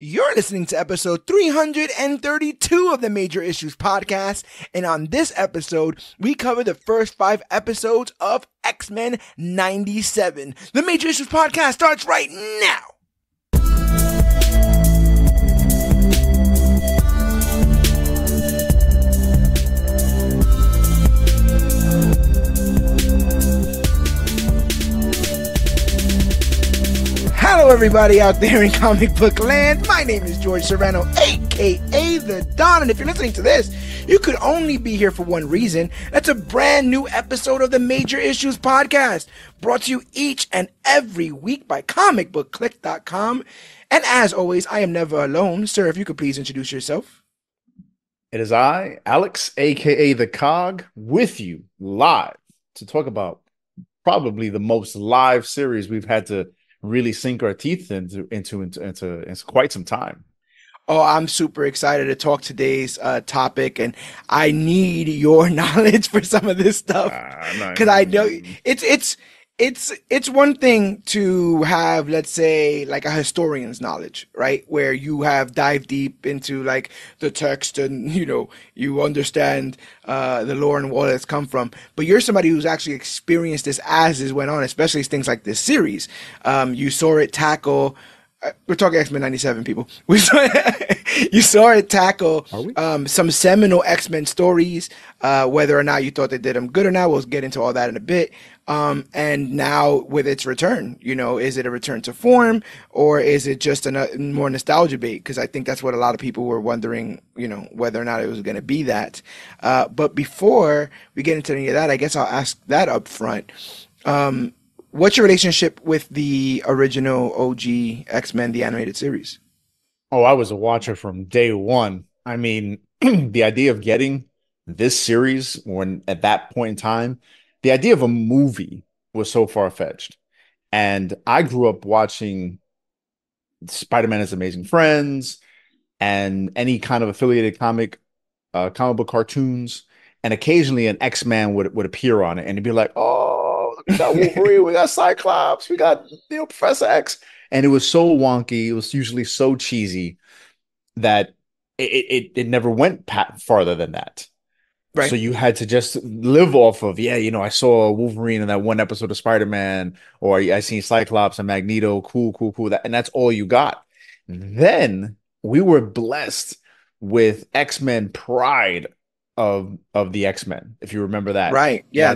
You're listening to episode 332 of the Major Issues Podcast, and on this episode, we cover the first 5 episodes of X-Men 97. The Major Issues Podcast starts right now! Hello everybody out there in comic book land. My name is George Serrano, aka The Don, and if you're listening to this, you could only be here for one reason. That's a brand new episode of the Major Issues Podcast, brought to you each and every week by ComicBookClique.com. And as always, I am never alone. Sir, if you could please introduce yourself. It is I, Alex, aka The Cog, with you live to talk about probably the most live series we've had to really sink our teeth into quite some time. Oh, I'm super excited to talk today's topic, and I need your knowledge for some of this stuff because I know it's one thing to have, let's say, like a historian's knowledge, right? Where you have dived deep into like the text and you understand the lore and where it's come from. But you're somebody who's actually experienced this as it went on, especially things like this series. You saw it tackle. We're talking X-Men 97, people. You saw it tackle some seminal X-Men stories, whether or not you thought they did them good or not. We'll get into all that in a bit. And now with its return, is it a return to form or is it just a more nostalgia bait? Because I think that's what a lot of people were wondering, whether or not it was going to be that. But before we get into any of that, I guess I'll ask that up front. What's your relationship with the original OG X-Men, the animated series? Oh, I was a watcher from day one. I mean, the idea of getting this series when at that point in time, the idea of a movie was so far-fetched. And I grew up watching Spider-Man and His Amazing Friends and any kind of affiliated comic book cartoons. And occasionally an X-Man would appear on it and it'd be like, oh, we got Wolverine, we got Cyclops, we got Professor X, and it was so wonky. It was usually so cheesy that it never went farther than that. Right. So you had to just live off of, I saw Wolverine in that one episode of Spider-Man, or I seen Cyclops and Magneto, cool, and that's all you got. Then we were blessed with X-Men Pride of the X-Men, if you remember that. Right. Yeah,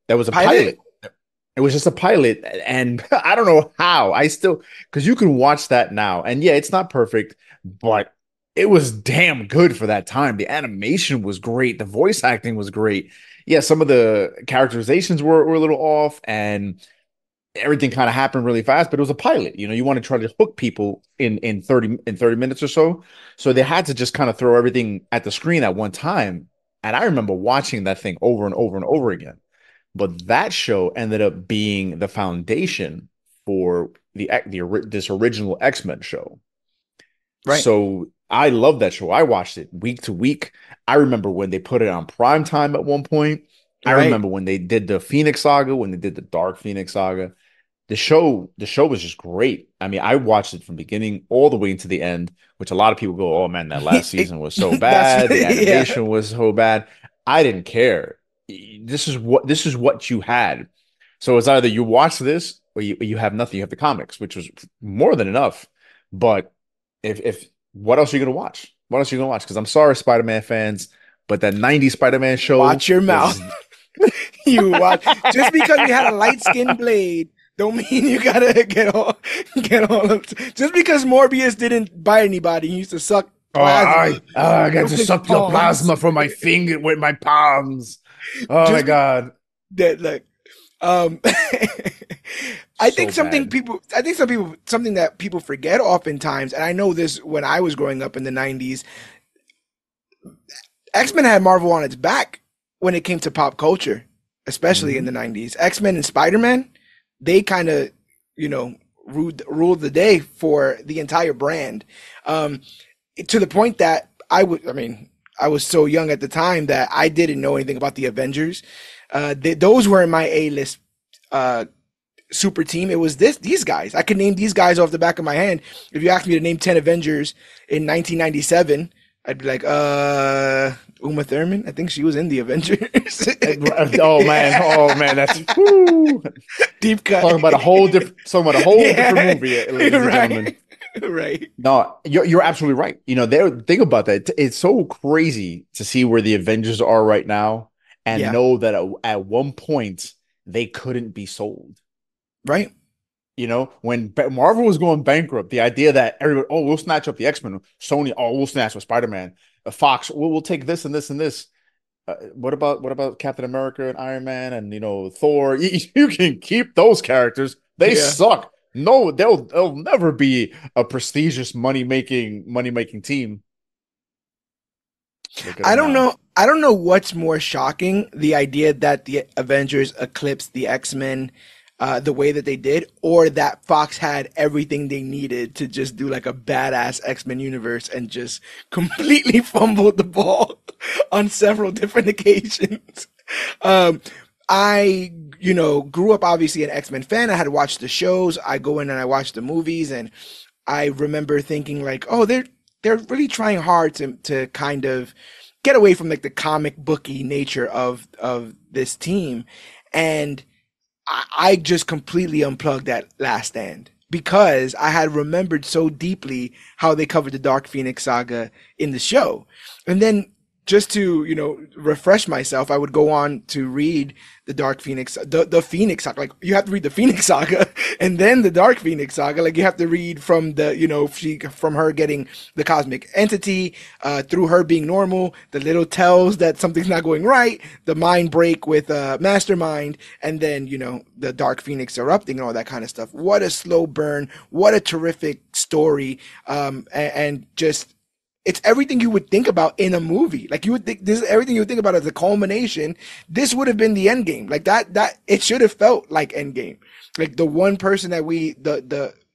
that was a pilot. It was just a pilot. And I don't know how. Because you can watch that now. And yeah, it's not perfect, but it was damn good for that time. The animation was great. The voice acting was great. Yeah, some of the characterizations were a little off and everything kind of happened really fast, but it was a pilot. You want to try to hook people in 30 minutes or so. So they had to just kind of throw everything at the screen at one time. And I remember watching that thing over and over and over again. But that show ended up being the foundation for this original X-Men show. Right. So I love that show. I watched it week to week. I remember when they put it on prime time at one point. Right. I remember when they did the Phoenix Saga, when they did the Dark Phoenix Saga. The show was just great. I mean, I watched it from beginning all the way into the end, which a lot of people go, oh man, that last season was so bad. The animation was so bad. I didn't care. This is what you had. So it's either you watch this or you have nothing. You have the comics, which was more than enough. But if what else are you gonna watch? What else are you gonna watch? Because I'm sorry, Spider-Man fans, but that 90s Spider-Man show. Watch your mouth. You watch just because you had a light-skinned Blade. Don't mean you gotta get all of. Just because Morbius didn't bite anybody, he used to suck plasma. I got to suck your plasma from my finger with my palms. Oh my god! That I think something that people forget oftentimes, and I know this when I was growing up in the 90s, X-Men had Marvel on its back when it came to pop culture, especially in the 90s. X-Men and Spider-Man, they kind of, ruled the day for the entire brand, to the point that I was so young at the time that I didn't know anything about the Avengers. Those were in my A-list super team. It was these guys. I could name these guys off the back of my hand. If you asked me to name 10 Avengers in 1997, I'd be like, Uma Thurman. I think she was in the Avengers. Oh man, that's whoo. Deep cut. Talking about a whole different movie, ladies and gentlemen. Right. No, you're absolutely right. Think about that. It's so crazy to see where the Avengers are right now, and know that at one point they couldn't be sold. Right. When Marvel was going bankrupt, the idea that everybody, we'll snatch up the X-Men, Sony, we'll snatch up Spider-Man, Fox, we'll take this and this and this. What about Captain America and Iron Man and Thor? You can keep those characters. They suck. No, they'll never be a prestigious money making team. I don't know what's more shocking, the idea that the Avengers eclipsed the X-Men the way that they did, or that Fox had everything they needed to just do like a badass X-Men universe and just completely fumbled the ball on several different occasions. I grew up obviously an X-Men fan. I had watched the shows. I go in and I watch the movies, and I remember thinking like, oh, they're really trying hard to kind of get away from like the comic booky nature of this team. And I just completely unplugged that Last Stand, because I had remembered so deeply how they covered the Dark Phoenix saga in the show. And then just to, refresh myself, I would go on to read the Dark Phoenix, the Phoenix saga. Like, you have to read the Phoenix saga and then the Dark Phoenix saga. Like, you have to read from from her getting the cosmic entity, through her being normal, the little tells that something's not going right, the mind break with Mastermind, and then, the Dark Phoenix erupting and all that kind of stuff. What a slow burn. What a terrific story. And just, it's everything you would think about in a movie. Like, you would think this is everything you would think about as a culmination. This would have been the end game. Like that it should have felt like end game. Like, the one person that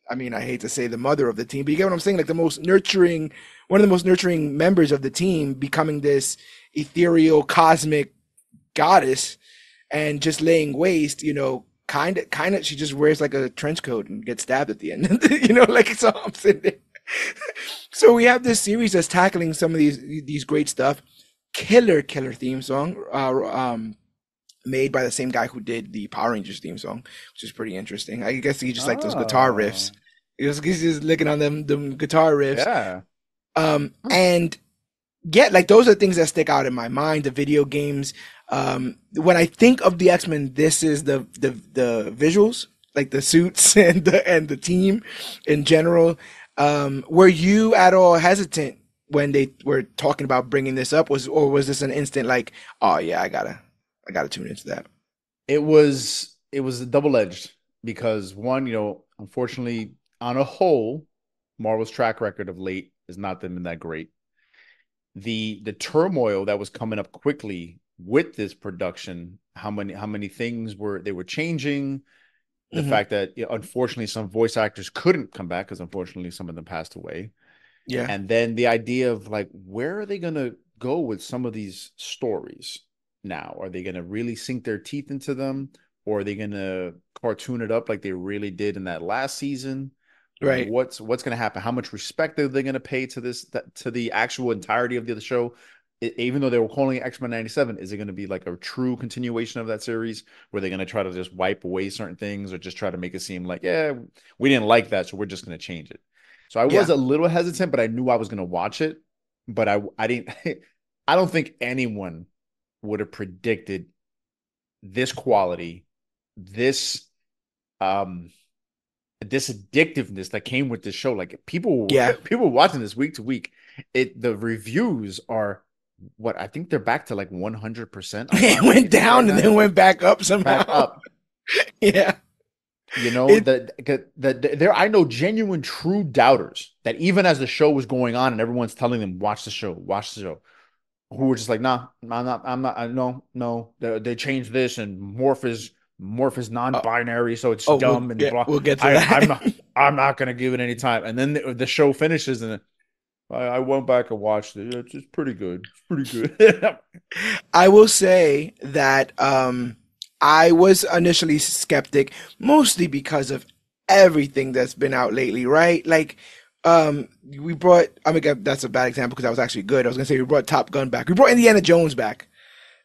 I mean, I hate to say the mother of the team, but you get what I'm saying? Like, one of the most nurturing members of the team becoming this ethereal cosmic goddess and just laying waste, kind of, she just wears like a trench coat and gets stabbed at the end. Like, so I'm sitting there. So we have this series that's tackling some of these great stuff. Killer theme song, made by the same guy who did the Power Rangers theme song, which is pretty interesting. I guess he just like those guitar riffs. He's just looking on them guitar riffs. Yeah. And like, those are things that stick out in my mind. The video games. When I think of the X-Men, this is the visuals, like the suits and the team in general. Were you at all hesitant when they were talking about bringing this up? Or was this an instant like, oh yeah, I gotta tune into that? It was double-edged, because one, unfortunately, on a whole, Marvel's track record of late has not been that great. The turmoil that was coming up quickly with this production, how many things they were changing. The fact that, unfortunately, some voice actors couldn't come back because, unfortunately, some of them passed away. Yeah. And then the idea of like, where are they going to go with some of these stories now? Are they going to really sink their teeth into them? Or are they going to cartoon it up like they really did in that last season? Right. What's going to happen? How much respect are they going to pay to the actual entirety of the show? Even though they were calling it X-Men 97, is it going to be like a true continuation of that series? Where they're going to try to just wipe away certain things, or just try to make it seem like, yeah, we didn't like that, so we're just going to change it. So I was a little hesitant, but I knew I was going to watch it. But I didn't. I don't think anyone would have predicted this quality, this addictiveness that came with this show. Like, people watching this week to week. The reviews are, what, I think they're back to like 100%. It went down and then went back up somehow. Back up. Yeah. There, I know genuine, true doubters that even as the show was going on and everyone's telling them, watch the show, who were just like, nah, I'm not, no, they changed this, and Morph is non-binary, so it's dumb, we'll get to that. I'm not gonna give it any time. And then the show finishes, and I went back and watched it. It's pretty good. It's pretty good. I will say that I was initially skeptic, mostly because of everything that's been out lately, right? Like, we brought, I mean, that's a bad example because that was actually good. I was gonna say we brought Top Gun back. We brought Indiana Jones back,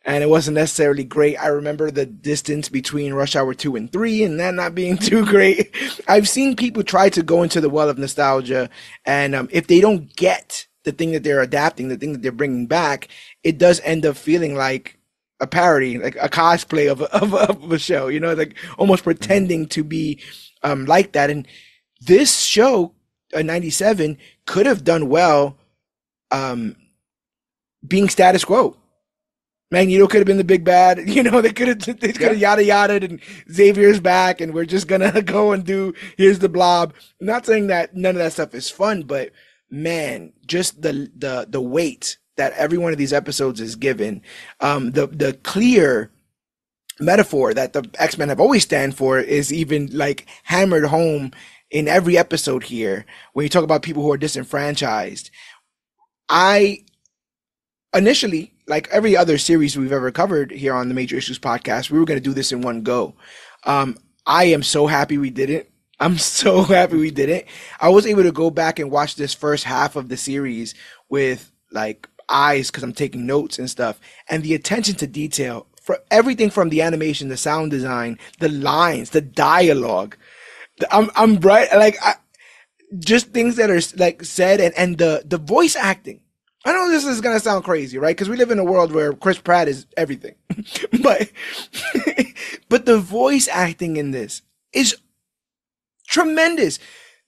and it wasn't necessarily great. I remember the distance between Rush Hour 2 and 3 and that not being too great. I've seen people try to go into the well of nostalgia, and if they don't get the thing that they're adapting, the thing that they're bringing back, it does end up feeling like a parody, like a cosplay of a show, you know, like almost pretending to be like that. And this show, 97, could have done well um, being status quo. Magneto could have been the big bad, you know. They could have yada yada, and Xavier's back, and we're just gonna go and do. Here's the Blob. I'm not saying that none of that stuff is fun, but man, just the weight that every one of these episodes is given, the clear metaphor that the X-Men have always stand for is even like hammered home in every episode here. When you talk about people who are disenfranchised, I initially, like every other series we've ever covered here on the Major Issues podcast, we were going to do this in one go. I am so happy we didn't. I'm so happy we didn't. I was able to go back and watch this first half of the series with like eyes because I'm taking notes and stuff, and the attention to detail for everything from the animation, the sound design, the lines, the dialogue. I'm bright, like just things that are like said, and the voice acting. I know this is gonna sound crazy, right? Because we live in a world where Chris Pratt is everything, but but the voice acting in this is tremendous.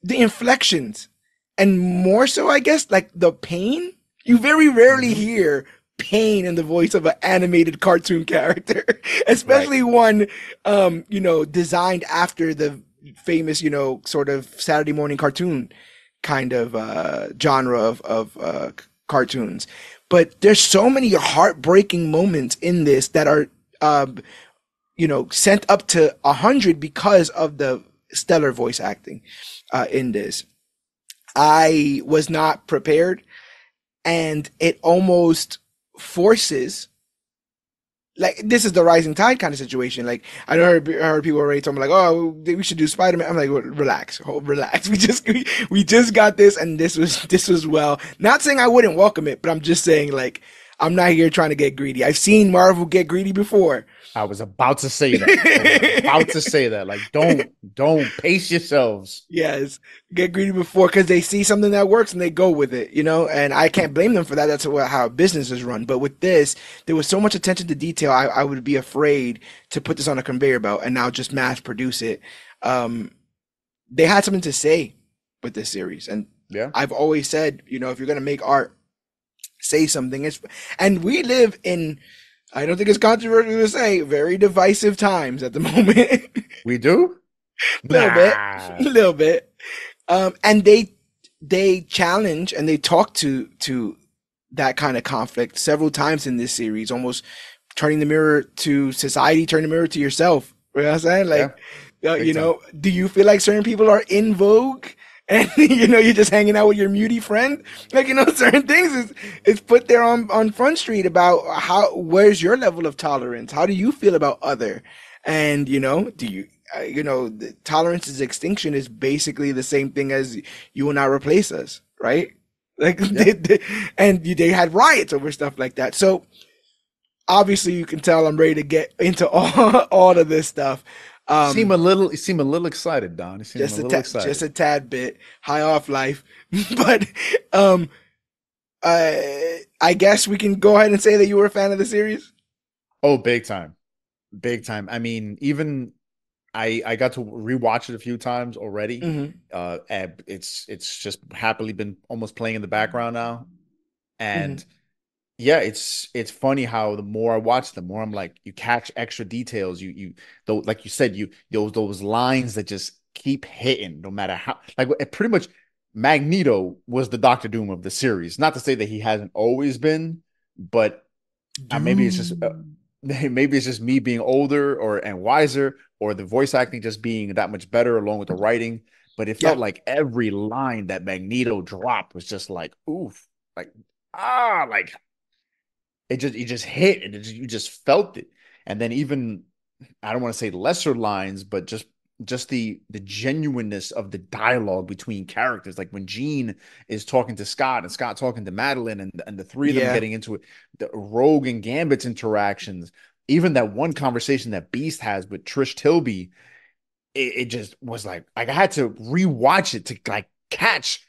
The inflections, and more so, I guess, like the pain. You very rarely hear pain in the voice of an animated cartoon character, especially one, designed after the famous, sort of Saturday morning cartoon kind of genre of cartoons. But there's so many heartbreaking moments in this that are, sent up to 100 because of the stellar voice acting in this. I was not prepared, and it almost forces, like, this is the rising tide kind of situation. Like, I heard people already talking like, oh, we should do Spider-Man. I'm like, well, relax. We just got this, and this was well. Not saying I wouldn't welcome it, but I'm just saying, like, I'm not here trying to get greedy. I've seen Marvel get greedy before. I was about to say that. Like, don't pace yourselves. Yes, get greedy before, because they see something that works and they go with it, and I can't blame them for that. That's how business is run. But with this, there was so much attention to detail. I would be afraid to put this on a conveyor belt and now just mass produce it. They had something to say with this series. And yeah, I've always said, if you're going to make art, say something. And we live in, I don't think it's controversial to say, very divisive times at the moment. We do? A little bit. And they challenge and they talk to that kind of conflict several times in this series, almost turning the mirror to society, turning the mirror to yourself. You know what I'm saying? Like, do you feel like certain people are in vogue? And you're just hanging out with your muty friend, like, certain things is put there on Front Street about where's your level of tolerance? How do you feel about other? And do you the tolerance's extinction is basically the same thing as you will not replace us, right? Like, yeah. they had riots over stuff like that. So obviously you can tell I'm ready to get into all of this stuff. You seem a little excited, Don. You seem a little excited. Just a tad bit high off life, but I guess we can go ahead and say that you were a fan of the series. Oh, big time. I mean, even I got to rewatch it a few times already. Mm-hmm. It's just happily been almost playing in the background now, and. Mm-hmm. Yeah, it's funny how the more I watch, the more I'm like, you catch extra details. Though, like you said, those lines that just keep hitting, no matter how. Like, pretty much, Magneto was the Doctor Doom of the series. Not to say that he hasn't always been, but maybe it's just me being older and wiser, or the voice acting just being that much better, along with the writing. But it felt like every line that Magneto dropped was just like, oof, like like. It just hit, and you just felt it. And then even I don't want to say lesser lines, but just the genuineness of the dialogue between characters. Like when Jean is talking to Scott and Scott talking to Madeline, and the three of them Yeah. getting into it, the Rogue and Gambit's interactions, even that one conversation that Beast has with Trish Tilby, it just was like I had to rewatch it to like catch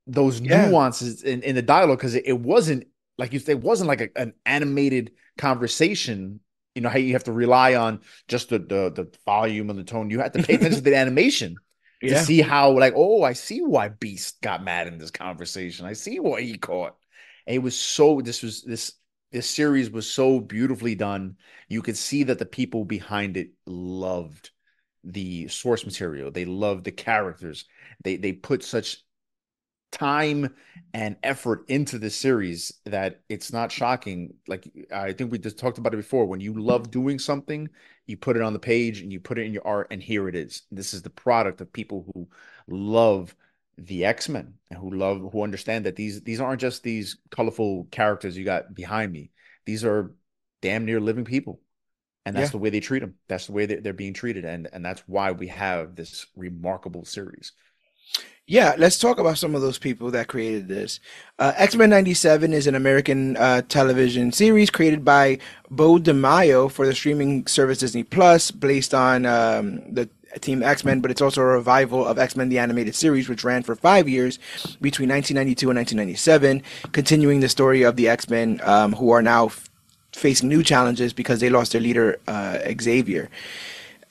those Yeah. nuances in the dialogue, because it wasn't like you said, it wasn't like an animated conversation. You know how you have to rely on just the volume and the tone. You have to pay attention to the animation to Yeah. see how, like, oh, I see why Beast got mad in this conversation. I see what he caught. And it was so this series was so beautifully done. You could see that the people behind it loved the source material. They loved the characters. They put such time and effort into this series that it's not shocking. Like I think we just talked about it before. When you love doing something, you put it on the page and you put it in your art, and here it is. This is the product of people who love the X-Men and who understand that these aren't just these colorful characters you got behind me. These are damn near living people. And that's Yeah. the way they treat them. That's the way they're being treated. And that's why we have this remarkable series. Yeah, let's talk about some of those people that created this. X-Men 97 is an American television series created by Bo DeMaio for the streaming service Disney Plus, based on the Team X-Men, but it's also a revival of X-Men the Animated Series, which ran for 5 years between 1992 and 1997, continuing the story of the X-Men, who are now facing new challenges because they lost their leader, Xavier.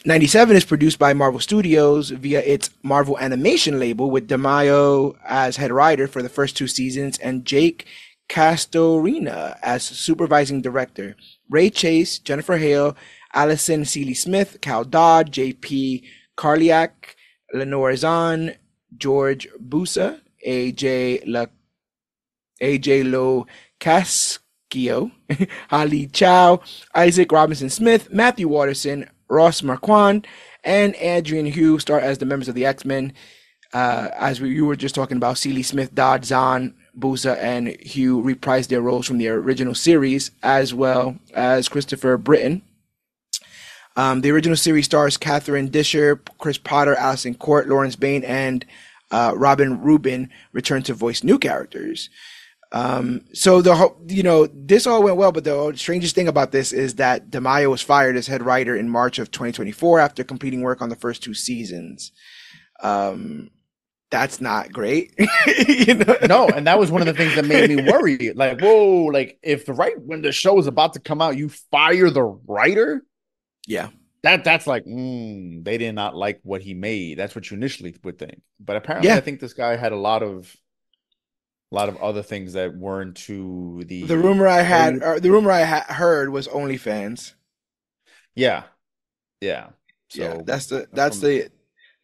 97 is produced by Marvel Studios via its Marvel Animation label, with DeMaio as head writer for the first 2 seasons and Jake Castorina as supervising director. Ray Chase, Jennifer Hale, Allison Seeley Smith, Cal Dodd, J.P. Karliak, Lenore Zahn, George Busa, AJ Lo Cascio, Ali Chow, Isaac Robinson Smith, Matthew Watterson, Ross Marquand, and Adrian Hugh star as the members of the X-Men. You were just talking about, Seeley Smith, Dodd, Zahn, Busa, and Hugh reprised their roles from the original series, as well as Christopher Britton. The original series stars Catherine Disher, Chris Potter, Allison Court, Lawrence Bain, and Robin Rubin return to voice new characters. So this all went well, but the strangest thing about this is that DeMaio was fired as head writer in March of 2024 after completing work on the first 2 seasons. That's not great. No, and that was one of the things that made me worry. Like, whoa, like if when the show is about to come out, you fire the writer. Yeah. That's like, they did not like what he made. That's what you initially would think. But apparently, I think this guy had a lot of other things that weren't to the rumor I heard was OnlyFans. Yeah. So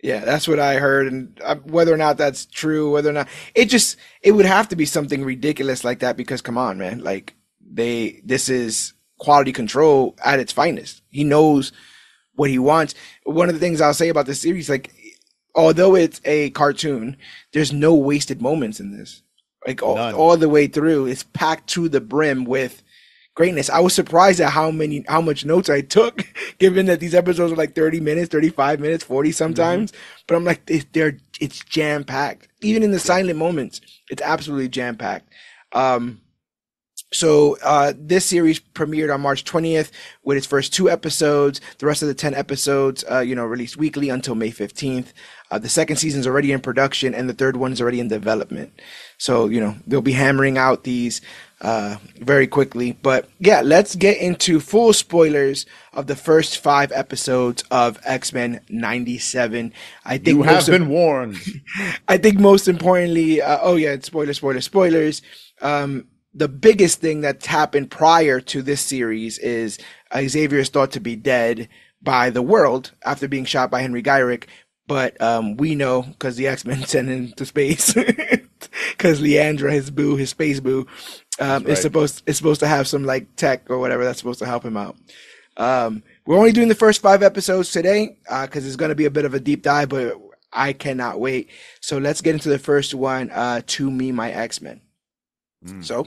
yeah, that's what I heard, and whether or not that's true, whether or not it would have to be something ridiculous like that, because come on, man, like this is quality control at its finest. He knows what he wants. One of the things I'll say about this series, like, although it's a cartoon, there's no wasted moments in this. Like all the way through, it's packed to the brim with greatness. I was surprised at how much notes I took, given that these episodes are like 30 minutes, 35 minutes, 40 sometimes. But I'm like, it's jam packed. Even in the silent moments, it's absolutely jam packed. So this series premiered on March 20th with its first 2 episodes. The rest of the 10 episodes, released weekly until May 15th. The second season is already in production, and the third one is already in development. So, they'll be hammering out these very quickly. But yeah, let's get into full spoilers of the first 5 episodes of X-Men 97. I think you have been warned. I think most importantly, spoilers. The biggest thing that's happened prior to this series is Xavier is thought to be dead by the world after being shot by Henry Gyrick. But we know, because the X-Men sent him to space, because Leandra, his space boo, is supposed to have some like tech or whatever that's supposed to help him out. We're only doing the first 5 episodes today because it's going to be a bit of a deep dive, but I cannot wait. So let's get into the first one, To Me, My X-Men. So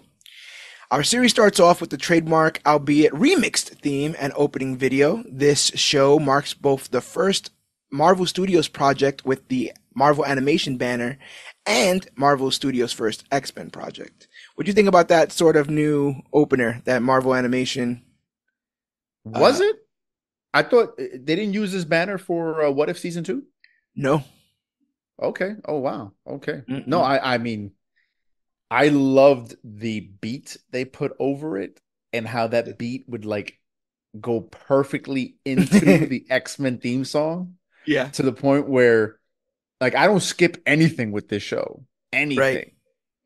Our series starts off with the trademark, albeit remixed theme and opening video. This show marks both the first Marvel Studios project with the Marvel Animation banner and Marvel Studios' first X-Men project. What do you think about that sort of new opener, that Marvel Animation? Was it? I thought they didn't use this banner for What If Season 2? No. Okay. Oh, wow. Okay. Mm-mm. No, I mean, I loved the beat they put over it and how that beat would like go perfectly into the X-Men theme song. Yeah. To the point where like I don't skip anything with this show. Anything. Right.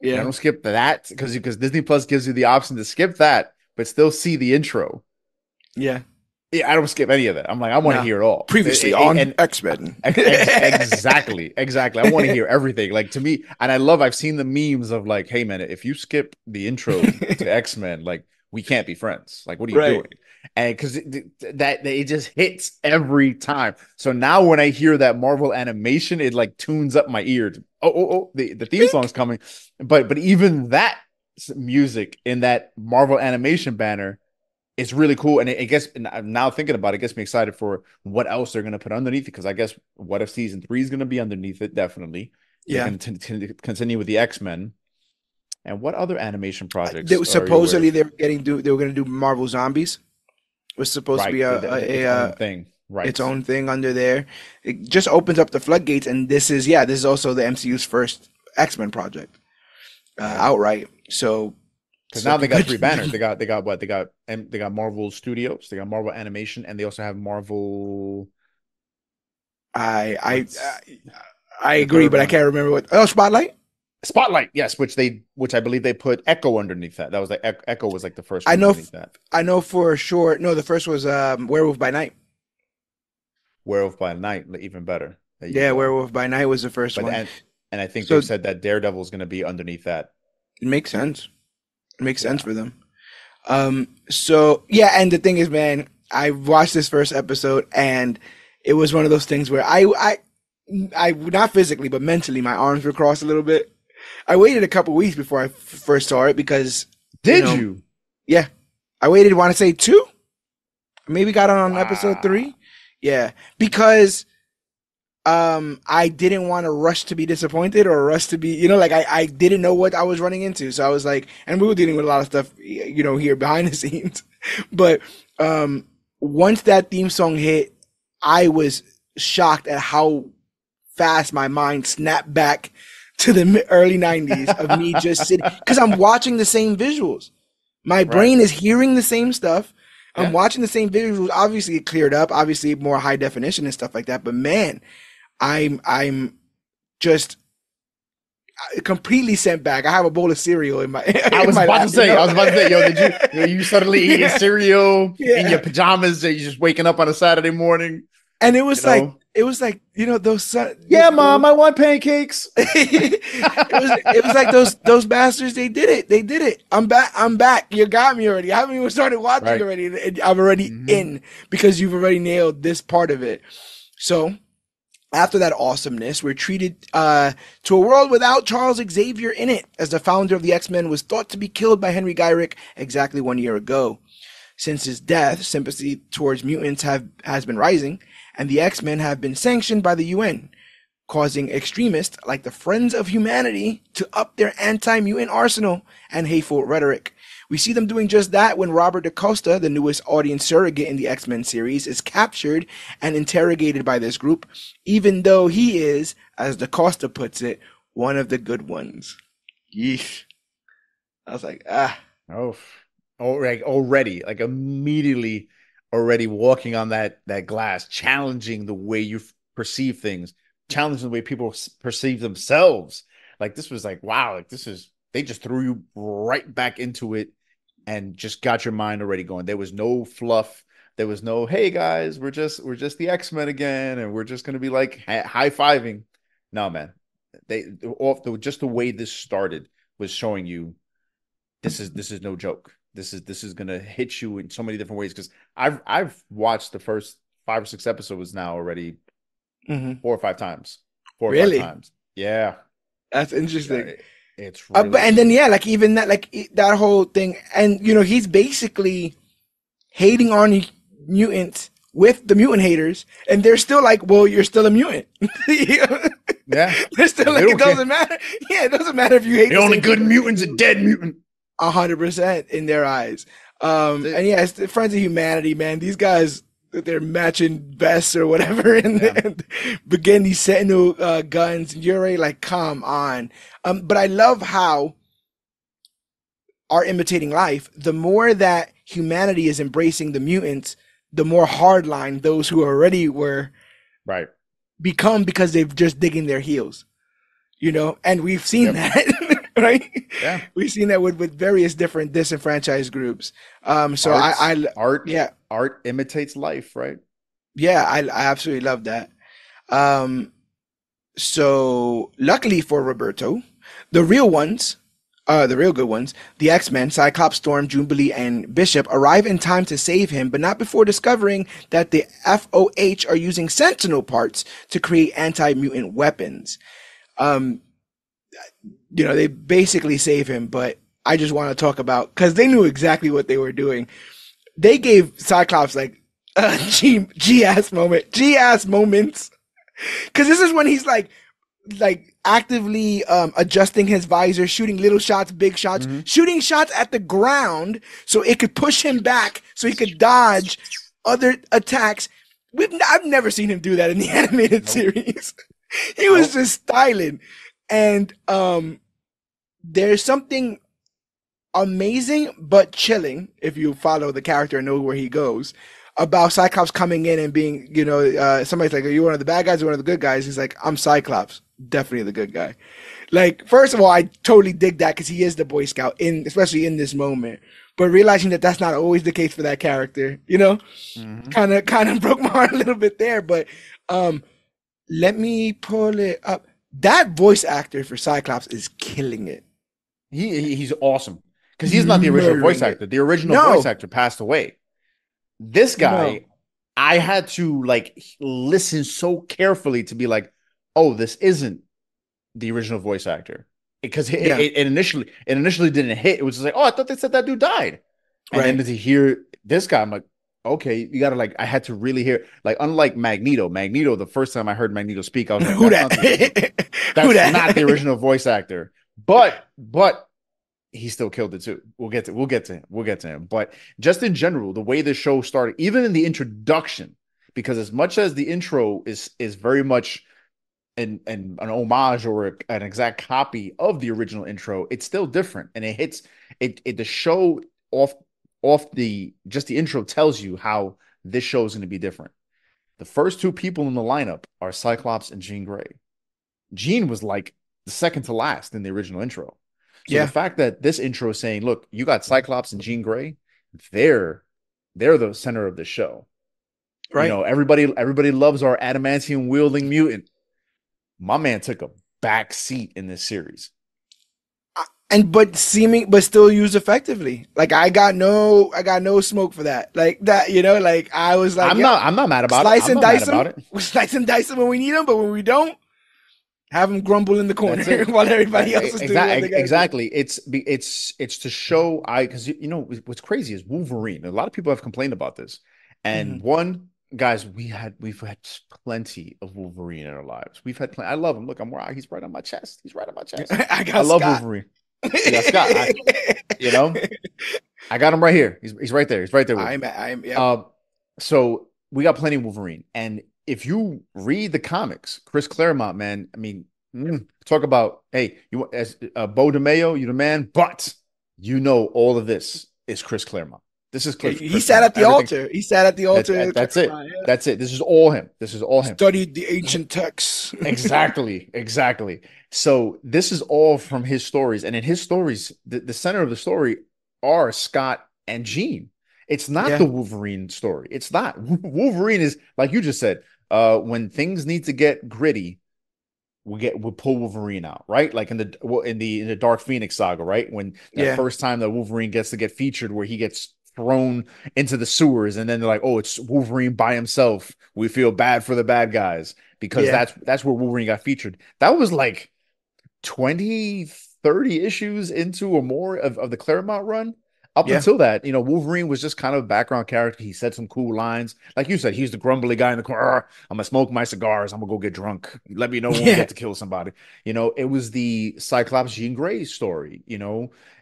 Yeah. I don't skip that because Disney Plus gives you the option to skip that, but still see the intro. Yeah. Yeah, I don't skip any of that. I'm like, I want to hear it all. Previously on X-Men. Exactly. I want to hear everything. Like to me, and I've seen the memes of like, hey man, if you skip the intro to X-Men, like we can't be friends. Like, what are you doing? And because it just hits every time. So now when I hear that Marvel animation, it like tunes up my ears. The theme song's coming. But even that music in that Marvel animation banner, it's really cool. And it gets, now thinking about it, gets me excited for what else they're going to put underneath it. Because I guess What If Season 3 is going to be underneath it, definitely. Yeah. They're going to continue with the X-Men. And what other animation projects? Supposedly they were going to do Marvel Zombies. It was supposed to be its own thing. Right. Its own thing under there. It just opens up the floodgates. And this is also the MCU's first X-Men project outright. So. Because now they got 3 banners. They got what? They got Marvel Studios, they got Marvel Animation, and they also have Marvel. I agree, but I can't remember what. Oh, Spotlight. Spotlight, yes, which I believe they put Echo underneath that. That was like Echo was like the first one I know. Underneath that. I know for sure. No, the first was Werewolf by Night. Werewolf by Night, even better. Yeah, Werewolf by Night was the first one. And I think they said that Daredevil is going to be underneath that. It makes sense. It makes sense for them. So yeah, and the thing is, man, I watched this first episode and it was one of those things where I not physically but mentally my arms were crossed a little bit. I waited a couple weeks before I first saw it because Did you? Yeah, I waited. Want to say 2? Maybe got on episode 3. Yeah, because I didn't want to rush to be disappointed or rush to be, like I didn't know what I was running into. So I was like, and we were dealing with a lot of stuff, here behind the scenes. But once that theme song hit, I was shocked at how fast my mind snapped back to the early 90s of me just sitting, because I'm watching the same visuals. My brain is hearing the same stuff. I'm watching the same visuals. Obviously it cleared up, obviously more high definition and stuff like that. But man, I'm just completely sent back. I have a bowl of cereal in my. I was about to say, yo, did you suddenly eating cereal in your pajamas? Are you just waking up on a Saturday morning? And it was like those. Mom, I want pancakes. it was like those bastards. They did it. I'm back. You got me already. I haven't even started watching already. I'm already in because you've already nailed this part of it. So. After that awesomeness, we're treated to a world without Charles Xavier in it, as the founder of the X-Men was thought to be killed by Henry Gyrick exactly 1 year ago. Since his death, sympathy towards mutants has been rising, and the X-Men have been sanctioned by the UN, causing extremists like the Friends of Humanity to up their anti-mutant arsenal and hateful rhetoric. We see them doing just that when Robert DaCosta, the newest audience surrogate in the X-Men series, is captured and interrogated by this group, even though he is, as DaCosta puts it, one of the good ones. Yeesh. I was like, already, like immediately already walking on that glass, challenging the way you perceive things, challenging the way people perceive themselves. Like this was like, wow, like they just threw you right back into it and just got your mind already going. There was no fluff. There was no, hey guys, we're just the X-Men again, and we're just gonna be like high-fiving. No, man. Just the way this started was showing you this is no joke. This is gonna hit you in so many different ways. Because I've watched the first 5 or 6 episodes now already 4 or 5 times. 4 or 5 times. Yeah. That's interesting. It's really and then like even that, like that whole thing, and he's basically hating on mutants with the mutant haters, and they're still like, well, you're still a mutant. Yeah, they're still like, it doesn't matter. Yeah, it doesn't matter if you hate the only good mutant's a dead mutant. 100% in their eyes. And yeah, it's the Friends of Humanity, man. These guys, they're matching vests or whatever, and begin these Sentinel guns, and you're already like, come on. But I love how are imitating life. The more that humanity is embracing the mutants, the more hardline those who already were right become, because they've just digging their heels, and we've seen that. Right? Yeah, we've seen that with various different disenfranchised groups. So art imitates life, right? Yeah, I absolutely love that. So luckily for Roberto, the real good ones, the X-Men, Cyclops, Storm, Jubilee, and Bishop arrive in time to save him, but not before discovering that the FOH are using Sentinel parts to create anti-mutant weapons. They basically save him, but I just want to talk about, because they knew exactly what they were doing. They gave Cyclops like a G-ass moments. Because this is when he's like actively adjusting his visor, shooting little shots, big shots, shooting shots at the ground so it could push him back so he could dodge other attacks. I've never seen him do that in the animated series. He was just styling. And there's something amazing but chilling, if you follow the character and know where he goes, about Cyclops coming in and being, somebody's like, are you one of the bad guys or one of the good guys? He's like, I'm Cyclops, definitely the good guy. Like, first of all, I totally dig that, because he is the Boy Scout, especially in this moment. But realizing that that's not always the case for that character, kind of broke my heart a little bit there. But let me pull it up. That voice actor for Cyclops is killing it. He's awesome, because he's not the original voice actor. The original voice actor passed away. This guy, I had to like listen so carefully to be like, oh, this isn't the original voice actor, because it initially didn't hit. It was just like, oh, I thought they said that dude died, and then to hear this guy, I'm like, okay, you gotta like, I had to really hear, like, unlike Magneto, the first time I heard Magneto speak, I was like, that's not the original voice actor, but he still killed it too. We'll get to him. But just in general, the way the show started, even in the introduction, because as much as the intro is very much an homage or an exact copy of the original intro, it's still different, and it hits the show off the intro tells you how this show is going to be different. The first two people in the lineup are Cyclops and Jean Grey. Jean was like the second to last in the original intro. So the fact that this intro is saying, look, you got Cyclops and Jean Grey, they're the center of the show. Right. Everybody loves our adamantium wielding mutant. My man took a back seat in this series. But still used effectively. Like, I got no smoke for that. Like that, like I was like, I'm not mad about it. Slice and dice him. We slice and dice him when we need them, but when we don't, have him grumble in the corner while everybody else is doing what exactly. It's to show because what's crazy is Wolverine. A lot of people have complained about this, and guys, we've had plenty of Wolverine in our lives. We've had plenty. I love him. Look, he's right on my chest. I love Wolverine. You got Scott. I got him right here. He's right there. He's right there. So we got plenty of Wolverine, and if you read the comics, Chris Claremont, man, I mean, talk about, hey, you as Bo DeMayo, you the man, but all of this is Chris Claremont. This is Chris. He sat at the altar. He sat at the altar. That's it. That's it. This is all him. Studied the ancient texts. Exactly. So this is all from his stories, and in his stories, the center of the story are Scott and Jean. It's not the Wolverine story. It's not. Wolverine is, like you just said, when things need to get gritty, we'll pull Wolverine out, right? Like in the Dark Phoenix saga, right? When the first time that Wolverine gets to get featured, where he gets thrown into the sewers, and then they're like, oh, it's Wolverine by himself. We feel bad for the bad guys, because that's where Wolverine got featured. That was like 20, 30 issues into or more of the Claremont run. Up Yeah. until that, Wolverine was just kind of a background character. He said some cool lines. Like you said, he's the grumbly guy in the corner. I'm going to smoke my cigars. I'm going to go get drunk. Let me know when we Yeah. get to kill somebody. It was the Cyclops Jean Grey story.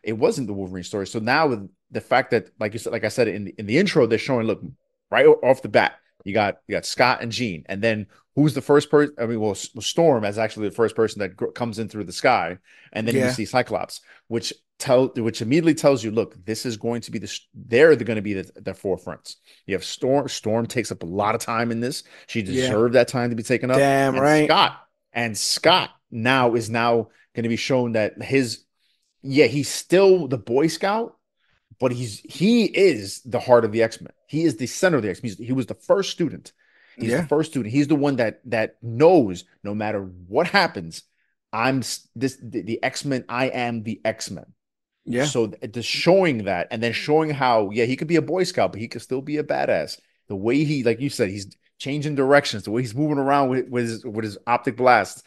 It wasn't the Wolverine story. So now with the fact that, like you said, like I said in the intro, they're showing, look, right off the bat, you got Scott and Jean. And then who's the first person? I mean, well, Storm is actually the first person that comes in through the sky. And then you Yeah. see Cyclops, which immediately tells you, look, this is going to be they're going to be the forefronts. You have Storm. Storm takes up a lot of time in this. She Yeah. deserved that time to be taken up. Damn right. Scott now is going to be shown that he's still the Boy Scout, but he is the heart of the X-Men. He is the center of the X-Men. He was the first student. He's the Yeah. first student. He's the one that knows no matter what happens, the X-Men. I am the X-Men. Yeah. So just showing that, and then showing how, he could be a Boy Scout, but he could still be a badass. The way he, like you said, he's changing directions, the way he's moving around with his optic blasts,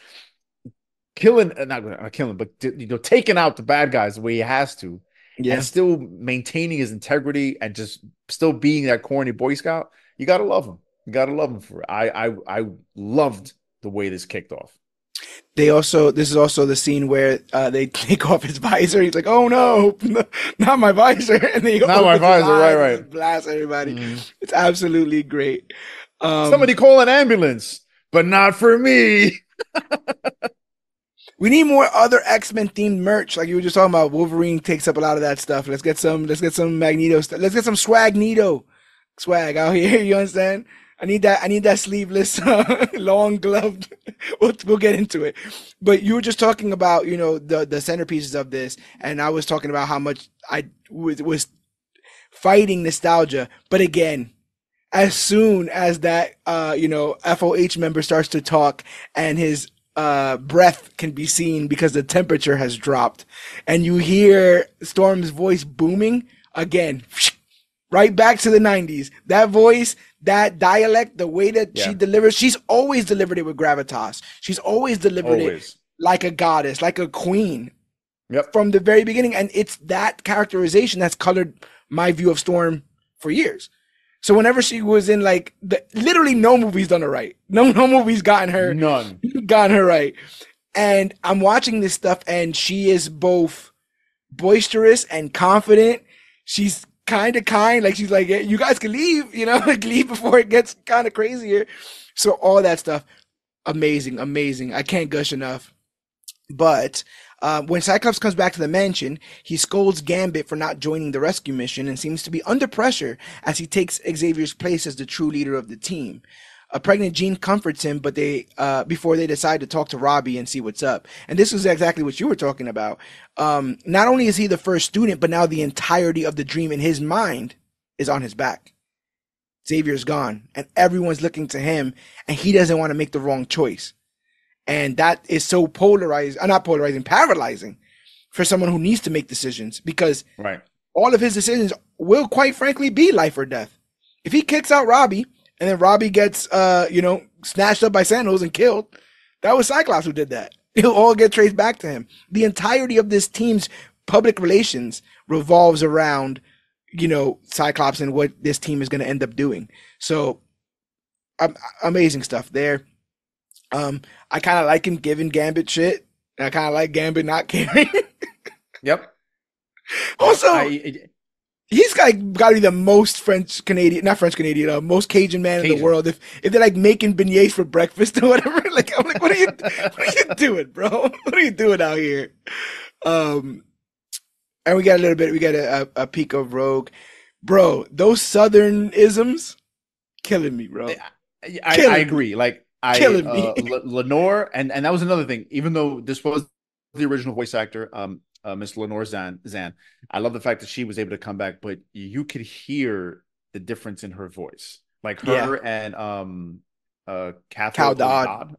killing, not killing, but taking out the bad guys the way he has to, Yeah. and still maintaining his integrity and just still being that corny Boy Scout. You gotta love him. You gotta love him for it. I loved the way this kicked off. This is also the scene where they take off his visor. He's like, "Oh no, not my visor!" And then he Not my visor, right. Blast everybody. It's absolutely great. Somebody call an ambulance, but not for me. We need more other X-Men themed merch, like you were just talking about. Wolverine takes up a lot of that stuff. Let's get some Magneto stuff. Let's get some swag out here. You understand? I need that sleeveless, long gloved. We'll get into it. But you were just talking about, the centerpieces of this, and I was talking about how much I was fighting nostalgia. But again, as soon as that, FOH member starts to talk and his breath can be seen because the temperature has dropped, and you hear Storm's voice booming again, right back to the 90s. That voice, that dialect, the way that she delivers, she's always delivered it with gravitas. She's always delivered it like a goddess, like a queen. Yep. From the very beginning. And it's that characterization that's colored my view of Storm for years. So whenever she was in literally no movie's done her right. No movie's gotten her right. And I'm watching this stuff, and she is both boisterous and confident. She's kind, like she's like, you guys can leave, leave before it gets kind of crazier. So all that stuff, amazing. I can't gush enough. But when Cyclops comes back to the mansion, he scolds Gambit for not joining the rescue mission and seems to be under pressure as he takes Xavier's place as the true leader of the team. A pregnant Jean comforts him, but before they decide to talk to Robbie and see what's up. And this was exactly what you were talking about. Not only is he the first student, but now the entirety of the dream in his mind is on his back. Xavier's gone, and everyone's looking to him, and he doesn't want to make the wrong choice. And that is so paralyzing for someone who needs to make decisions, because all of his decisions will quite frankly be life or death. If he kicks out Robbie, and then Robbie gets, snatched up by Santos and killed, that was Cyclops who did that. It'll all get traced back to him. The entirety of this team's public relations revolves around, Cyclops and what this team is going to end up doing. So, amazing stuff there. I kind of like him giving Gambit shit, and I kind of like Gambit not caring. Yep. Also, he's got to be the most most Cajun man in the world. If they're making beignets for breakfast or whatever, I'm like, what are you doing, bro? What are you doing out here? And we got a peek of Rogue, bro. Those Southern isms killing me, bro. I agree. Killing me. Lenore, and that was another thing. Even though this was the original voice actor, Miss Lenore Zan, I love the fact that she was able to come back, but you could hear the difference in her voice, like her and Cal Dodd,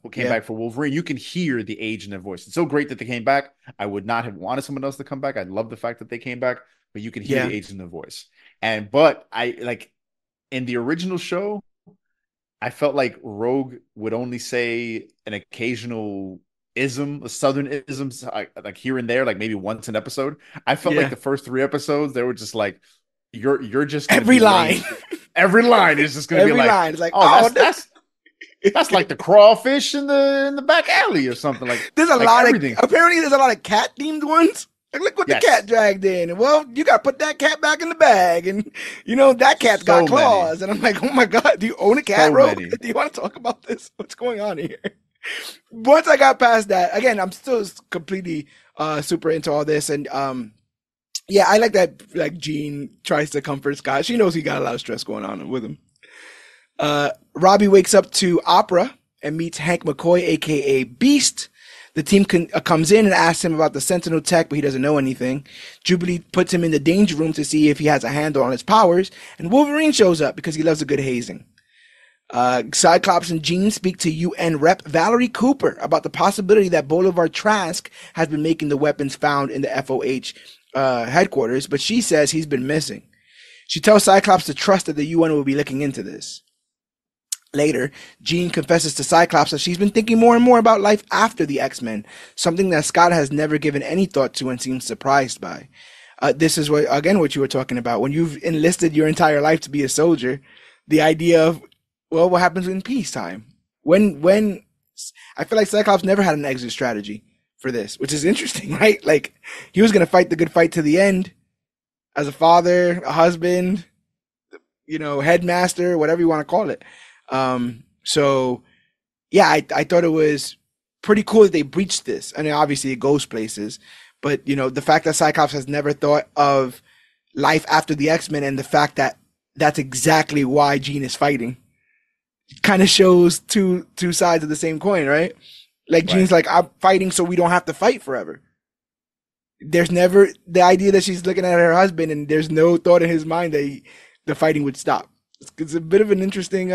who came back for Wolverine. You can hear the age in their voice. It's so great that they came back. I would not have wanted someone else to come back. I love the fact that they came back, but you can hear the age in their voice. But I in the original show, I felt like Rogue would only say an occasional Southern isms, like here and there, like maybe once an episode. I felt like the first 3 episodes, they were just like, you're just gonna every be line. Every line is just gonna be like, line is like, oh, that's like the crawfish in the back alley or something. Like there's a like lot everything. Apparently there's a lot of cat themed ones. Like, look what the cat dragged in. And, well, you got to put that cat back in the bag. And, that cat's got claws. And I'm like, oh my God, do you own a cat, bro? Do you want to talk about this? What's going on here? Once I got past that, again, I'm still completely super into all this. And yeah, I like that, like, Jean tries to comfort Scott. She knows he got a lot of stress going on with him. Robbie wakes up to Opera and meets Hank McCoy, a.k.a. Beast. The team comes in and asks him about the Sentinel tech, but he doesn't know anything. Jubilee puts him in the danger room to see if he has a handle on his powers, and Wolverine shows up because he loves a good hazing. Cyclops and Jean speak to UN Rep Valerie Cooper about the possibility that Bolivar Trask has been making the weapons found in the FOH headquarters, but she says he's been missing. She tells Cyclops to trust that the UN will be looking into this. Later, Jean confesses to Cyclops that she's been thinking more and more about life after the X-Men, something that Scott has never given any thought to and seems surprised by. This is what you were talking about. When you've enlisted your entire life to be a soldier, the idea of, well, what happens in peacetime? When I feel like Cyclops never had an exit strategy for this, which is interesting, right? Like, he was going to fight the good fight to the end as a father, a husband, headmaster, whatever you want to call it. So yeah, I thought it was pretty cool that they breached this. I mean, obviously it goes places, but the fact that Cyclops has never thought of life after the X-Men and the fact that that's exactly why Jean is fighting kind of shows two sides of the same coin, right? Like, right. Jean's like, I'm fighting so we don't have to fight forever. There's never the idea that she's looking at her husband and there's no thought in his mind that the fighting would stop. It's a bit of an interesting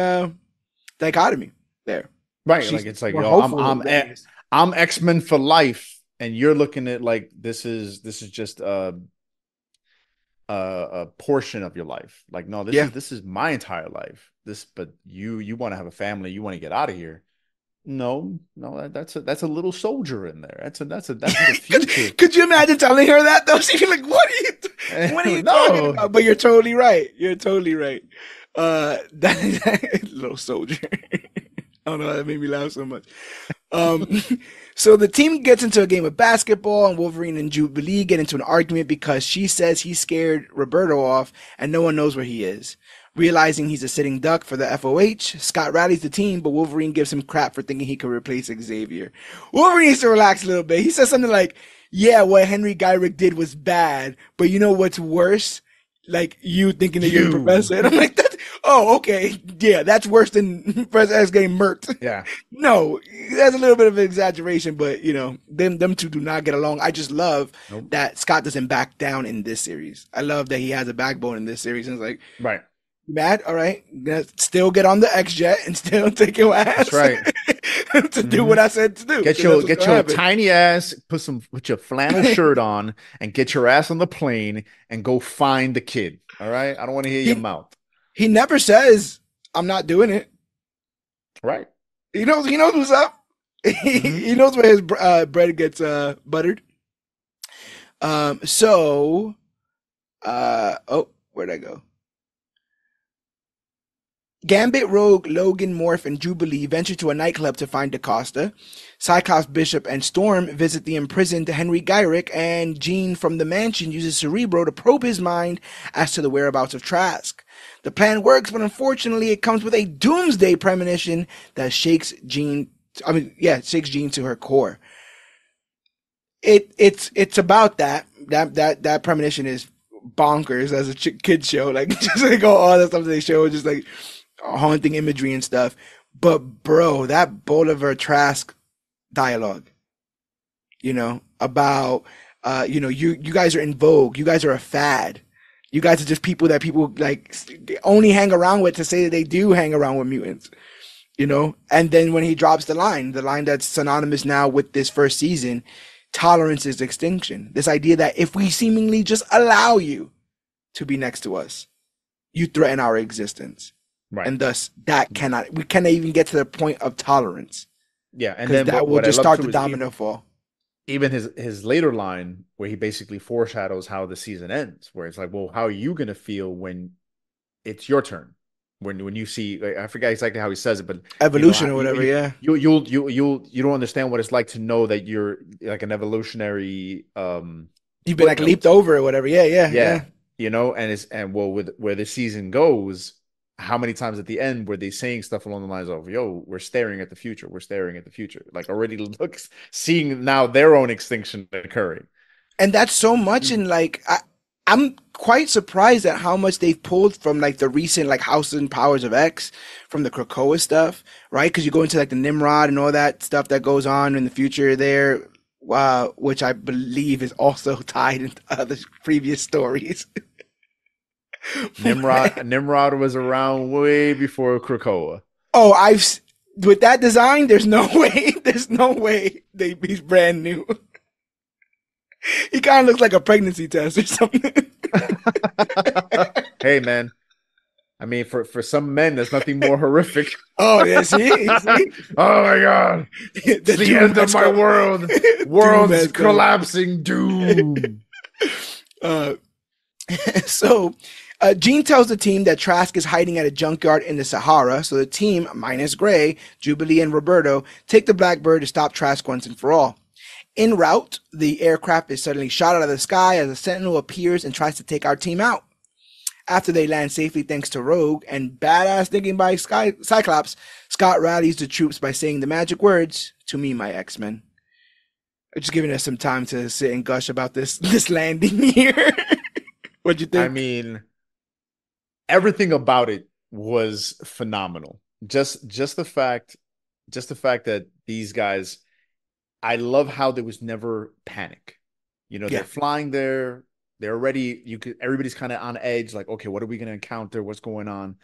dichotomy there, right? Like, it's like, I'm X-Men for life, and you're looking at like this is just a portion of your life. Like, no, this is my entire life. But you want to have a family, you want to get out of here. No, that's a little soldier in there. That's the future. Could you imagine telling her that though? She'd be like, what are you talking about? But you're totally right. That little soldier. I don't know, that made me laugh so much. So the team gets into a game of basketball, and Wolverine and Jubilee get into an argument because she says he scared Roberto off and no one knows where he is. Realizing he's a sitting duck for the FOH, Scott rallies the team, but Wolverine gives him crap for thinking he could replace Xavier. Wolverine needs to relax a little bit. He says something like, yeah, what Henry Gyrick did was bad, but you know what's worse? Like, you thinking that you're a professor. And I'm like, okay. Yeah, that's worse than Professor X getting murked. Yeah. No, that's a little bit of an exaggeration, but, them two do not get along. I just love that Scott doesn't back down in this series. I love that he has a backbone in this series. And it's like, right. Mad, all right. Still get on the X-Jet and still take your ass. That's right. to do what I said to do. Get your tiny ass, put your flannel shirt on, and get your ass on the plane and go find the kid. All right. I don't want to hear your mouth. He never says, I'm not doing it. Right. He knows what's up. He knows where his bread gets buttered. Where'd I go? Gambit, Rogue, Logan, Morph, and Jubilee venture to a nightclub to find DaCosta. Cyclops, Bishop, and Storm visit the imprisoned Henry Gyrick, and Jean from the mansion uses Cerebro to probe his mind as to the whereabouts of Trask. The plan works, but unfortunately it comes with a doomsday premonition that shakes Jean to her core. It's about that premonition is bonkers as a kid show, like just like all that stuff they show, just like haunting imagery and stuff. But bro, that Bolivar Trask dialogue, about you guys are in vogue, you guys are a fad, you guys are just people that people like only hang around with to say that they do hang around with mutants, and then when he drops the line that's synonymous now with this first season, tolerance is extinction. This idea that if we seemingly just allow you to be next to us, you threaten our existence. Right. And thus we cannot even get to the point of tolerance. Yeah, and because then that will what I just love start too the is domino fall. even his later line where he basically foreshadows how the season ends, where it's like, well, how are you gonna feel when it's your turn? When you see, like, I forget exactly how he says it, but Evolution or whatever, yeah. You don't understand what it's like to know that you're like an evolutionary You've been like leaped footnote. over or whatever. Yeah, yeah, yeah. Yeah, and well, with where the season goes, how many times at the end were they saying stuff along the lines of, "Yo, we're staring at the future. We're staring at the future." Like already looks seeing now their own extinction occurring. And that's so much in like I'm quite surprised at how much they've pulled from like the recent like House and Powers of X from the Krakoa stuff, right? Because you go into like the Nimrod and all that stuff that goes on in the future there, which I believe is also tied into other previous stories. Nimrod was around way before Krakoa. Oh, with that design, there's no way, there's no way he's brand new. He kind of looks like a pregnancy test or something. Hey, man. I mean, for some men, there's nothing more horrific. Oh, yeah, see? Oh my god. It's the end of my world. World's collapsing. Doom. Uh, so Jean tells the team that Trask is hiding at a junkyard in the Sahara, so the team, minus Gray, Jubilee, and Roberto, take the Blackbird to stop Trask once and for all. En route, the aircraft is suddenly shot out of the sky as a sentinel appears and tries to take our team out. After they land safely thanks to Rogue and badass thinking by Cyclops, Scott rallies the troops by saying the magic words, "To me, my X-Men." Just giving us some time to sit and gush about this landing here. What'd you think? I mean, everything about it was phenomenal. Just the fact that these guys, I love how there was never panic. They're flying there. They're already, everybody's kind of on edge, like, okay, what are we going to encounter? What's going on?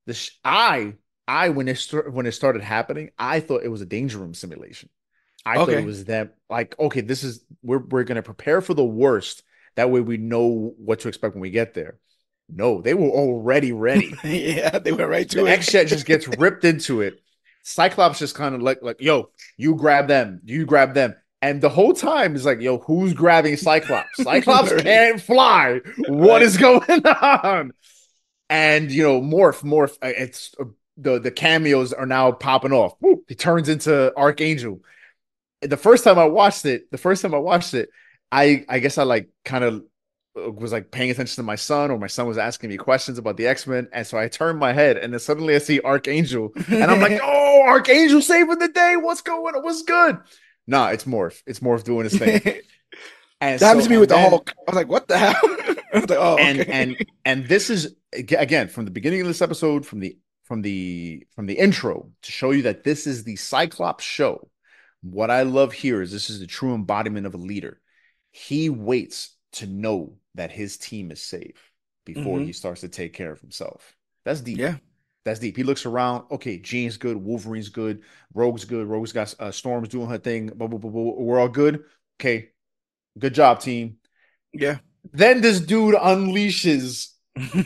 When it started happening, I thought it was a danger room simulation. I thought it was them, like, okay, we're going to prepare for the worst. That way we know what to expect when we get there. No, they were already ready. Yeah, they went right to the it. X-Jet just gets ripped into it. Cyclops just kind of like, yo, you grab them. And the whole time is like, yo, who's grabbing Cyclops? Cyclops can't fly. What is going on? And, Morph, it's the cameos are now popping off. Woo, he turns into Archangel. The first time I watched it, I guess I like kind of was like paying attention to my son, or my son was asking me questions about the X-Men, and so I turned my head, and then suddenly I see Archangel, and I'm like, oh, Archangel saving the day. What's going on? What's good? Nah, it's Morph. It's Morph doing his thing. And that happens to me with the Hulk. I was like, what the hell? I was like, oh, okay. And this is, again, from the beginning of this episode, from the intro, to show you that this is the Cyclops show. What I love here is this is the true embodiment of a leader. He waits to know that his team is safe before he starts to take care of himself. That's deep. Yeah. That's deep. He looks around. Okay, Jean's good. Wolverine's good. Rogue's good. Rogue's got Storm's doing her thing. Blah, blah, blah, blah. We're all good. Okay. Good job, team. Yeah. Then this dude unleashes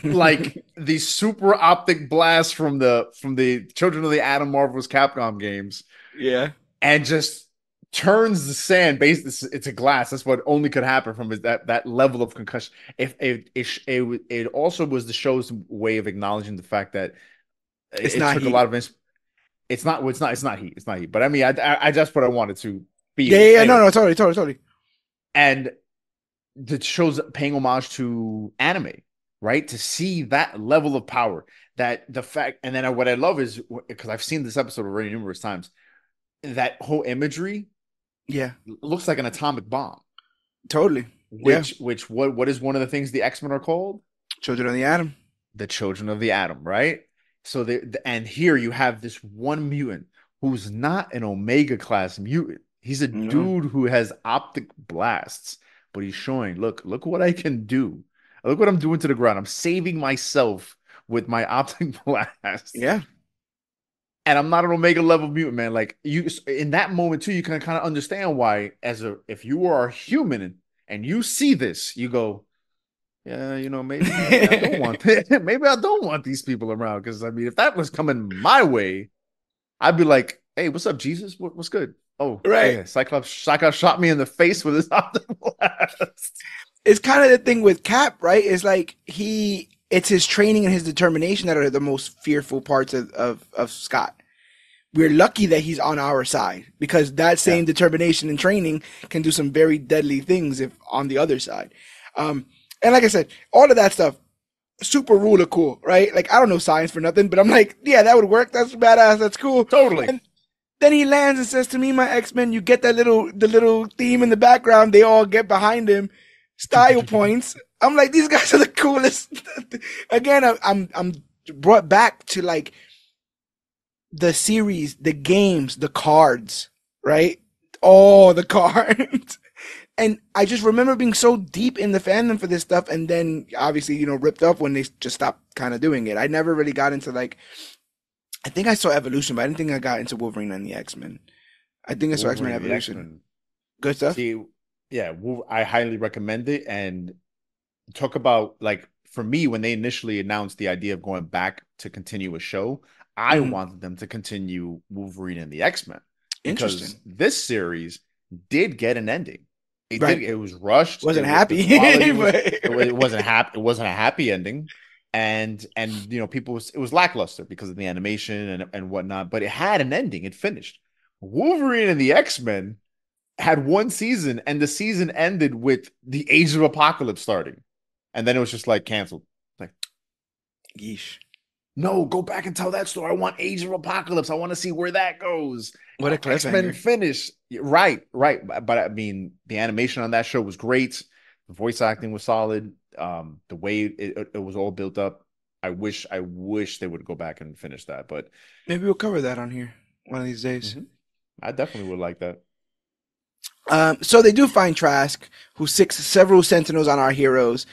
like the super optic blast from the Children of the Atom Marvel's Capcom games. Yeah. And just turns the sand. It's a glass. That's what only could happen from that level of concussion. It also was the show's way of acknowledging the fact that it took a lot of. It's not heat. It's not heat. But I mean, I just what I wanted to be. Yeah. Anyway. No. Totally. And the show's paying homage to anime, right? To see that level of power, that the fact, and then what I love is, because I've seen this episode already numerous times, that whole imagery, looks like an atomic bomb. Totally. What is one of the things the X-Men are called? Children of the Atom. The Children of the Atom, right? So and here you have this one mutant who's not an Omega class mutant. He's a dude who has optic blasts, but he's showing, look what I can do. Look what I'm doing to the ground. I'm saving myself with my optic blast. Yeah. And I'm not an Omega level mutant, man. Like, you, in that moment too, you can kind of understand why, if you are a human and you see this, you go, yeah, maybe I don't want maybe I don't want these people around. Because I mean, if that was coming my way, I'd be like, Hey, what's up, Jesus? What's good? Oh, Right. yeah, Cyclops shot me in the face with his optic blast. It's kind of the thing with Cap, right? It's like it's his training and his determination that are the most fearful parts of Scott. We're lucky that he's on our side because that same determination and training can do some very deadly things if on the other side. And like I said, all of that stuff, super ruler cool, right? Like, I don't know science for nothing, but I'm like, yeah, that would work. That's badass. That's cool. Totally. And then he lands and says to me, my X-Men, you get the little theme in the background. They all get behind him. Style points. I'm like, these guys are the coolest. Again, I'm brought back to like the series, the games, the cards, right? All the cards. And I just remember being so deep in the fandom for this stuff, and then obviously, you know, ripped up when they just stopped kind of doing it. I never really got into like, I think I saw Evolution, but I didn't think I got into Wolverine and the X-Men. I think I saw X-Men Evolution. Good stuff. See, yeah, I highly recommend it. And talk about, like, for me, when they initially announced the idea of going back to continue a show, I wanted them to continue Wolverine and the X-Men. Because this series did get an ending. It was rushed. Wasn't happy. It wasn't happy. It wasn't a happy ending. And you know, it was lackluster because of the animation and whatnot, but it had an ending. It finished. Wolverine and the X-Men had one season, and the season ended with the Age of Apocalypse starting. And then it was just like canceled. Like, yeesh. No, go back and tell that story. I want Age of Apocalypse. I want to see where that goes. What a cliffhanger. X-Men finish. Right. But I mean, the animation on that show was great. The voice acting was solid. The way it was all built up. I wish they would go back and finish that. But maybe we'll cover that on here one of these days. I definitely would like that. So they do find Trask, who sicks several Sentinels on our heroes.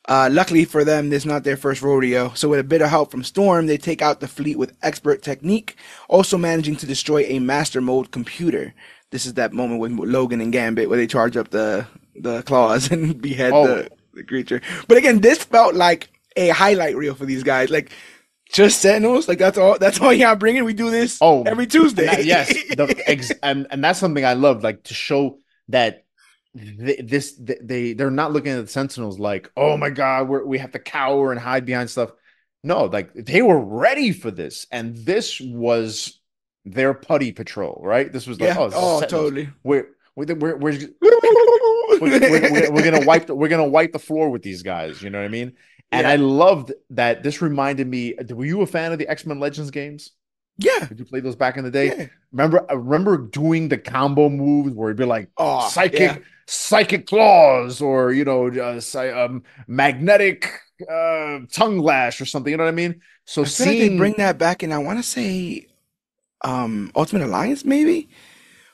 Luckily for them, this is not their first rodeo. So with a bit of help from Storm, they take out the fleet with expert technique, also managing to destroy a master mode computer. This is that moment with Logan and Gambit where they charge up the claws and behead the creature. But again, this felt like a highlight reel for these guys. Like, just Sentinels? Like, that's all y'all bringing? We do this every Tuesday. Yes. And that's something I love, like, to show that they're not looking at the Sentinels like, oh my God, we have to cower and hide behind stuff. No, like, they were ready for this, and this was their putty patrol, right? This was like, totally. We're gonna wipe the floor with these guys. You know what I mean? And I loved that. This reminded me. Were you a fan of the X-Men Legends games? Yeah. Did you play those back in the day? Yeah. Remember doing the combo moves where it'd be like psychic claws, or, you know, magnetic tongue lash or something. You know what I mean? So I feel like they bring that back, and I want to say Ultimate Alliance, maybe,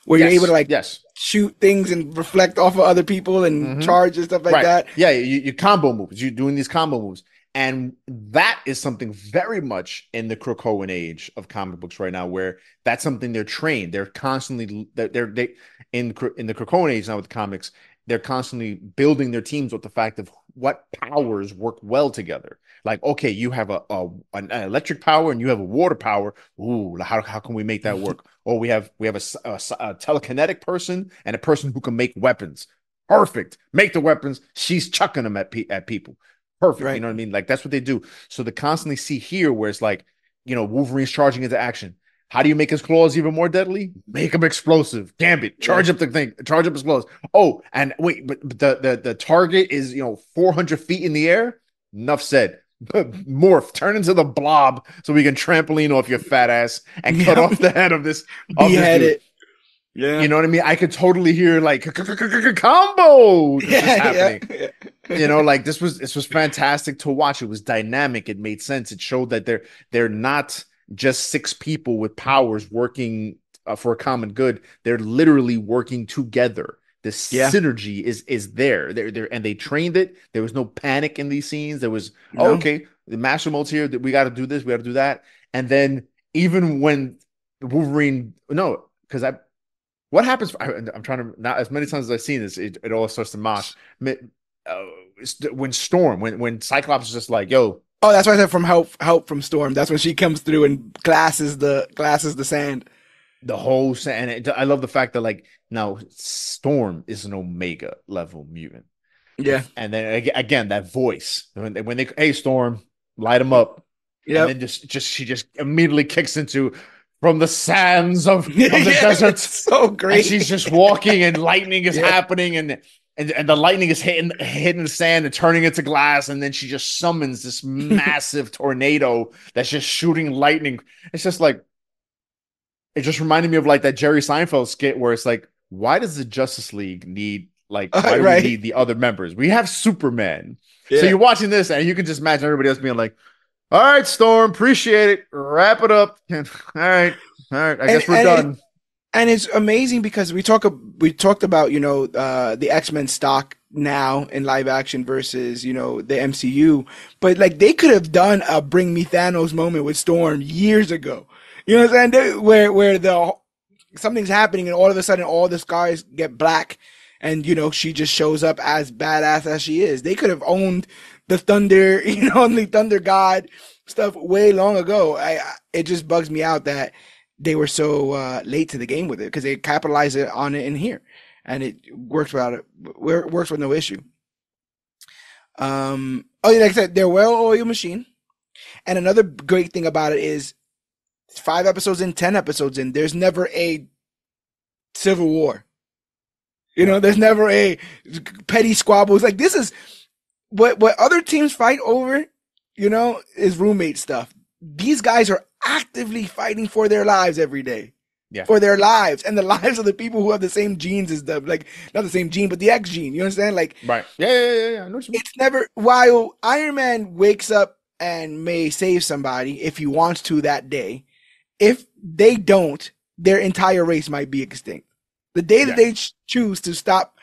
where you're able to like shoot things and reflect off of other people and charge and stuff like that. Yeah, you combo moves. You're doing these combo moves. And that is something very much in the Krakoan age of comic books right now, where that's something they're trained. They're constantly they in the Krakoan age now with comics. They're constantly building their teams with the fact of what powers work well together. Like, okay, you have an electric power and you have a water power. Ooh, how can we make that work? Or we have a telekinetic person and a person who can make weapons. Perfect. Make the weapons. She's chucking them at people. Perfect. Right. You know what I mean? Like, that's what they do. So they constantly see here where it's like, you know, Wolverine's charging into action. How do you make his claws even more deadly? Make them explosive. Gambit, charge up the thing. Charge up his claws. Oh, and wait, but the target is, you know, 400 feet in the air. Enough said. Morph, turn into the blob so we can trampoline off your fat ass and cut off the head of this. Behead it. Yeah. You know what I mean? I could totally hear like combo happening. You know, like this was fantastic to watch. It was dynamic. It made sense. It showed that they're not just six people with powers working for a common good. They're literally working together. The synergy is there. They're and they trained it. There was no panic in these scenes. There was okay, the master mode's here. We got to do this. We got to do that. And then even when Wolverine, what happens? I'm trying to, not as many times as I've seen this, it all starts to mosh. When Storm, when Cyclops is just like, yo. Oh, that's why I said from help from Storm. That's when she comes through and glasses the sand. The whole and I love the fact that like now Storm is an Omega level mutant. Yeah. And then again, that voice when they hey Storm, light him up, and Yep. then just she just immediately kicks into from the sands of the Yeah, desert, it's so and great. she's just walking, and lightning is Yeah. happening, and the lightning is hitting the sand and turning it to glass, and then she just summons this massive tornado that's just shooting lightning. It's just like it just reminded me of like that Jerry Seinfeld skit where it's like, why does the Justice League need like why do we Right. need the other members? We have Superman. So Yeah. you're watching this and you can just imagine everybody else being like, all right, Storm, appreciate it. Wrap it up. All right. All right. I guess we're done. And it's amazing because we talked about, the X-Men stock now in live action versus, the MCU, but like they could have done a bring me Thanos moment with Storm years ago. You know what I'm saying? Where something's happening and all of a sudden all the skies get black and, she just shows up as badass as she is. They could have owned the Thunder, the Thunder God stuff way long ago. It just bugs me out that they were so late to the game with it because they capitalized on it in here, and it works without it. Works with no issue. Like I said, they're well-oiled machine, and another great thing about it is 5 episodes in, 10 episodes in, there's never a civil war. There's never a petty squabbles. Like this is what other teams fight over. Is roommate stuff. These guys are actively fighting for their lives every day. Yeah. For their lives and the lives of the people who have the same genes as them. Like, not the same gene, but the X gene. You understand? Like, right. Yeah. I know what you mean. It's never, while Iron Man wakes up and may save somebody if he wants to that day, if they don't, their entire race might be extinct. The day that they choose to stop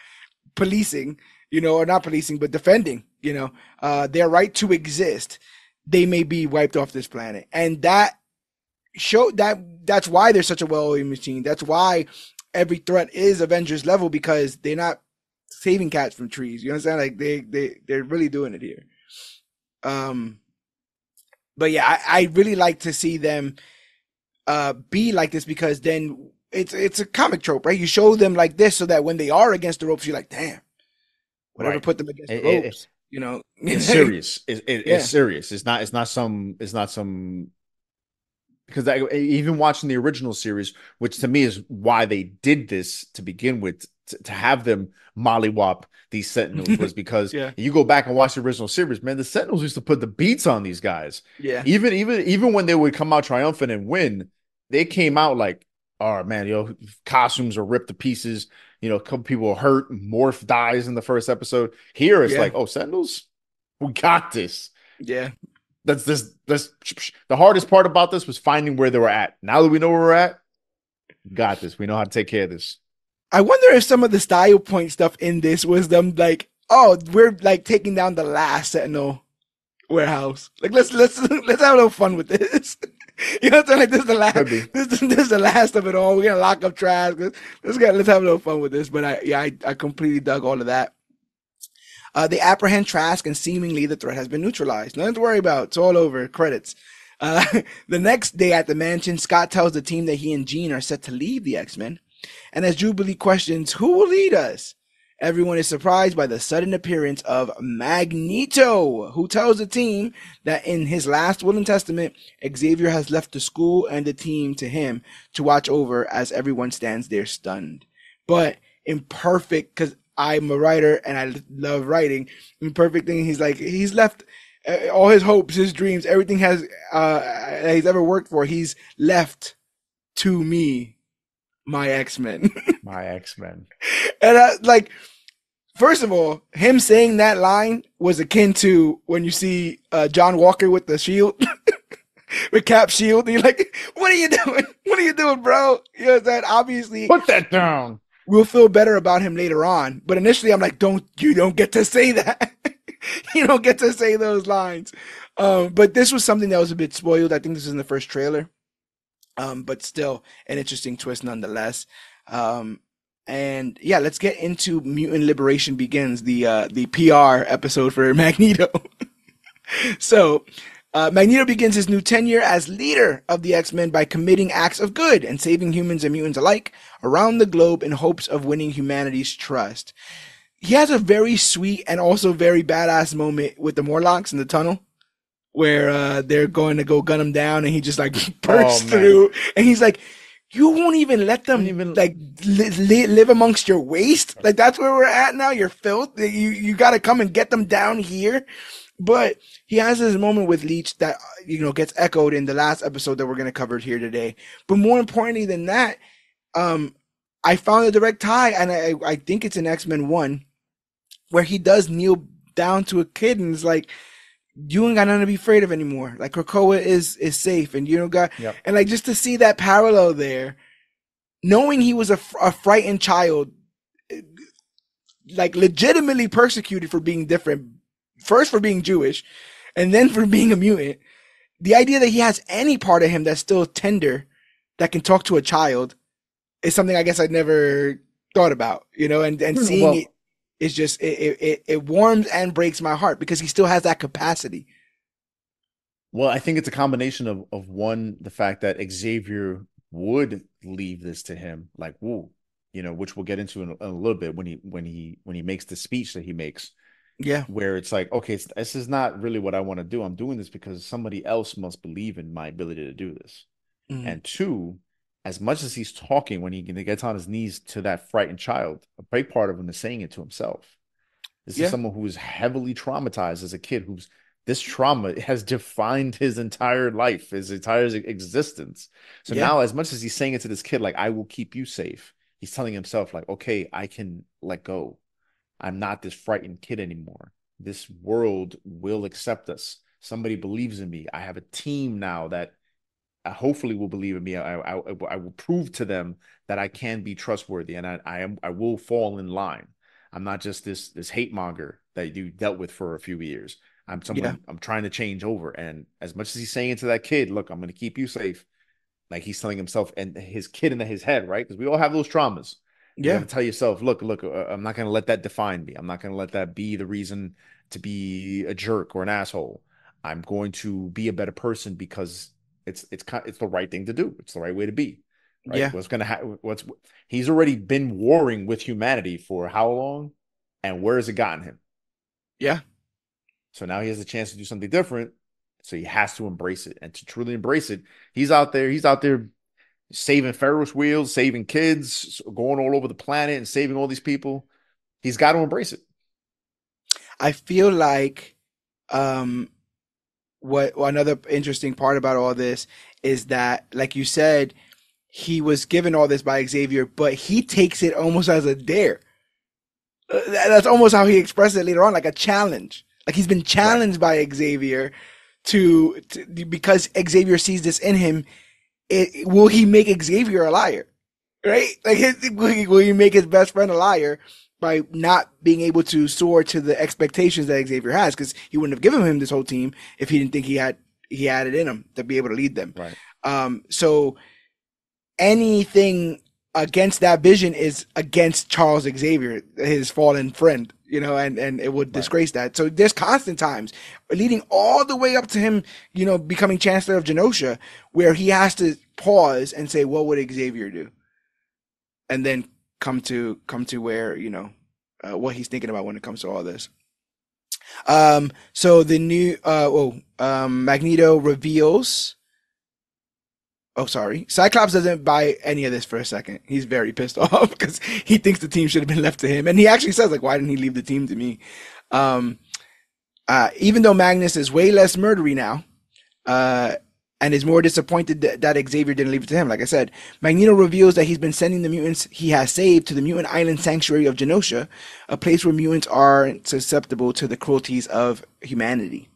policing, or not policing, but defending, their right to exist, they may be wiped off this planet. And that's why they're such a well-oiled machine. That's why every threat is Avengers level, because they're not saving cats from trees. You understand? Like they're really doing it here. But yeah, I really like to see them be like this, because then it's a comic trope, right? You show them like this so that when they are against the ropes, you're like, damn, whatever put them against the ropes. It's serious. It's serious. It's not some because even watching the original series, which to me is why they did this to begin with, to have them mollywop these Sentinels, was because you go back and watch the original series, man, the Sentinels used to put the beats on these guys. Yeah. Even when they would come out triumphant and win, they came out like, oh man, costumes are ripped to pieces. A couple people are hurt. Morph dies in the first episode. Here it's like, oh, Sentinels, we got this. Yeah. That's the hardest part about this was finding where they were at. Now that we know where we're at, we got this. We know how to take care of this. I wonder if some of the style point stuff in this was them like, oh, we're like taking down the last Sentinel warehouse. Like let's have a little fun with this. You know what I'm saying? Like this is the last. This is the last of it all. We're gonna lock up Trask. Let's have a little fun with this. But I completely dug all of that. They apprehend Trask, and seemingly the threat has been neutralized. Nothing to worry about. It's all over. Credits. The next day at the mansion, Scott tells the team that he and Jean are set to leave the X-Men. And as Jubilee questions, who will lead us? Everyone is surprised by the sudden appearance of Magneto, who tells the team that in his last will and testament, Xavier has left the school and the team to him to watch over as everyone stands there stunned. But imperfect, because I'm a writer and I love writing, imperfect thing, he's left all his hopes, his dreams, everything he's ever worked for, he's left to me. My X-Men. My X-Men. And first of all, him saying that line was akin to when you see John Walker with the shield, with Cap's shield, and you're like, what are you doing? What are you doing, bro? You know that obviously. Put that down. We'll feel better about him later on. But initially I'm like, you don't get to say that. You don't get to say those lines. But this was something that was a bit spoiled. I think this is in the first trailer. But still an interesting twist nonetheless. And yeah, let's get into Mutant Liberation Begins, the PR episode for Magneto. So, Magneto begins his new tenure as leader of the X-Men by committing acts of good and saving humans and mutants alike around the globe in hopes of winning humanity's trust. He has a very sweet and also very badass moment with the Morlocks in the tunnel where they're going to go gun him down and he just like bursts through and he's like, you won't even let them like live amongst your waste. Like that's where we're at now. You're filth. You got to come and get them down here. But he has this moment with Leech that, gets echoed in the last episode that we're going to cover here today. But more importantly than that, I found a direct tie, and I think it's in X-Men 1, where he does kneel down to a kid and is like, you ain't got nothing to be afraid of anymore. Like, Krakoa is safe, and you don't got... Yep. And, like, just to see that parallel there, knowing he was a frightened child, like, legitimately persecuted for being different, first for being Jewish, and then for being a mutant, the idea that he has any part of him that's still tender, that can talk to a child, is something I guess I'd never thought about, and seeing it is just, it warms and breaks my heart because he still has that capacity. Well, I think it's a combination of one, the fact that Xavier would leave this to him, like, woo, which we'll get into in a little bit when he makes the speech that he makes. Yeah. Where it's like, okay, this is not really what I want to do. I'm doing this because somebody else must believe in my ability to do this. Mm-hmm. And two, as much as he's talking, when he gets on his knees to that frightened child, a big part of him is saying it to himself. This is someone who is heavily traumatized as a kid, this trauma has defined his entire life, his entire existence. So now, as much as he's saying it to this kid, like, I will keep you safe, he's telling himself, like, okay, I can let go. I'm not this frightened kid anymore. This world will accept us. Somebody believes in me. I have a team now that hopefully will believe in me. I will prove to them that I can be trustworthy, and I will fall in line. I'm not just this hate monger that you dealt with for a few years. I'm someone I'm trying to change over. And as much as he's saying to that kid, look, I'm going to keep you safe, like he's telling himself and his kid in his head, right? Because we all have those traumas. You got to tell yourself, look, I'm not going to let that define me. I'm not going to let that be the reason to be a jerk or an asshole. I'm going to be a better person because it's the right thing to do. It's the right way to be. Right? Yeah. What's going to happen? He's already been warring with humanity for how long, and where has it gotten him? Yeah. So now he has a chance to do something different. So he has to embrace it, and to truly embrace it, he's out there saving Ferris wheels, saving kids, going all over the planet and saving all these people. He's got to embrace it. I feel like what another interesting part about all this is that, like you said, he was given all this by Xavier, but he takes it almost as a dare. That's almost how he expressed it later on, like a challenge. Like he's been challenged by Xavier to because Xavier sees this in him. Will he make Xavier a liar? Right? Like, will he make his best friend a liar by not being able to soar to the expectations that Xavier has? Because he wouldn't have given him this whole team if he didn't think he had it in him to be able to lead them. Right. So anything against that vision is against Charles Xavier, his fallen friend, and it would disgrace that. So there's constant times leading all the way up to him, becoming Chancellor of Genosha, where he has to pause and say, what would Xavier do? And then come to where, what he's thinking about when it comes to all this. So the new, Magneto reveals, Cyclops doesn't buy any of this for a second. He's very pissed off because he thinks the team should have been left to him. And he actually says, like, why didn't he leave the team to me? Even though Magnus is way less murdery now, and is more disappointed that Xavier didn't leave it to him. Like I said, Magneto reveals that he's been sending the mutants he has saved to the mutant island sanctuary of Genosha, a place where mutants are susceptible to the cruelties of humanity.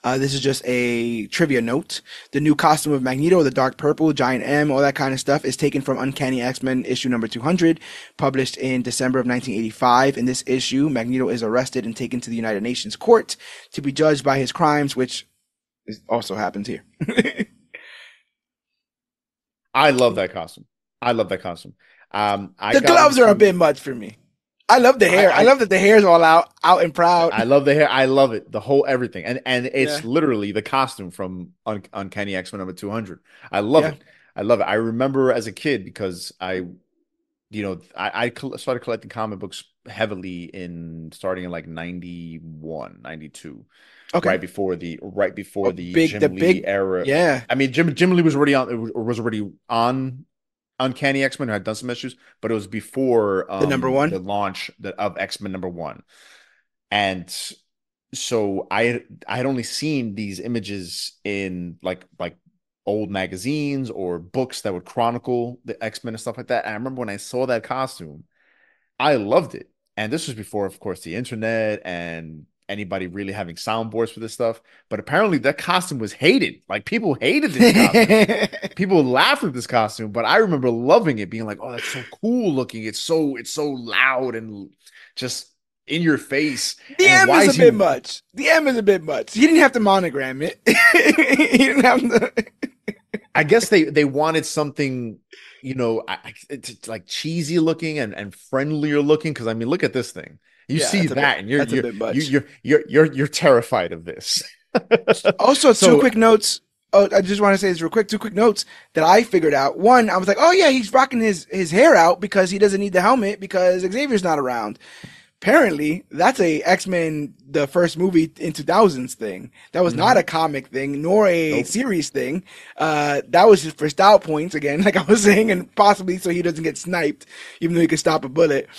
This is just a trivia note. The new costume of Magneto, the dark purple, giant M, all that kind of stuff, is taken from Uncanny X-Men issue number 200, published in December of 1985. In this issue, Magneto is arrested and taken to the United Nations Court to be judged by his crimes, which also happens here. I love that costume. The gloves are a bit much for me. I love the hair. I love that the hair's all out and proud. I love the hair. I love it. The whole everything, and it's Yeah. literally the costume from Uncanny X-Men number 200. I love Yeah. it. I love it. I remember as a kid because I started collecting comic books heavily starting in like 91, 92, Okay. right before the Jim Lee era. Yeah. I mean, Jim Lee was already on Uncanny X-Men, who had done some issues, but it was before the number one, the launch of X-Men number 1. And so I had only seen these images in like old magazines or books that would chronicle the X-Men and stuff like that. And I remember when I saw that costume, I loved it. And this was before, of course, the internet and anybody really having soundboards for this stuff. But apparently that costume was hated. Like, people hated this costume. People laughed at this costume, but I remember loving it, being like, oh, that's so cool looking. It's so loud and just in your face. The M is a bit much. The M is a bit much. He didn't have to monogram it. He didn't have to. I guess they wanted something, it's like cheesy looking and friendlier looking. Because I mean, look at this thing. You see that, and you're terrified of this. Also, two quick notes. Oh, I just want to say this real quick. 2 quick notes that I figured out. One, I was like, oh yeah, he's rocking his hair out because he doesn't need the helmet because Xavier's not around. Apparently, that's a X-Men, the first movie in 2000s thing. That was not a comic thing, nor a series thing. That was just for style points, again, like I was saying, and possibly so he doesn't get sniped, even though he could stop a bullet.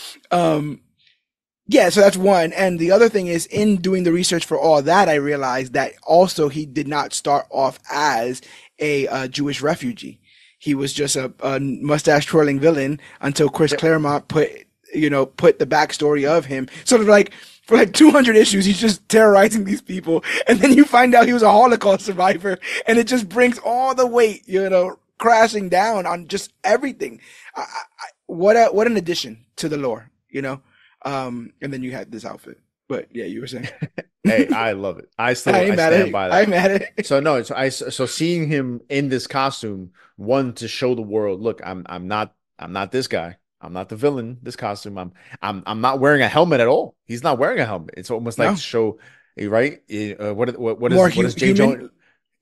Yeah, so that's one. And the other thing is, in doing the research for all that, I realized that also he did not start off as a Jewish refugee. He was just a mustache twirling villain until Chris Claremont put the backstory of him. Sort of like, for like 200 issues, he's just terrorizing these people. And then you find out he was a Holocaust survivor. And it just brings all the weight, crashing down on just everything. What an addition to the lore, and then you had this outfit. But yeah, you were saying. Hey, I love it. I stand by that. I'm at it. So seeing him in this costume, one, to show the world, look, I'm not this guy. I'm not the villain. This costume. I'm not wearing a helmet at all. He's not wearing a helmet. It's almost like to show, right? What is J. Jonah?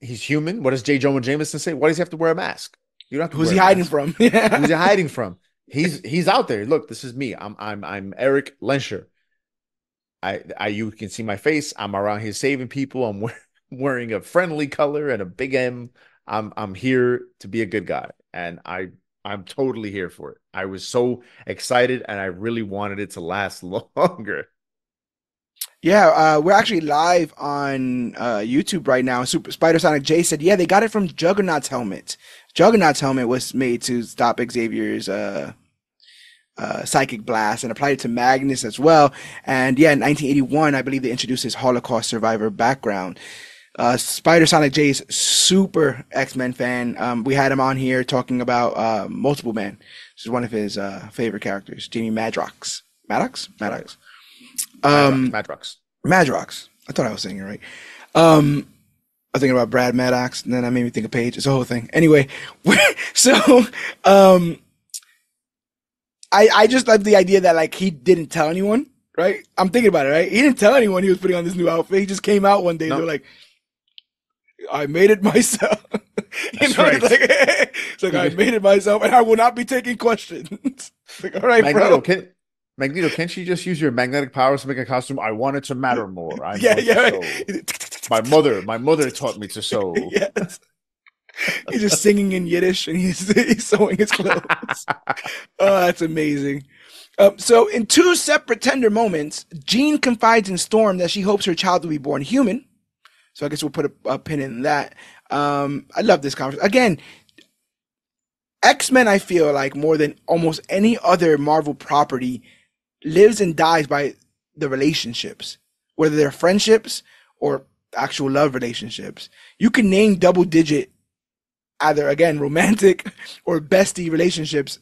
He's human. What does J. Jonah Jameson say? Why does he have to wear a mask? You don't have to. Who's he hiding from? Who's he hiding from? He's out there. Look, this is me. I'm Eric Lensher. You can see my face. I'm around here saving people. I'm wearing a friendly color and a big M. I'm here to be a good guy, and I'm totally here for it. I was so excited, and I really wanted it to last longer. Yeah, we're actually live on YouTube right now. Spider Sonic J said, yeah, they got it from Juggernaut's helmet. Juggernaut's helmet was made to stop Xavier's psychic blast and applied it to Magnus as well. And yeah, in 1981, I believe they introduced his Holocaust survivor background. Spider Sonic J's super X-Men fan. We had him on here talking about Multiple Man. This is one of his favorite characters, Jamie Madrox. Madrox. Madrox. I thought I was saying it right. I was thinking about Brad Maddox, and then that made me think of Paige. It's a whole thing. Anyway, so I just love the idea that like he didn't tell anyone, right? I'm thinking about it, right? He didn't tell anyone he was putting on this new outfit. He just came out one day. No. They're like, I made it myself. That's right. It's like I made it myself, and I will not be taking questions. Like, all right, Magneto, can't you just use your magnetic powers to make a costume? I want it to matter more. My mother taught me to sew. Yes. He's just singing in Yiddish, and he's sewing his clothes. Oh, that's amazing. So in 2 separate tender moments, Jean confides in Storm that she hopes her child will be born human. So I guess we'll put a pin in that. I love this conversation. Again, X-Men, I feel like more than almost any other Marvel property, lives and dies by the relationships, whether they're friendships or actual love relationships. You can name double-digit, either, again, romantic or bestie relationships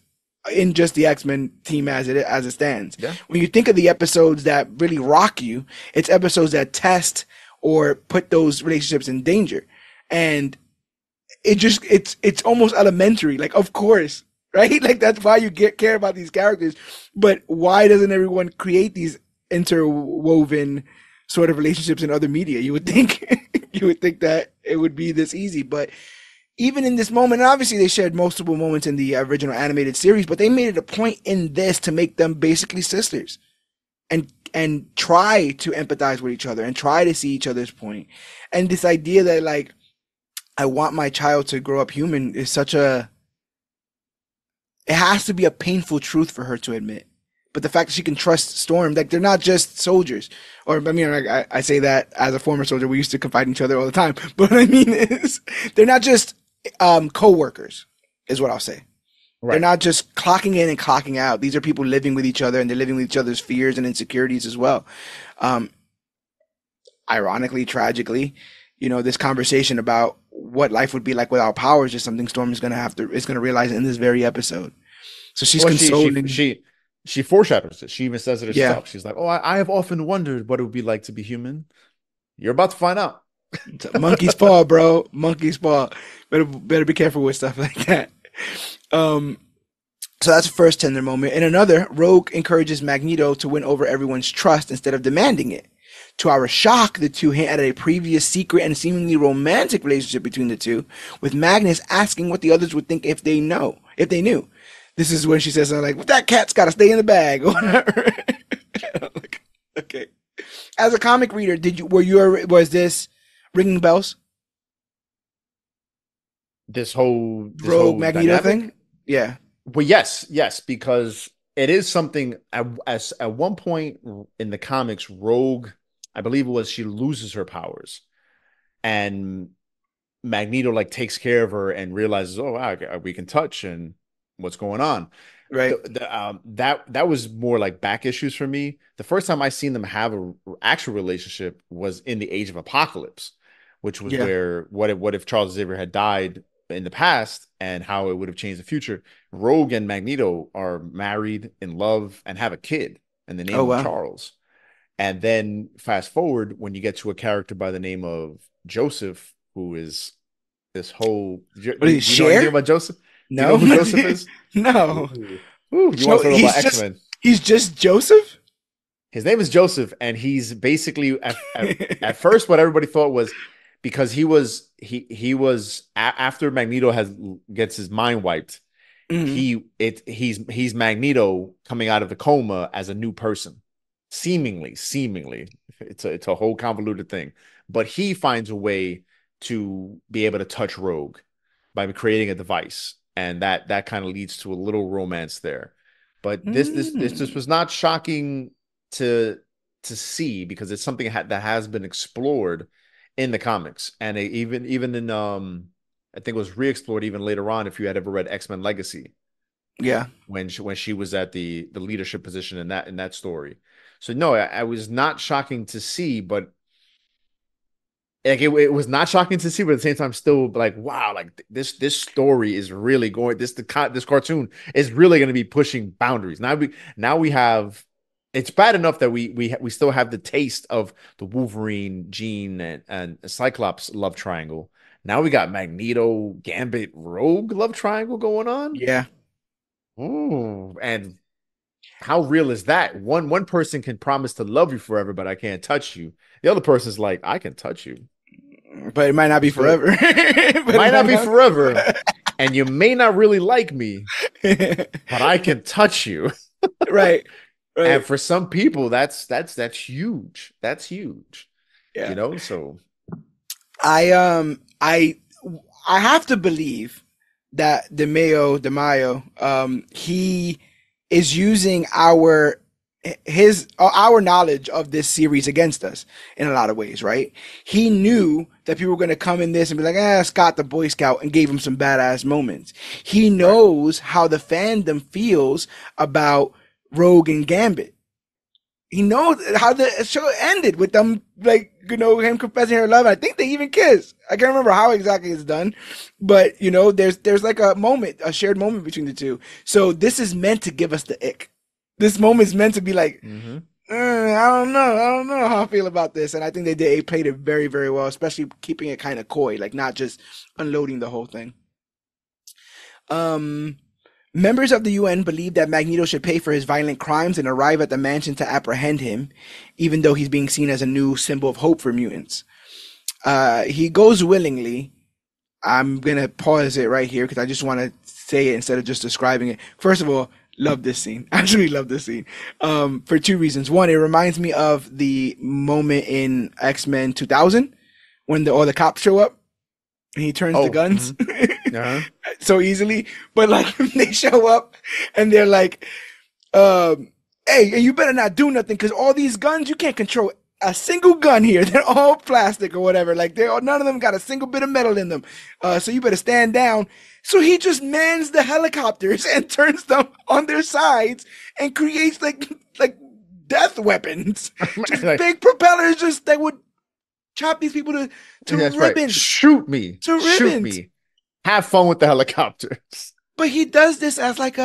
in just the X-Men team as it stands. Yeah. When you think of the episodes that really rock you, it's episodes that test or put those relationships in danger. And it's almost elementary. Like, of course, right? Like that's why you care about these characters. But why doesn't everyone create these interwoven sort of relationships in other media? You would think you would think that it would be this easy, but even in this moment, and obviously they shared multiple moments in the original animated series, but they made it a point in this to make them basically sisters and try to empathize with each other and try to see each other's point. And this idea that like I want my child to grow up human is such a it has to be a painful truth for her to admit. But the fact that she can trust Storm, like they're not just soldiers. Or I mean, I say that as a former soldier, we used to confide in each other all the time. But what I mean is, they're not just co-workers, is what I'll say. Right. They're not just clocking in and clocking out. These are people living with each other, and they're living with each other's fears and insecurities as well. Ironically, tragically, you know, this conversation about what life would be like without powers is something Storm is going to realize in this very episode. So she's consoling. She foreshadows it. She even says it herself. Yeah. She's like, "Oh, I have often wondered what it would be like to be human." You're about to find out. It's a monkey's paw, bro. Monkey's paw. Better be careful with stuff like that. So that's the first tender moment. In another, Rogue encourages Magneto to win over everyone's trust instead of demanding it. To our shock, the two hint at a previous secret and seemingly romantic relationship between the two, with Magnus asking what the others would think if they knew. This is when she says something like, "That cat's got to stay in the bag," or whatever. Like, okay. As a comic reader, was this ringing bells? This whole Rogue Magneto thing? Yeah. Well, yes, because it is something. At one point in the comics, Rogue, I believe it was, she loses her powers, and Magneto like takes care of her and realizes, oh wow, we can touch and what's going on. Right. That was more like back issues for me. The first time I seen them have an actual relationship was in the Age of Apocalypse, which was where what if Charles Xavier had died in the past and how it would have changed the future. Rogue and Magneto are married, in love, and have a kid, and the name of Charles. And then fast forward when you get to a character by the name of Joseph, who is this whole. Do you know anything about Joseph? No. You know who Joseph is? No. Ooh, you want to know about X-Men? He's just Joseph? His name is Joseph, and he's basically at first what everybody thought was, because he was after Magneto gets his mind wiped, he's Magneto coming out of the coma as a new person. Seemingly. It's a whole convoluted thing. But he finds a way to be able to touch Rogue by creating a device. And that kind of leads to a little romance there. But this was not shocking to see, because it's something that has been explored in the comics, and even in I think it was re-explored even later on if you had ever read X-Men Legacy. Yeah, when she was at the leadership position in that story. So no, I was not shocking to see, but like it was not shocking to see, but at the same time, still like, wow, like this story is really going. This cartoon is really going to be pushing boundaries. Now we have. It's bad enough that we still have the taste of the Wolverine, Jean, and Cyclops love triangle. Now we got Magneto, Gambit, Rogue love triangle going on. Yeah. Ooh, and how real is that? One person can promise to love you forever, but I can't touch you. The other person's like, I can touch you, but it might not be forever. Might not be forever, and you may not really like me, but I can touch you. Right. And for some people, that's huge. That's huge. Yeah. You know, so I have to believe that DeMaio, he is using our knowledge of this series against us in a lot of ways, right? He knew that people were going to come in this and be like, Scott the Boy Scout, and gave him some badass moments. He knows how the fandom feels about Rogue and Gambit. He knows how the show ended with them, like, you know, him confessing her love. I think they even kiss. I can't remember how exactly it's done, but you know, there's like a shared moment between the two. So this is meant to give us the ick. This moment is meant to be like, I don't know how I feel about this. And I think they played it very, very well, especially keeping it kind of coy, like not just unloading the whole thing. Members of the UN believe that Magneto should pay for his violent crimes and arrive at the mansion to apprehend him, even though he's being seen as a new symbol of hope for mutants. He goes willingly. I'm going to pause it right here because I just want to say it instead of just describing it. First of all, love this scene. Actually love this scene. For two reasons. One, it reminds me of the moment in X-Men 2000 when all the cops show up and he turns the guns so easily. But like they show up and they're like, hey, you better not do nothing because all these guns, you can't control a single gun here. They're all plastic or whatever. Like none of them got a single bit of metal in them. So you better stand down. So he just mans the helicopters and turns them on their sides and creates like death weapons. Just big propellers just that would chop these people to ribbons. Right. Shoot me. To ribbons. Shoot me. Have fun with the helicopters. But he does this as like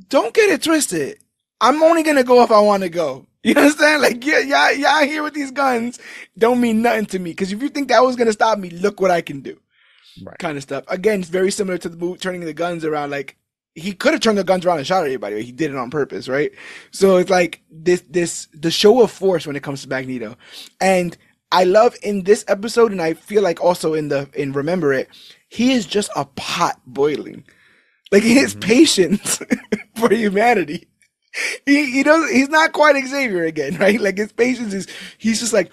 don't get it twisted. I'm only going to go if I want to go. You understand? Like, y'all here with these guns don't mean nothing to me. Because if you think that was going to stop me, look what I can do. Right. Kind of stuff. Again, it's very similar to the move, turning the guns around. Like, he could have turned the guns around and shot at everybody, but he did it on purpose, right? So it's like the show of force when it comes to Magneto. And I love in this episode, and I feel like also in Remember It, he is just a pot boiling. Like his patience for humanity. He's not quite Xavier again, right? Like his patience he's just like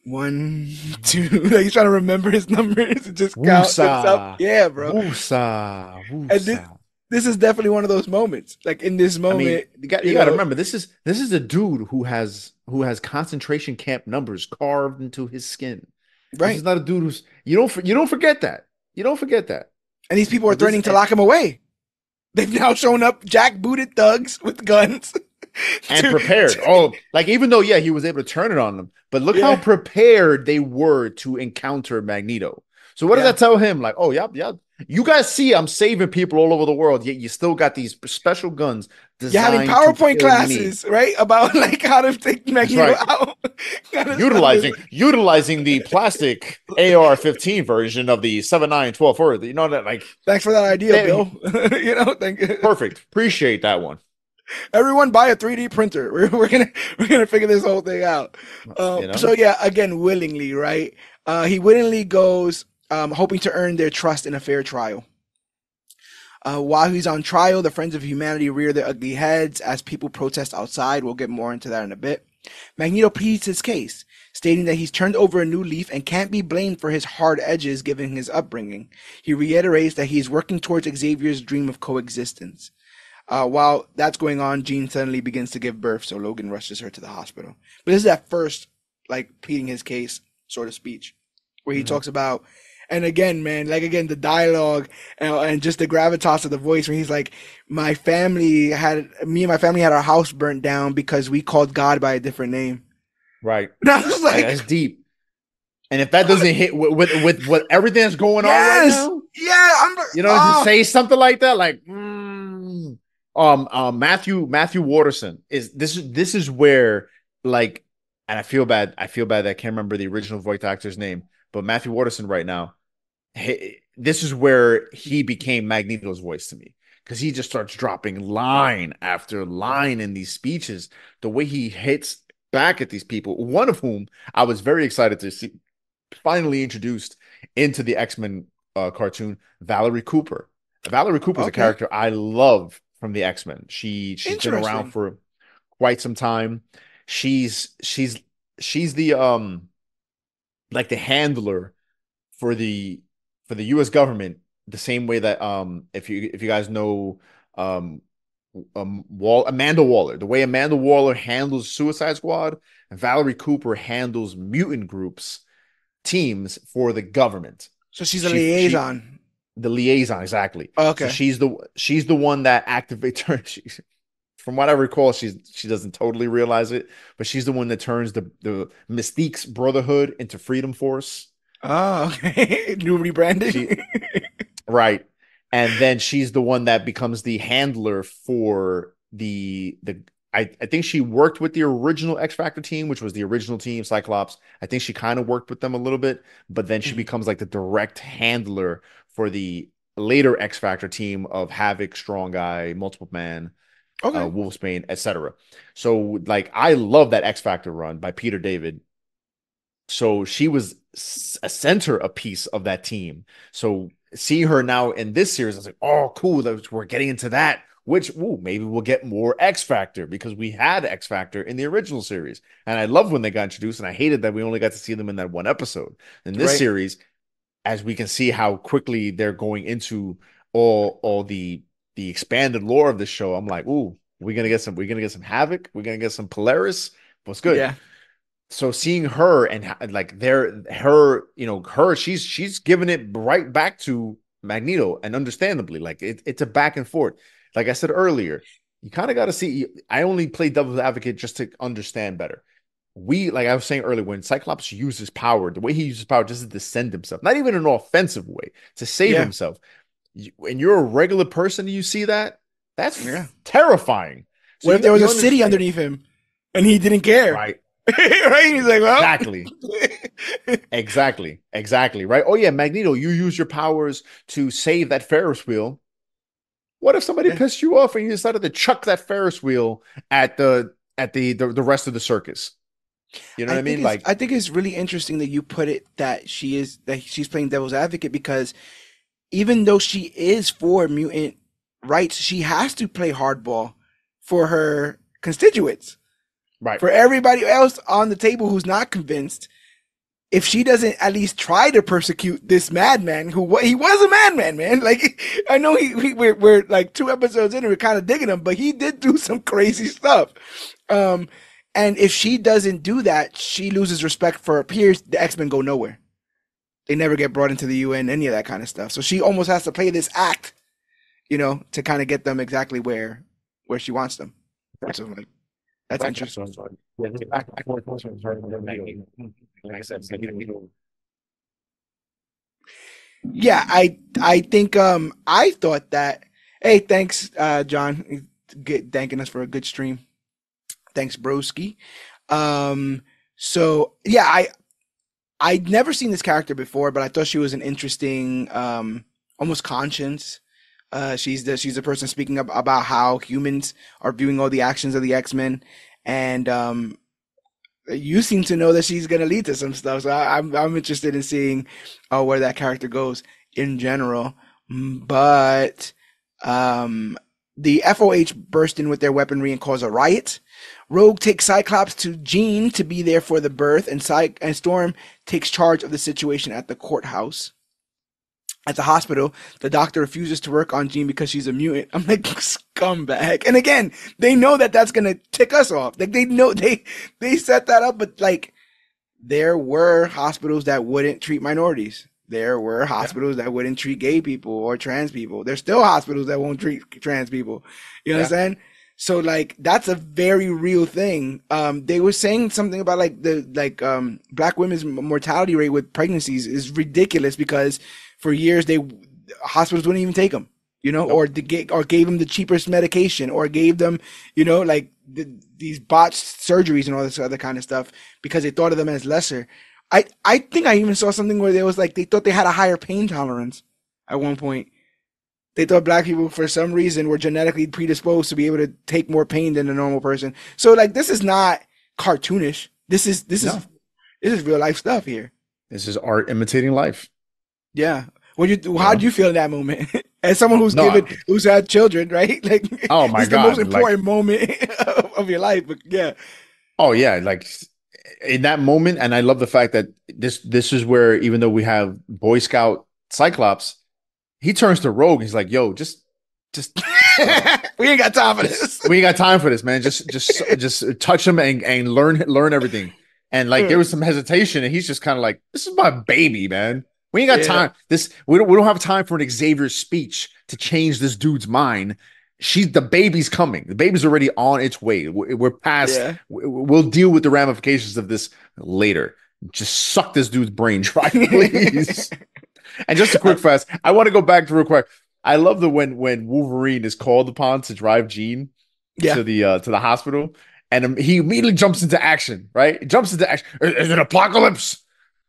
1, 2, like he's trying to remember his numbers and just count himself. Yeah, bro. Woosa. And this is definitely one of those moments. Like in this moment, I mean, you got to remember this is a dude who has concentration camp numbers carved into his skin. Right. This is not a dude who's you don't forget that. You don't forget that. And these people are threatening to lock him away. They've now shown up jackbooted thugs with guns. And prepared. Like even though, he was able to turn it on them, but look how prepared they were to encounter Magneto. So what does that tell him? Like, oh, yeah. You guys see I'm saving people all over the world, yet you still got these special guns designed. You're having PowerPoint classes, right? About like how to take Magneto out. utilizing the plastic AR-15 version of the 7.9/12 Earth. You know that, like. Thanks for that idea, Bill. Thank you. Perfect. Appreciate that one. Everyone buy a 3D printer. We're gonna figure this whole thing out. So again, willingly, right? He willingly goes, hoping to earn their trust in a fair trial. While he's on trial, the Friends of Humanity rear their ugly heads as people protest outside. We'll get more into that in a bit. Magneto pleads his case, stating that he's turned over a new leaf and can't be blamed for his hard edges given his upbringing. He reiterates that he is working towards Xavier's dream of coexistence. While that's going on, Jean suddenly begins to give birth, so Logan rushes her to the hospital. But this is that first, like, pleading his case sort of speech, where he talks about, and again, man, like, again, the dialogue and just the gravitas of the voice, where he's like, me and my family had our house burnt down because we called God by a different name. Right. And I was like, that's deep. And if that doesn't hit with what everything that's going on right now, to say something like that, like, Matthew Waterson is this is where, like, and I feel bad that I can't remember the original voice actor's name, but Matthew Waterson right now, this is where he became Magneto's voice to me, because he just starts dropping line after line in these speeches, the way he hits back at these people, one of whom I was very excited to see finally introduced into the X-Men cartoon, Valerie Cooper. Valerie Cooper is a character I love from the X-Men. She's been around for quite some time. She's the like the handler for the US government, the same way that if you guys know Amanda Waller, the way Amanda Waller handles Suicide Squad, and Valerie Cooper handles mutant groups, teams for the government. So she's a liaison. The liaison, exactly. Okay. So she's the one that activates her. From what I recall, she doesn't totally realize it, but she's the one that turns the Mystique's Brotherhood into Freedom Force. Oh, okay. New rebranding. Right. And then she's the one that becomes the handler for I think she worked with the original X Factor team, which was the original team, Cyclops. I think she kind of worked with them a little bit, but then she becomes like the direct handler for the later X Factor team of Havoc, Strong Guy, Multiple Man, Okay. Wolfsbane, etc. So like I love that X Factor run by Peter David. So she was a center a piece of that team. So seeing her now in this series, I was like, oh, cool. We're getting into that. Which, ooh, maybe we'll get more X Factor because we had X Factor in the original series. And I love when they got introduced, and I hated that we only got to see them in that one episode. In this Right. series, as we can see how quickly they're going into all the expanded lore of the show, I'm like, ooh, we're gonna get some Havoc, we're gonna get some Polaris. What's good? Yeah. So seeing her and like her, she's giving it right back to Magneto, and understandably, like it's a back and forth. Like I said earlier, you kind of got to see. I only play devil's advocate just to understand better. Like I was saying earlier, when Cyclops uses power, the way he uses power just to defend himself, not even in an offensive way, to save Yeah. himself. When you're a regular person and you see that, that's Yeah. terrifying. So What if there was a city underneath him and he didn't care? Right. Right? He's like, well. Exactly. Exactly. Right. Oh yeah, Magneto, you use your powers to save that Ferris wheel. What if somebody Yeah. pissed you off and you decided to chuck that Ferris wheel at the rest of the circus? You know what I mean? Like, I think it's really interesting that you put it that she's playing devil's advocate, because even though she is for mutant rights, she has to play hardball for her constituents. right. For everybody else on the table who's not convinced, if she doesn't at least try to persecute this madman, he was a madman, man. Like, I know we're like 2 episodes in and we're kind of digging him, but he did do some crazy stuff. And if she doesn't do that, she loses respect for her peers. The X-Men go nowhere. They never get brought into the UN, any of that kind of stuff. So she almost has to play this act, to kind of get them exactly where she wants them. So like, that's interesting. Yeah, I think I thought that. Hey, thanks, John, thanking us for a good stream. Thanks, broski. So yeah, I'd never seen this character before, but I thought she was an interesting, almost conscience. She's the person speaking about how humans are viewing all the actions of the X-Men, and you seem to know that she's gonna lead to some stuff. So I'm interested in seeing where that character goes in general. But the FOH burst in with their weaponry and cause a riot. Rogue takes Cyclops to Jean to be there for the birth, and Storm takes charge of the situation at the courthouse. At the hospital, the doctor refuses to work on Jean because she's a mutant. I'm like, scumbag. And again, they know that that's gonna tick us off. Like, they know they set that up, but like, there were hospitals that wouldn't treat minorities. There were hospitals that wouldn't treat gay people or trans people. There's still hospitals that won't treat trans people. You understand? So like, that's a very real thing. They were saying something about like black women's mortality rate with pregnancies is ridiculous because for years hospitals wouldn't even take them, or gave them the cheapest medication, or gave them, like these botched surgeries and all this other kind of stuff because they thought of them as lesser. I think I even saw something where there was like, they thought they had a higher pain tolerance at one point. They thought black people, for some reason, were genetically predisposed to be able to take more pain than a normal person. So like, this is not cartoonish. This is real life stuff here. This is art imitating life. Yeah. How did you feel in that moment? As someone who's had children, right? Like, oh my God, the most important moment of your life. But yeah. Oh yeah, like in that moment, and I love the fact that this is where, even though we have Boy Scout Cyclops, he turns to Rogue. He's like, "Yo, just we ain't got time for this. We ain't got time for this, man. Just touch him and learn everything." And like, there was some hesitation, and he's just kind of like, "This is my baby, man. We ain't got time. We don't have time for an Xavier speech to change this dude's mind. The baby's coming. The baby's already on its way. We're past. Yeah. We'll deal with the ramifications of this later. Just suck this dude's brain dry, please." And just a quick fast, I want to go back to real quick. I love when Wolverine is called upon to drive Jean to the hospital, and he immediately jumps into action. Right? He jumps into action. Is it apocalypse?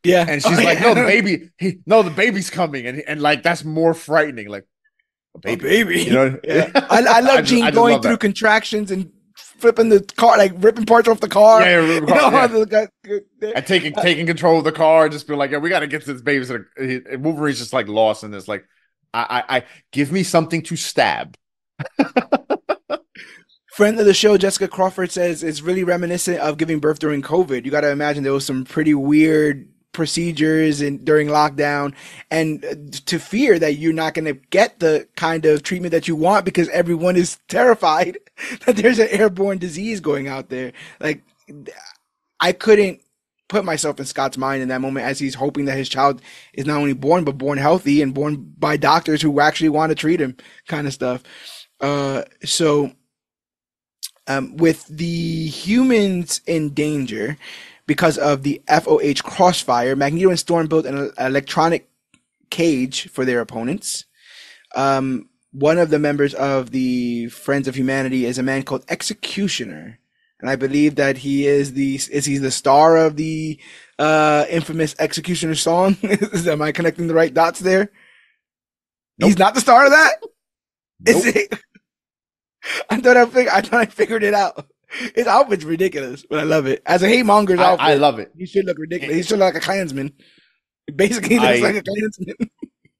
Yeah. And she's like, no, the baby's coming. And like, that's more frightening. Like, a baby. You know? Yeah. I love Jean going through contractions and flipping the car, like ripping parts off the car. And taking control of the car, just be like, yeah, we got to get to this baby. So Wolverine's just like lost in this. Like, I give me something to stab. Friend of the show, Jessica Crawford, says it's really reminiscent of giving birth during COVID. You got to imagine there was some pretty weird procedures and during lockdown, and to fear that you're not going to get the kind of treatment that you want because everyone is terrified that there's an airborne disease going out there. Like, I couldn't put myself in Scott's mind in that moment as he's hoping that his child is not only born, but born healthy and born by doctors who actually want to treat him, kind of stuff. With the humans in danger because of the FOH crossfire, Magneto and Storm built an electronic cage for their opponents. One of the members of the Friends of Humanity is a man called Executioner. And I believe that he is he the star of the infamous Executioner song? Am I connecting the right dots there? Nope. He's not the star of that? Nope. Is it? I thought I figured it out. His outfit's ridiculous, but I love it. As a hate-monger's outfit, I love it. He should look ridiculous. He should look like a Klansman. Basically, he looks like a Klansman.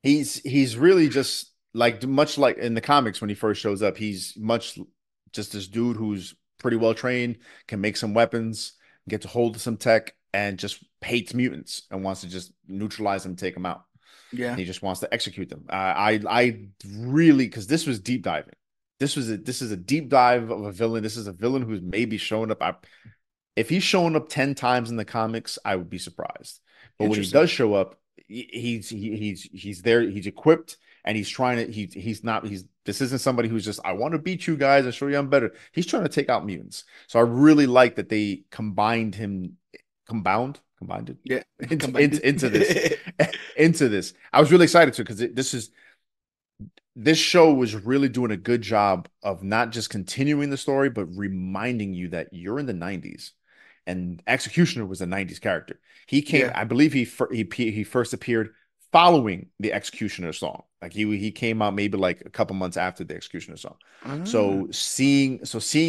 He's really just like, much like in the comics when he first shows up, he's much just this dude who's pretty well trained, can make some weapons, get to hold some tech, and just hates mutants and wants to just neutralize them, take them out. Yeah, and he just wants to execute them. I really, because this was deep diving. This is a deep dive of a villain. This is a villain who's maybe showing up. If he's showing up 10 times in the comics, I would be surprised. But when he does show up, he's there. He's equipped, and he's trying to. This isn't somebody who's just, I want to beat you guys and show you I'm better. He's trying to take out mutants. So I really like that they combined it. Yeah, into this. I was really excited too, because this show was really doing a good job of not just continuing the story, but reminding you that you're in the 90s, and Executioner was a 90s character. He came, I believe he first appeared following the Executioner song. Like he came out maybe like a couple months after the Executioner song. So seeing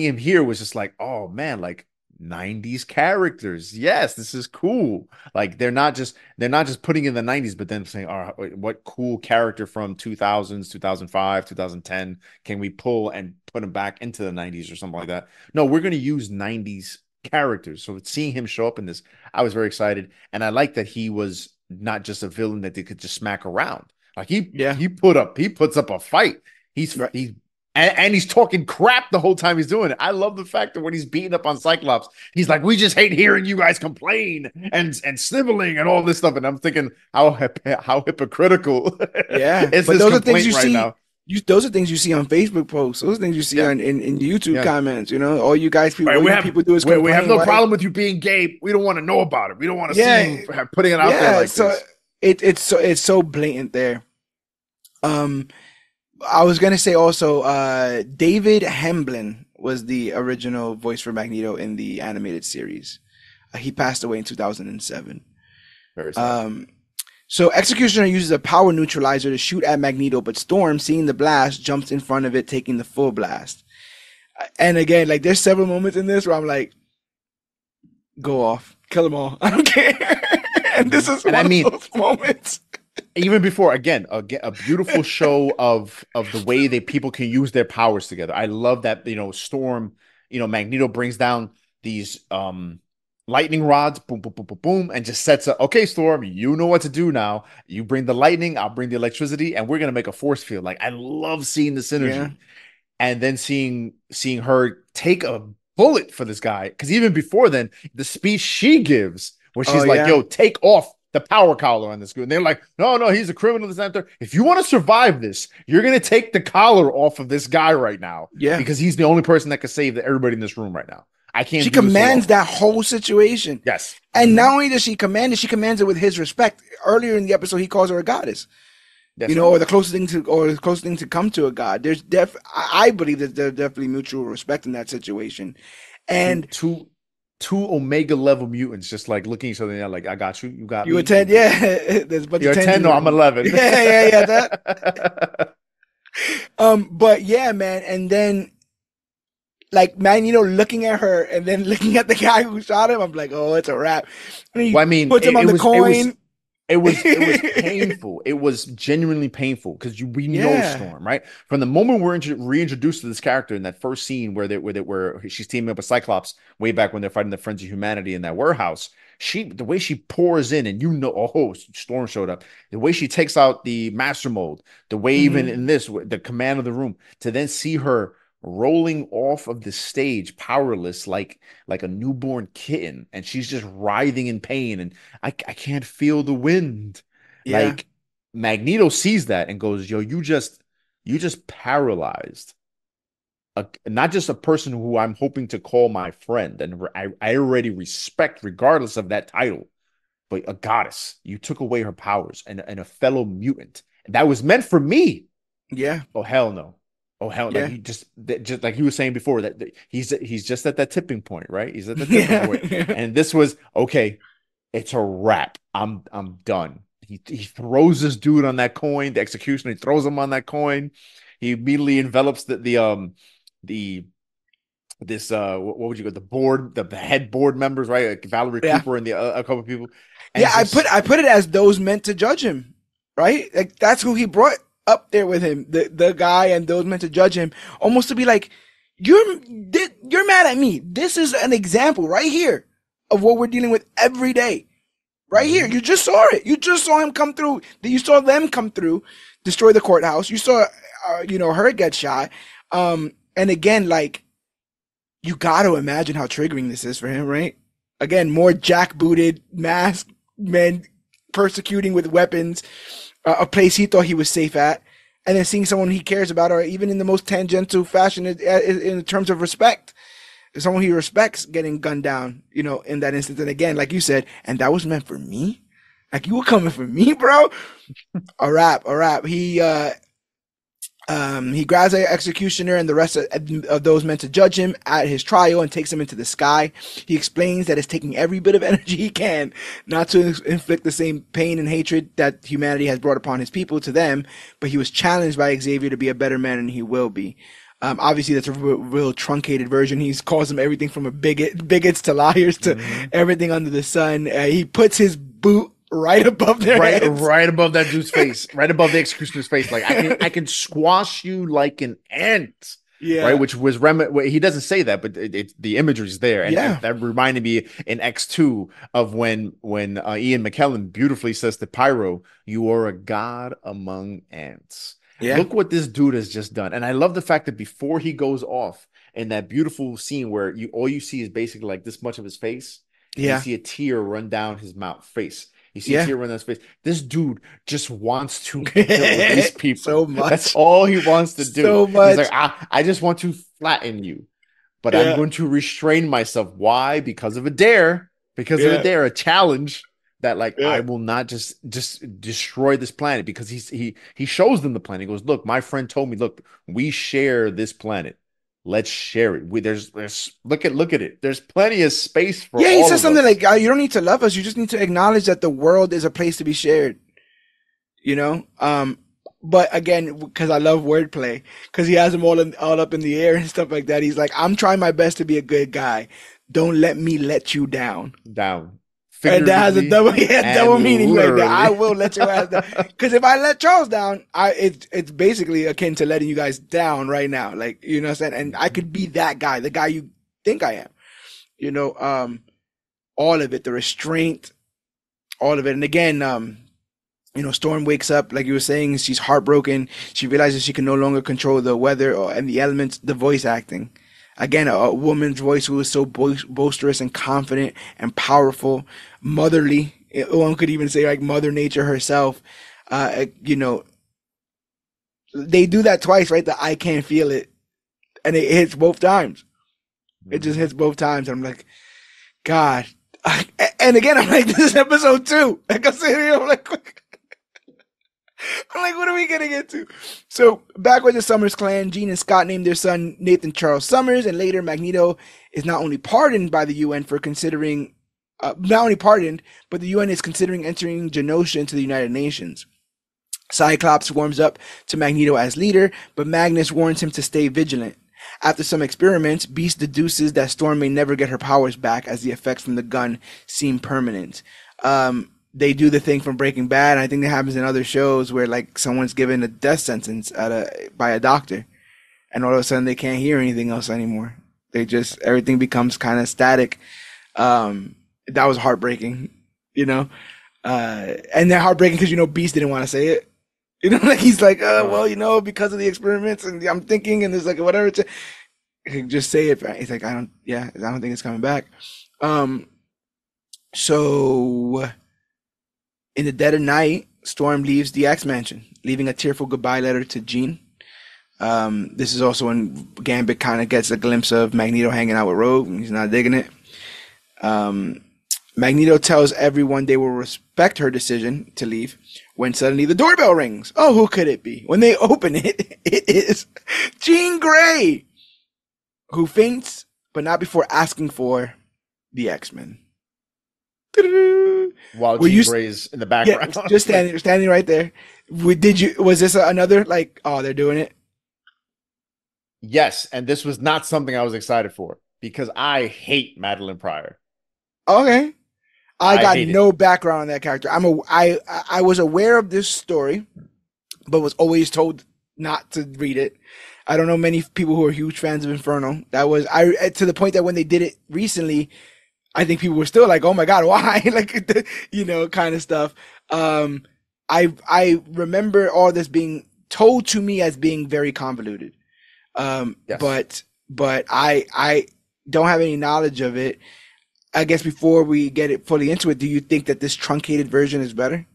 him here was just like, oh man, like 90s characters. Yes, this is cool. Like they're not just putting in the 90s, but then saying, all right, what cool character from 2000s, 2005, 2010 can we pull and put him back into the 90s or something like that? No, we're going to use 90s characters. So seeing him show up in this, I was very excited. And I like that he was not just a villain that they could just smack around. Like he puts up a fight. And he's talking crap the whole time he's doing it. I love the fact that when he's beating up on Cyclops, he's like, we just hate hearing you guys complain and sniveling and all this stuff. And I'm thinking, how hypocritical is this complaint right now? Those are things you see on Facebook posts. Those are things you see in YouTube comments. You know, all you guys people, people do is complain. We have no problem with you being gay. We don't want to know about it. We don't want to see you putting it out there like this. It's so blatant there. I was gonna say also, David Hemblin was the original voice for Magneto in the animated series. He passed away in 2007. Very sad. So Executioner uses a power neutralizer to shoot at Magneto, but Storm, seeing the blast, jumps in front of it, taking the full blast. And again, like there's several moments in this where I'm like, go off, kill them all, I don't care. And this is one of those moments. Even before, again, a beautiful show of the way that people can use their powers together. I love that, Storm, Magneto brings down these lightning rods, boom, boom, boom, boom, boom, and just sets up, okay, Storm, you know what to do now. You bring the lightning, I'll bring the electricity, and we're going to make a force field. Like, I love seeing the synergy. Yeah. And then seeing her take a bullet for this guy. Because even before then, the speech she gives, where she's yo, take off the power collar on this dude. And they're like, no, he's a criminal. This and that. If you want to survive this, you're going to take the collar off of this guy right now. Yeah. Because he's the only person that can save everybody in this room right now. I can't. She commands that whole situation. Yes. And not only does she command it, she commands it with his respect. Earlier in the episode, he calls her a goddess. That's or the closest thing to come to a god. There's I believe that there's definitely mutual respect in that situation. And two Omega level mutants just like looking at each other and like, I got you, you got You me. a 10, yeah. There's a bunch You're of a 10s 10, no, I'm 11. yeah, that. But yeah, man, and then like Magneto looking at her and then looking at the guy who shot him, I'm like, oh, it's a wrap. And he Well, I mean, puts him on the coin. It was painful. It was genuinely painful because we know Yeah. Storm, right? From the moment we're reintroduced to this character in that first scene where she's teaming up with Cyclops way back when they're fighting the Friends of Humanity in that warehouse. The way she pours in, and oh, Storm showed up. The way she takes out the Master Mold, the way even in this, the command of the room, to then see her rolling off of the stage powerless like a newborn kitten, and she's just writhing in pain, and I can't feel the wind. Yeah. Like Magneto sees that and goes, yo, you just paralyzed not just a person who I'm hoping to call my friend and I already respect regardless of that title, but a goddess. You took away her powers, and a fellow mutant that was meant for me. Yeah. Oh hell no. Oh hell! Yeah. Like just like you were saying before, that he's just at that tipping point, right? He's at the tipping point, and this was okay. It's a wrap. I'm done. He throws this dude on that coin. The executioner, he throws him on that coin. He immediately envelops what would you go, the head board members, right? Like Valerie Cooper and a couple of people. And yeah, I put it as those meant to judge him, right? Like that's who he brought up there with him, the guy and those meant to judge him, almost to be like, you're mad at me. This is an example right here of what we're dealing with every day. Right here. You just saw it. You just saw him come through. You saw them come through, destroy the courthouse. You saw, her get shot. And again, like, you got to imagine how triggering this is for him, right? Again, more jackbooted, masked men persecuting with weapons, a place he thought he was safe at, and then seeing someone he cares about, or even in the most tangential fashion in terms of respect, someone he respects getting gunned down, in that instance. And again, like you said, and that was meant for me? Like, you were coming for me, bro? A wrap. He grabs the executioner and the rest of those meant to judge him at his trial and takes him into the sky. He explains that it's taking every bit of energy he can not to inflict the same pain and hatred that humanity has brought upon his people to them, but he was challenged by Xavier to be a better man, and he will be. Obviously, that's a real truncated version. He calls them everything from bigots to liars to everything under the sun. He puts his boot right above their heads. Right above that dude's face, right above the executioner's face. Like, I can squash you like an ant. Yeah. Right. Which was he doesn't say that, but the imagery is there. And that reminded me in X2 of when Ian McKellen beautifully says to Pyro, "You are a god among ants." Yeah. Look what this dude has just done. And I love the fact that before he goes off in that beautiful scene where all you see is basically like this much of his face. Yeah. You see a tear run down his face. You see a tear run down his face. This dude just wants to kill these people so much. That's all he wants to do. So much. He's like, I just want to flatten you, but I'm going to restrain myself. Why? Because of a dare. Because of a dare, a challenge. That I will not just destroy this planet, because he shows them the planet. He goes, look, my friend told me, look, we share this planet. Let's share it. There's look at it. There's plenty of space for. Yeah, he says something like, "You don't need to love us. You just need to acknowledge that the world is a place to be shared." But again, because I love wordplay, because he has them all up in the air and stuff like that. He's like, "I'm trying my best to be a good guy. Don't let me let you down." And that has a double meaning like that. I will let your ass down. Because if I let Charles down, it's basically akin to letting you guys down right now. Like, you know what I'm saying? And I could be that guy, the guy you think I am. All of it, the restraint, all of it. And again, Storm wakes up, like you were saying, she's heartbroken. She realizes she can no longer control the weather and the elements, the voice acting. Again, a woman's voice who is so boisterous and confident and powerful, motherly. One could even say like Mother Nature herself. They do that twice, right? The I can't feel it. And it hits both times. It just hits both times. And I'm like, God. And again, I'm like, this is episode 2. Like I said, I'm like, I'm like, what are we getting into? So back with the Summers clan, Jean and Scott named their son Nathan Charles Summers, and later Magneto is not only pardoned by the UN for considering, not only pardoned, but the UN is considering entering Genosha into the United Nations. Cyclops warms up to Magneto as leader, but Magnus warns him to stay vigilant. After some experiments, Beast deduces that Storm may never get her powers back as the effects from the gun seem permanent. They do the thing from Breaking Bad, and I think that happens in other shows where like someone's given a death sentence by a doctor, and all of a sudden they can't hear anything else anymore. They just, everything becomes kind of static. That was heartbreaking, you know? And they're heartbreaking because, Beast didn't want to say it. Like he's like, well, because of the experiments, and I'm thinking, and there's like whatever. Just say it. He's like, I don't think it's coming back. So in the dead of night, Storm leaves the X Mansion, leaving a tearful goodbye letter to Jean. This is also when Gambit kind of gets a glimpse of Magneto hanging out with Rogue, and he's not digging it. Magneto tells everyone they will respect her decision to leave when suddenly the doorbell rings. Oh, who could it be? When they open it, it is Jean Grey, who faints, but not before asking for the X-Men. While Jean Grey's in the background. Yeah, just standing right there. Was this another, like, oh, they're doing it? Yes, and this was not something I was excited for because I hate Madeline Pryor. Okay. I got no background on that character. I was aware of this story, but was always told not to read it. I don't know many people who are huge fans of Inferno. That was to the point that when they did it recently, I think people were still like, "Oh my God, why?" Like, kind of stuff. I remember all this being told to me as being very convoluted. Yes. But I don't have any knowledge of it. I guess before we get it fully into it, do you think that this truncated version is better?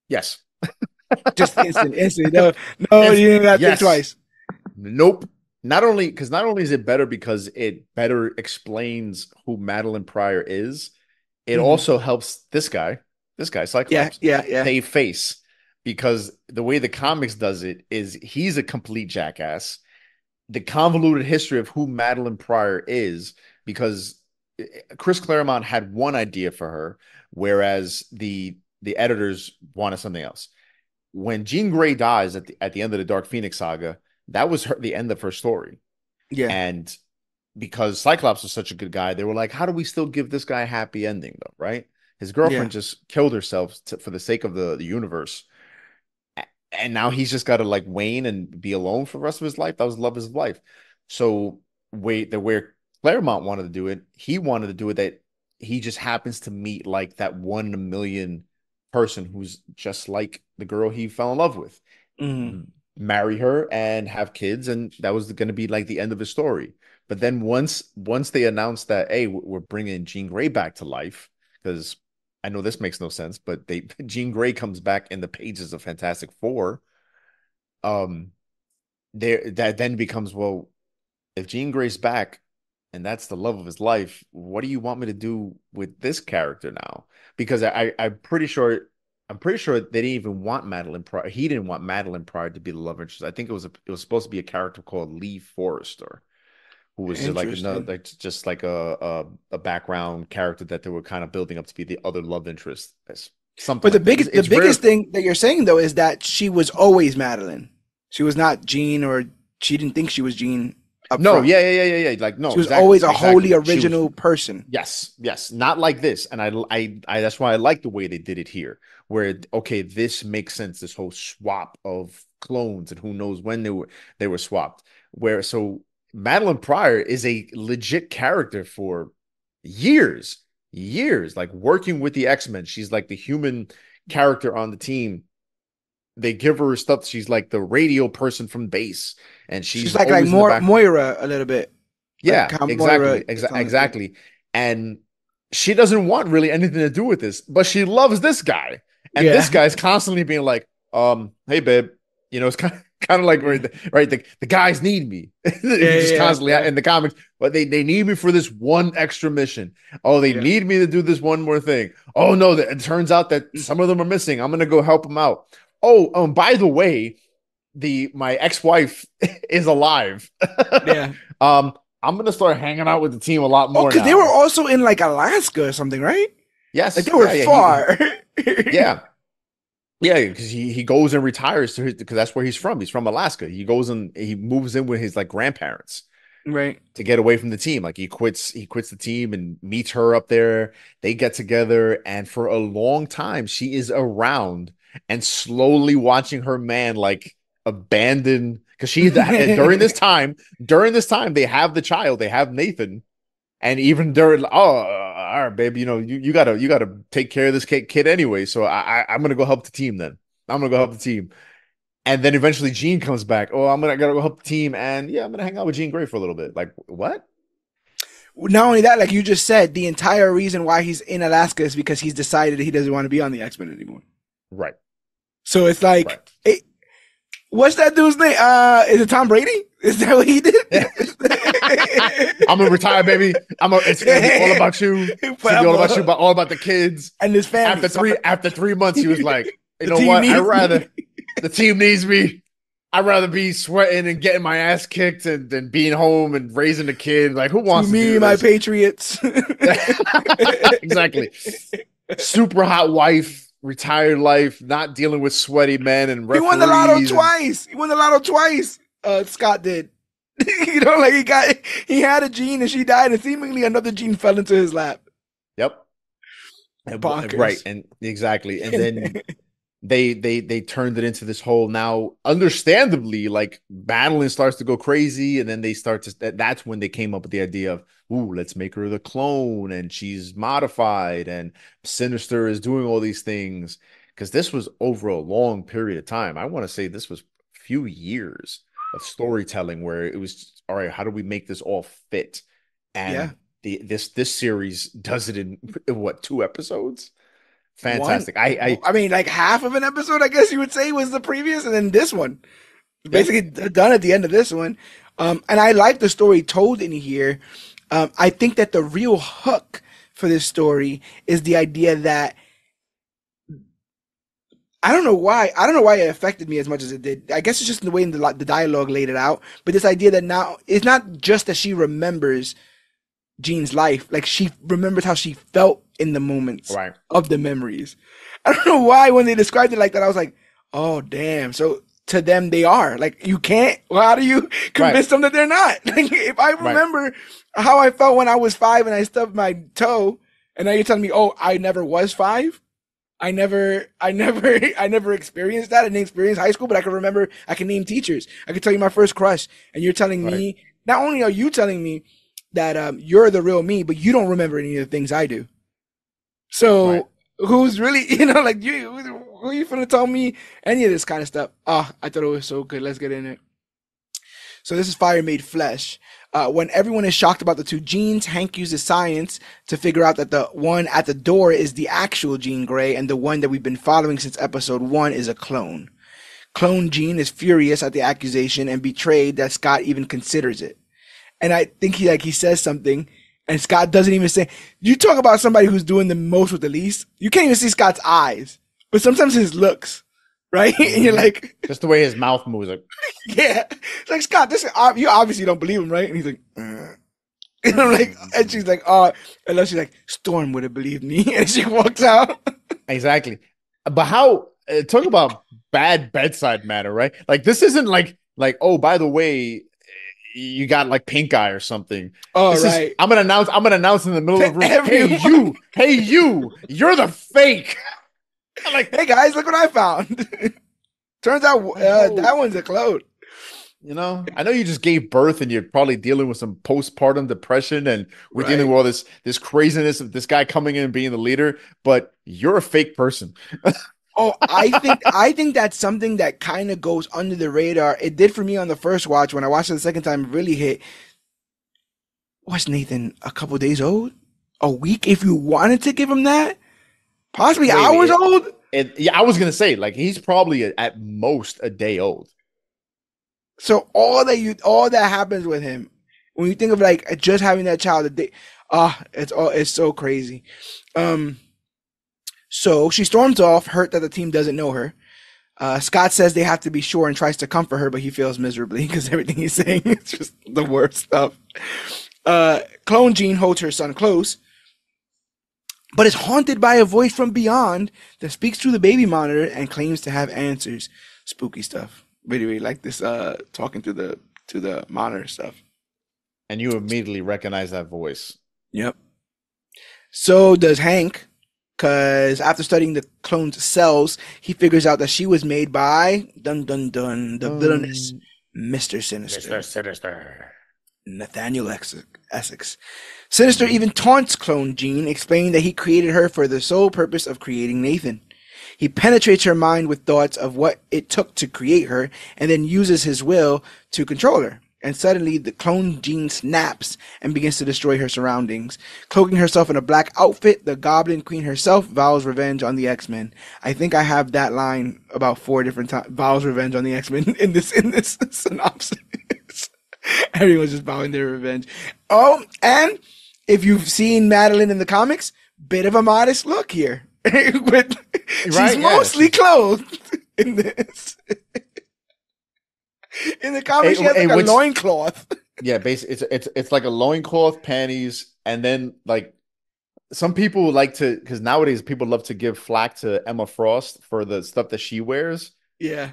Yes. Just instant. No, you didn't have to think twice. Nope. Not only is it better because it better explains who Madeline Pryor is, it also helps this guy, Cyclops, save face. Because the way the comics does it is he's a complete jackass. The convoluted history of who Madeline Pryor is, because Chris Claremont had one idea for her, whereas the editors wanted something else. When Jean Grey dies at the end of the Dark Phoenix saga, that was the end of her story. Yeah. And because Cyclops was such a good guy, they were like, how do we still give this guy a happy ending, though, right? His girlfriend just killed herself for the sake of the universe. And now he's just got to like wane and be alone for the rest of his life. That was the love of his life. So where Claremont wanted to do it, he wanted to do it that he just happens to meet like that 1 in a million person who's just like the girl he fell in love with, marry her and have kids, and that was going to be like the end of his story. But then once they announced that, hey, we're bringing Jean Grey back to life, because I know this makes no sense, but Jean Grey comes back in the pages of Fantastic Four. That then becomes, well, if Jean Grey's back and that's the love of his life, what do you want me to do with this character now? Because I'm pretty sure they didn't even want Madeline Pryor. He didn't want Madeline Pryor to be the love interest. I think it was supposed to be a character called Lee Forrester, who was just like a background character that they were kind of building up to be the other love interest. Something. But the biggest thing that you're saying though is that she was always Madeline. She was not Jean, or she didn't think she was Jean. No, yeah. Like, no, she was always a wholly original person. Yes, not like this. And I that's why I like the way they did it here, where this makes sense. This whole swap of clones, and who knows when they were swapped. So Madeline Pryor is a legit character for years, like working with the X-Men. She's like the human character on the team. They give her stuff. She's like the radio person from base, and she's like Moira a little bit. Yeah, like exactly. And she doesn't want really anything to do with this, but she loves this guy, and this guy's constantly being like, "Hey, babe," it's kind of like right. The guys need me, just constantly in the comics, but they need me for this one extra mission. Oh, they need me to do this one more thing. Oh no, it turns out that some of them are missing. I'm gonna go help them out. Oh, by the way, my ex-wife is alive. Yeah. I'm gonna start hanging out with the team a lot Oh, more because they were now. also in like Alaska or something, right? Like Yes, they were yeah, far. yeah, yeah, because he goes and retires to his, because that's where he's from. He's from Alaska. He goes and he moves in with his like grandparents Right. to get away from the team. Like he quits the team and meets her up there. They get together, and for a long time, she is around and slowly watching her man like abandon, because she during this time they have the child, they have Nathan, and even during, all right, babe, you gotta take care of this kid anyway. So I'm gonna go help the team then. I'm gonna go help the team. And then eventually Jean comes back. Oh, gotta go help the team, and yeah, I'm gonna hang out with Jean Grey for a little bit. Like, what? Not only that, like you just said, the entire reason why he's in Alaska is because he's decided he doesn't want to be on the X-Men anymore. Right. So it's like, right. Hey, what's that dude's name? Is it Tom Brady? Is that what he did? I'm gonna retire, baby. It's gonna be all about you. It's gonna be all about you, but all about the kids and his family. After 3 months, he was like, you know what? The team needs me. I'd rather be sweating and getting my ass kicked than being home and raising the kid. Like, who wants to me, do this? my Patriots. Exactly. Super hot wife, retired life, not dealing with sweaty men and referees. He won the lotto twice. Scott did. Like he had a Jean and she died, and seemingly another Jean fell into his lap. Yep. Bonkers. Right, and exactly, and then they turned it into this whole, now understandably, like, battling starts to go crazy, and then they start to, that's when they came up with the idea of, ooh, let's make her the clone, and she's modified, and Sinister is doing all these things, because this was over a long period of time. I want to say this was a few years of storytelling where it was, all right, how do we make this all fit? And this series does it in what, 2 episodes? Fantastic. I mean, like half of an episode, I guess you would say, was the previous, and then this one basically done at the end of this one. And I like the story told in here. I think that the real hook for this story is the idea that, I don't know why it affected me as much as it did. I guess it's just the way the dialogue laid it out. But this idea that now it's not just that she remembers Jean's life, like she remembers how she felt in the moments of the memories. I don't know why when they described it like that, I was like, oh damn. So to them they are. Like, you can't, well, how do you convince them that they're not? Like, if I remember how I felt when I was 5 and I stubbed my toe, and now you're telling me, oh, I never was 5. I never experienced that. I didn't experience high school, but I can remember, I can name teachers. I can tell you my first crush. And you're telling me, not only are you telling me that you're the real me, but you don't remember any of the things I do. So who's really, like, who are you finna tell me any of this kind of stuff? I thought it was so good. Let's get in it. So this is Fire Made Flesh. When everyone is shocked about the 2 Jeans, Hank uses science to figure out that the one at the door is the actual Jean Grey, and the one that we've been following since episode 1 is a clone. Clone Jean is furious at the accusation and betrayed that Scott even considers it. And I think he says something, and Scott doesn't even say. You talk about somebody who's doing the most with the least. You can't even see Scott's eyes, but sometimes his looks, right? And you're like, just the way his mouth moves. Like, yeah, it's like, Scott, you obviously don't believe him, right? And he's like, and I'm like, and she's like, unless she's like, Storm would have believed me, and she walks out. Exactly, but how? Talk about bad bedside manner, right? Like, this isn't like, oh, by the way, you got like pink eye or something. Oh, right. I'm gonna announce in the middle of the room. Hey you, you're the fake. I'm like, hey guys, look what I found. Turns out that one's a clone. I know you just gave birth and you're probably dealing with some postpartum depression, and we're dealing with all this craziness of this guy coming in and being the leader, but you're a fake person. Oh, I think that's something that kind of goes under the radar. It did for me on the first watch. When I watched it the second time, it really hit. Was Nathan a couple days old? A week, if you wanted to give him that? Possibly hours old? Yeah, I was going to say, like, he's probably at most a day old. So all that happens with him, when you think of like just having that child a day, it's so crazy. So she storms off, hurt that the team doesn't know her. Scott says they have to be sure and tries to comfort her, but he fails miserably because everything he's saying is just the worst stuff. Clone Jean holds her son close, but is haunted by a voice from beyond that speaks through the baby monitor and claims to have answers. Spooky stuff. Really, really like this talking to the monitor stuff. And you immediately recognize that voice. Yep. So does Hank, because after studying the clone's cells, he figures out that she was made by the villainous Mr. Sinister. Mr. Sinister. Nathaniel Essex. Sinister even taunts clone Jean, explaining that he created her for the sole purpose of creating Nathan. He penetrates her mind with thoughts of what it took to create her, and then uses his will to control her. And suddenly, the clone Jean snaps and begins to destroy her surroundings. Cloaking herself in a black outfit, the Goblin Queen herself vows revenge on the X-Men. I think I have that line about 4 different times. Vows revenge on the X-Men in this synopsis. Everyone's just vowing their revenge. Oh, and if you've seen Madeline in the comics, bit of a modest look here. She's mostly clothed in this. In the comics, she has like a loincloth. Yeah, basically, it's like a loincloth, panties, and then like some people like to, because nowadays people love to give flack to Emma Frost for the stuff that she wears. Yeah,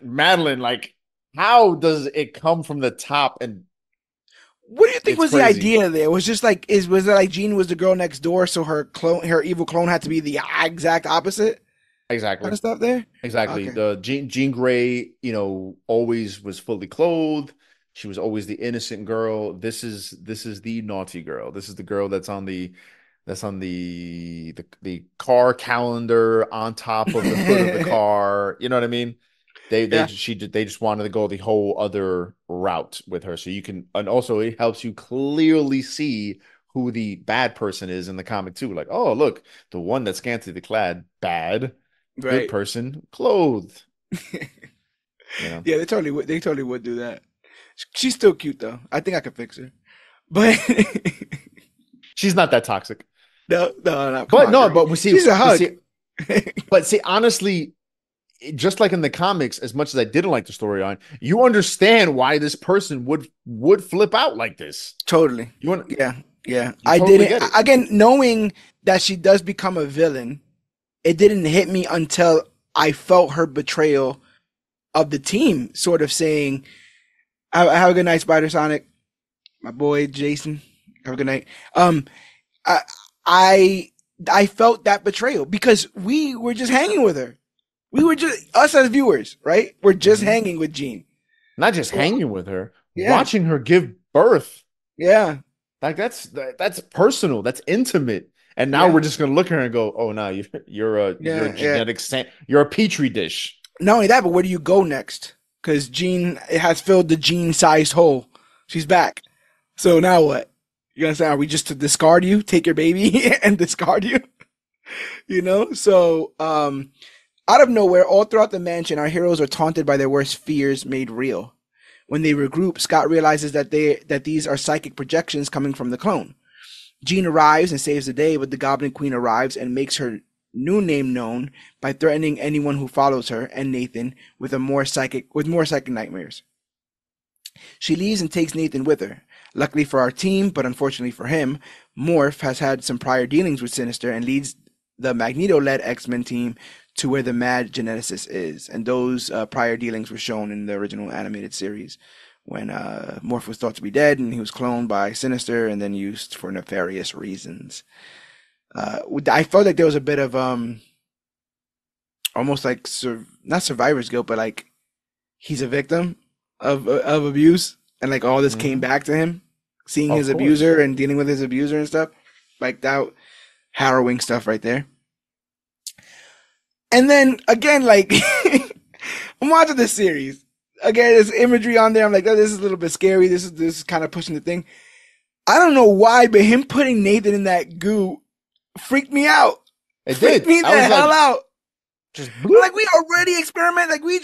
Madeline, like, how does it come from the top? And what do you think was crazy. The idea there? Was just like was it like Jean was the girl next door, so her evil clone had to be the exact opposite? Exactly. Kind of stuff there? Exactly. Okay. The Jean Grey, always was fully clothed. She was always the innocent girl. This is the naughty girl. This is the girl that's on the car calendar on top of the hood of the car. You know what I mean? They just wanted to go the whole other route with her. So you can, and also it helps you clearly see who the bad person is in the comic too. Like, oh, look, the one that's scantily clad, bad. Right. Good person, clothed. Yeah, they totally would do that. She's still cute though. I think I could fix her, but she's not that toxic. No. But we see she's a hug. But see, honestly, just like in the comics, as much as I didn't like the storyline, you understand why this person would flip out like this. Totally. Yeah. I didn't. Again, knowing that she does become a villain. It didn't hit me until I felt her betrayal of the team, sort of saying, have a good night, Spider Sonic. My boy, Jason. Have a good night. I felt that betrayal because we were just hanging with her. We were just, us as viewers, right? We're just hanging with Jean. Not just hanging with her, watching her give birth. Yeah. Like that's personal. That's intimate. And now we're just gonna look at her and go, "Oh no, you're a genetic you're a petri dish." Not only that, but where do you go next? Because Jean has filled the Jean-sized hole. She's back. So now what? You gonna say, are we just to discard you, take your baby, and discard you? So out of nowhere, all throughout the mansion, our heroes are taunted by their worst fears made real. When they regroup, Scott realizes that these are psychic projections coming from the clone. Jean arrives and saves the day, but the Goblin Queen arrives and makes her new name known by threatening anyone who follows her and Nathan with more psychic nightmares. She leaves and takes Nathan with her. Luckily for our team, but unfortunately for him, Morph has had some prior dealings with Sinister and leads the Magneto-led X-Men team to where the mad geneticist is. And those prior dealings were shown in the original animated series, when Morph was thought to be dead and he was cloned by Sinister and then used for nefarious reasons. I felt like there was a bit of almost like not survivor's guilt, but like he's a victim of abuse, and like all this came back to him, seeing his abuser and dealing with his abuser and stuff. Like that harrowing stuff right there. And then again, like I'm watching this series. Again, there's imagery on there. I'm like, oh, this is a little bit scary. This is kind of pushing the thing. I don't know why, but him putting Nathan in that goo freaked me out. Freaked me the hell out. Like we already experiment. Like he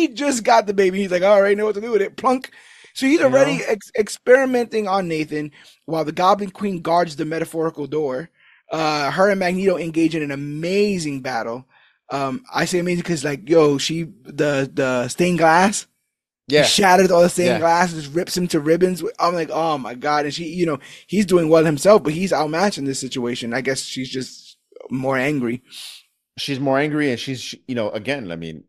just got the baby. He's like, all right, know what to do with it. Plunk. So he's already experimenting on Nathan while the Goblin Queen guards the metaphorical door. Her and Magneto engage in an amazing battle. I say amazing because like, yo, the stained glass, he Yeah, shatters all the stained yeah. glass, just rips him to ribbons. I'm like, oh my God. And she, he's doing well himself, but he's outmatched in this situation. I guess she's just more angry. She's more angry, and she's, again, I mean,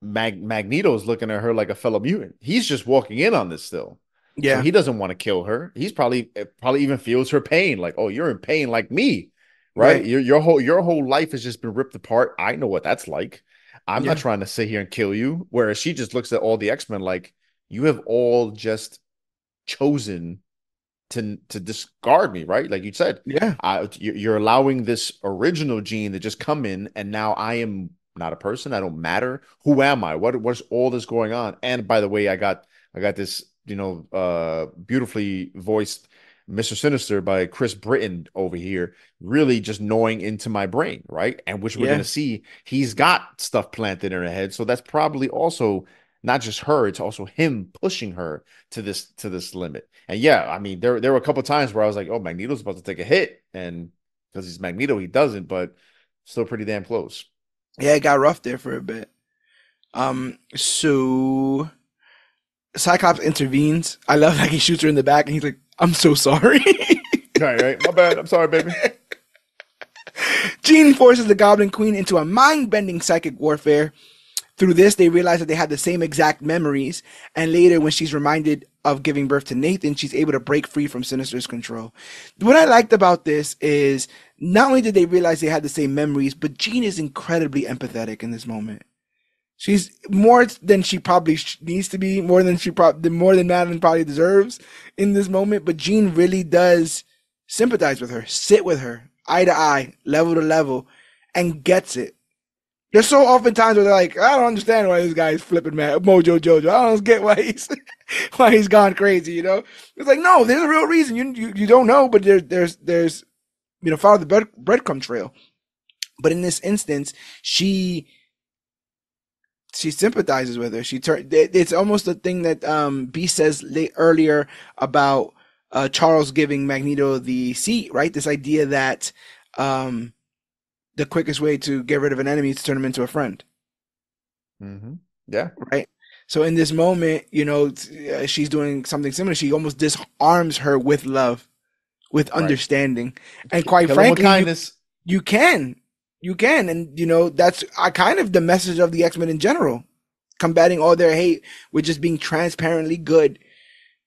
Magneto's looking at her like a fellow mutant. He's just walking in on this still. So Yeah. he doesn't want to kill her. He's probably even feels her pain. Like, oh, you're in pain like me, right? Right. Your whole life has just been ripped apart. I know what that's like. I'm not Yeah. trying to sit here and kill you. Whereas she just looks at all the X-Men like, you have all just chosen to discard me, right? Like you said, Yeah. you're allowing this original gene to just come in, and now I am not a person. I don't matter. Who am I? What's all this going on? And by the way, I got this, beautifully voiced Mr. Sinister by Chris Britton over here, really just gnawing into my brain, right? And which we're Yeah. gonna see, he's got stuff planted in her head, so that's probably also not just her; it's also him pushing her to this limit. And yeah, I mean, there were a couple of times where I was like, "Oh, Magneto's about to take a hit," and because he's Magneto, he doesn't, but still pretty damn close. Yeah, it got rough there for a bit. So Cyclops intervenes. I love like he shoots her in the back and he's like, I'm so sorry. Right. My bad. I'm sorry, baby. Jean forces the Goblin Queen into a mind-bending psychic warfare. Through this, they realize that they had the same exact memories, and later, when she's reminded of giving birth to Nathan, she's able to break free from Sinister's control. What I liked about this is not only did they realize they had the same memories, but Jean is incredibly empathetic in this moment. She's more than she probably needs to be, more than Madeline probably deserves in this moment. But Jean really does sympathize with her, sit with her, eye to eye, level to level, and gets it. There's so often times where they're like, I don't understand why this guy's flipping mad, Mojo Jojo. I don't get why he's gone crazy. It's like, no, there's a real reason. You don't know, but there's follow the breadcrumb trail. But in this instance, she sympathizes with her. It's almost the thing that Beast says earlier about Charles giving Magneto the seat, right? This idea that the quickest way to get rid of an enemy is to turn him into a friend. Mm-hmm. Yeah. Right. So in this moment, she's doing something similar. She almost disarms her with love, with understanding, and quite frankly, kindness. You can, and that's kind of the message of the X-Men in general, combating all their hate with just being transparently good.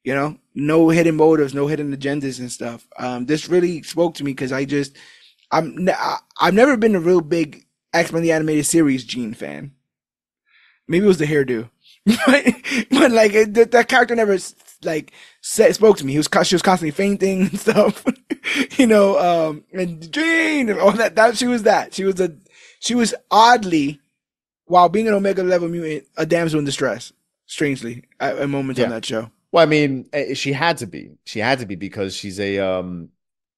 No hidden motives, no hidden agendas and stuff. This really spoke to me because I've never been a real big X-Men the Animated Series Jean fan. Maybe it was the hairdo, but like that character never spoke to me. She was constantly fainting and stuff, and Jean and all that. She was oddly, while being an Omega level mutant, a damsel in distress. Strangely, at moments on that show. Well, I mean, she had to be. She had to be because she's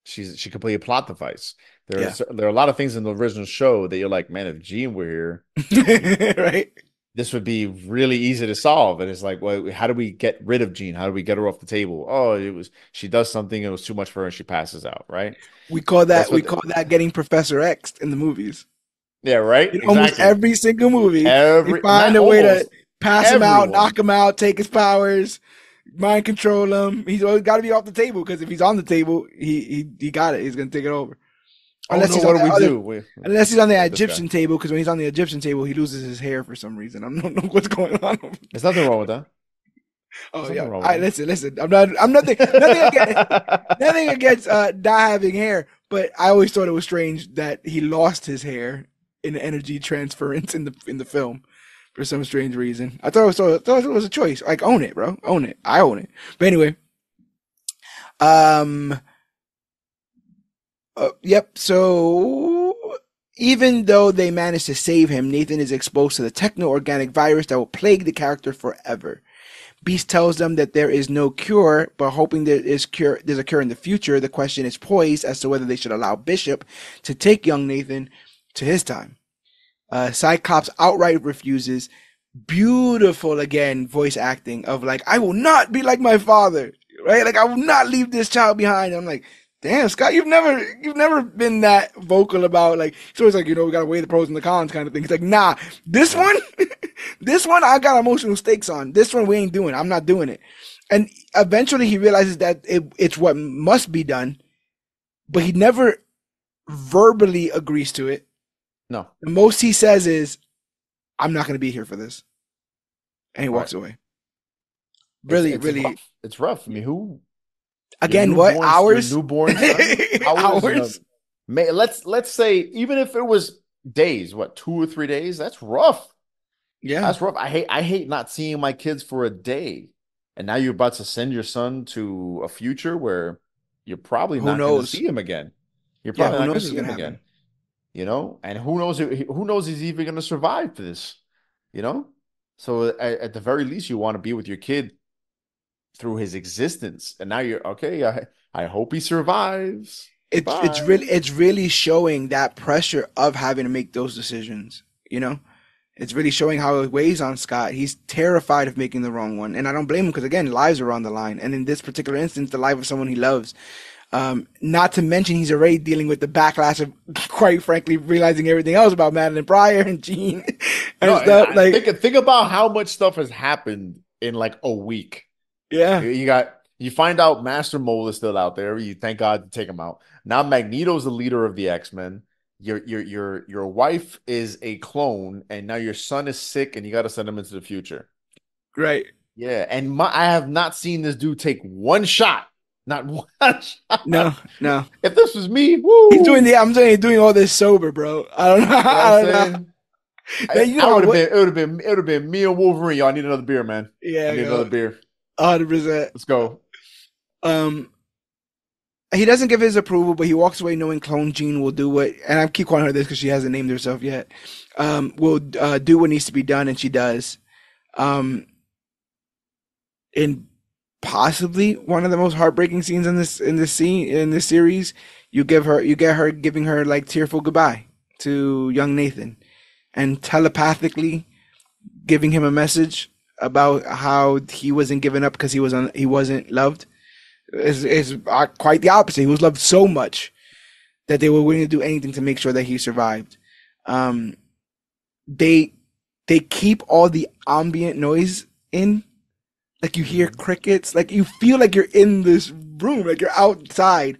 she could play a plot device. There are a lot of things in the original show that you're like, man, if Jean were here, right, this would be really easy to solve. And it's like, well, how do we get rid of Jean? How do we get her off the table? Oh, she does something, it was too much for her, and she passes out. Right. We call that getting Professor X in the movies. Yeah, right. In almost every single movie, they find a way to pass him out, knock him out, take his powers, mind control him. He's always got to be off the table because if he's on the table, he got it. He's gonna take it over. Unless he's on the Egyptian table, because when he's on the Egyptian table, he loses his hair for some reason. I don't know what's going on. There's nothing wrong with that. Oh yeah. All right, listen. I'm nothing against not having hair, but I always thought it was strange that he lost his hair in energy transference in the film for some strange reason. I thought it was a choice. Like, own it, bro. Own it. I own it. But anyway, yep. So even though they managed to save him, Nathan is exposed to the techno-organic virus that will plague the character forever. Beast tells them that there is no cure, but hoping there's a cure in the future. The question is poised as to whether they should allow Bishop to take young Nathan to his time. Cyclops outright refuses. Beautiful, again, voice acting of like, I will not be like my father, right? Like, I will not leave this child behind. I'm like, Damn, Scott, you've never been that vocal about like it's always like, we gotta weigh the pros and the cons kind of thing. It's like, nah, this Yeah. one, this one I got emotional stakes on. This one we ain't doing. I'm not doing it. And eventually he realizes that it's what must be done, but he never verbally agrees to it. No. The most he says is, I'm not gonna be here for this. And he Right. walks away. It's Really, it's really rough. It's rough. I mean, who again, what? your Hours? newborn son? Hours? Hours? Let's say even if it was days, what, 2 or 3 days? That's rough. Yeah. That's rough. I hate not seeing my kids for a day. And now you're about to send your son to a future where you're probably Who not going to knows? see him again. You're Yeah, probably who not going knows to what's see gonna him happen? again, and who knows he's even going to survive this, you know? So at the very least you want to be with your kid through his existence. And now you're okay, I hope he survives. Goodbye. It's really showing that pressure of having to make those decisions. You know, it's really showing how it weighs on Scott. He's terrified of making the wrong one, and I don't blame him because again, lives are on the line, and in this particular instance, the life of someone he loves. Not to mention he's already dealing with the backlash of, quite frankly, realizing everything else about Madeline Pryor and Jean No, and and stuff. Like, think about how much stuff has happened in like a week. yeah, You find out Master Mole is still out there. You thank God to take him out. Now Magneto's the leader of the X-Men. Your wife is a clone, and now your son is sick, and you got to send him into the future. right. Yeah, and I have not seen this dude take one shot. Not one No, shot. no. If this was me, He's doing woo. the. I'm saying he's doing all this sober, bro. I don't know. You know what I'm I don't know. saying? Man, you I know would have what? been. It would have been me and Wolverine. Y'all, I need another beer, man. I Yeah, need another yo, beer. 100%. Let's go. Um, he doesn't give his approval, but he walks away knowing Clone Jean will do what, and I keep calling her this because she hasn't named herself yet. Will do what needs to be done, and she does. Um, in possibly one of the most heartbreaking scenes in this series, you get her giving her like tearful goodbye to young Nathan, and telepathically giving him a message about how he wasn't given up because he wasn't loved. Is quite the opposite. He was loved so much that they were willing to do anything to make sure that he survived. Um, they they keep all the ambient noise in, like you hear crickets, like you feel like you're in this room, like you're outside,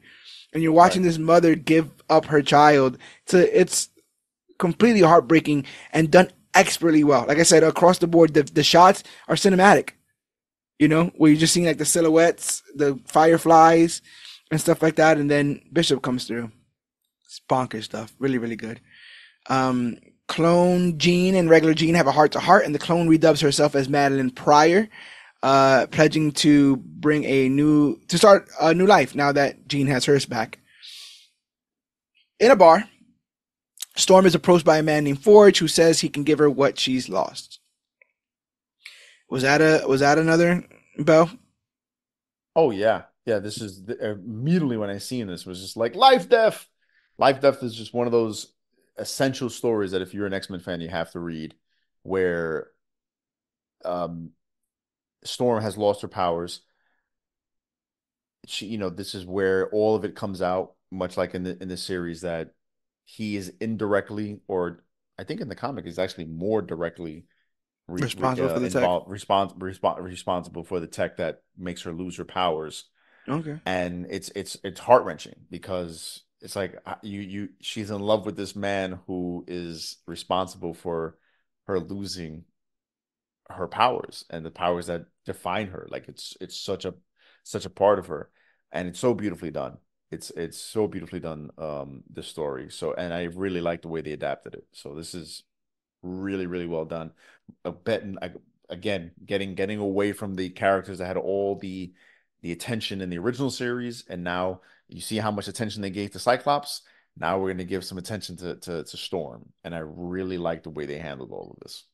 and you're watching Right. this mother give up her child. It's completely heartbreaking and done expertly well. Like I said, across the board, the shots are cinematic. Where you're just seeing like the silhouettes, the fireflies, and stuff like that, and then Bishop comes through. It's bonkers stuff. Really, really good. Um, Clone Jean and regular Jean have a heart to heart, and the clone redubs herself as Madeline Pryor, pledging to start a new life now that Jean has hers back. In a bar, Storm is approached by a man named Forge who says he can give her what she's lost. Was that another bell? Oh yeah, yeah. This is immediately when I seen this was just like life death is just one of those essential stories that if you're an X-Men fan you have to read, where um Storm has lost her powers. This is where all of it comes out, much like in the series that he is indirectly, or I think in the comic is actually more directly Responsible for the tech. involved responsible for the tech that makes her lose her powers. Okay. And it's heart-wrenching because it's like she's in love with this man who is responsible for her losing her powers and the powers that define her. Like it's such a part of her, and it's so beautifully done. It's so beautifully done, this story. So, and I really like the way they adapted it. So this is really, really well done. A bet, again, getting away from the characters that had all the attention in the original series, and now you see how much attention they gave to Cyclops. Now we're going to give some attention to Storm, and I really like the way they handled all of this.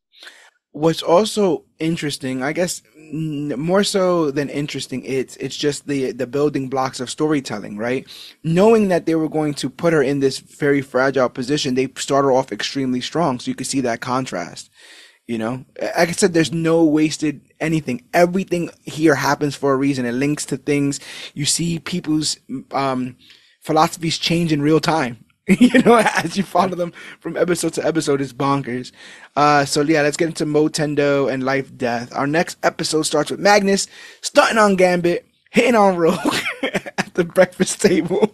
What's also interesting, I guess, more so than interesting, it's just the building blocks of storytelling, right? Knowing that they were going to put her in this very fragile position, they start her off extremely strong, so you can see that contrast. Like I said, there's no wasted anything. Everything here happens for a reason. It links to things. You see people's philosophies change in real time. You know, as you follow them from episode to episode, is bonkers. So yeah, let's get into Motendo and Life Death. Our next episode starts with Magnus stunting on Gambit, hitting on Rogue at the breakfast table.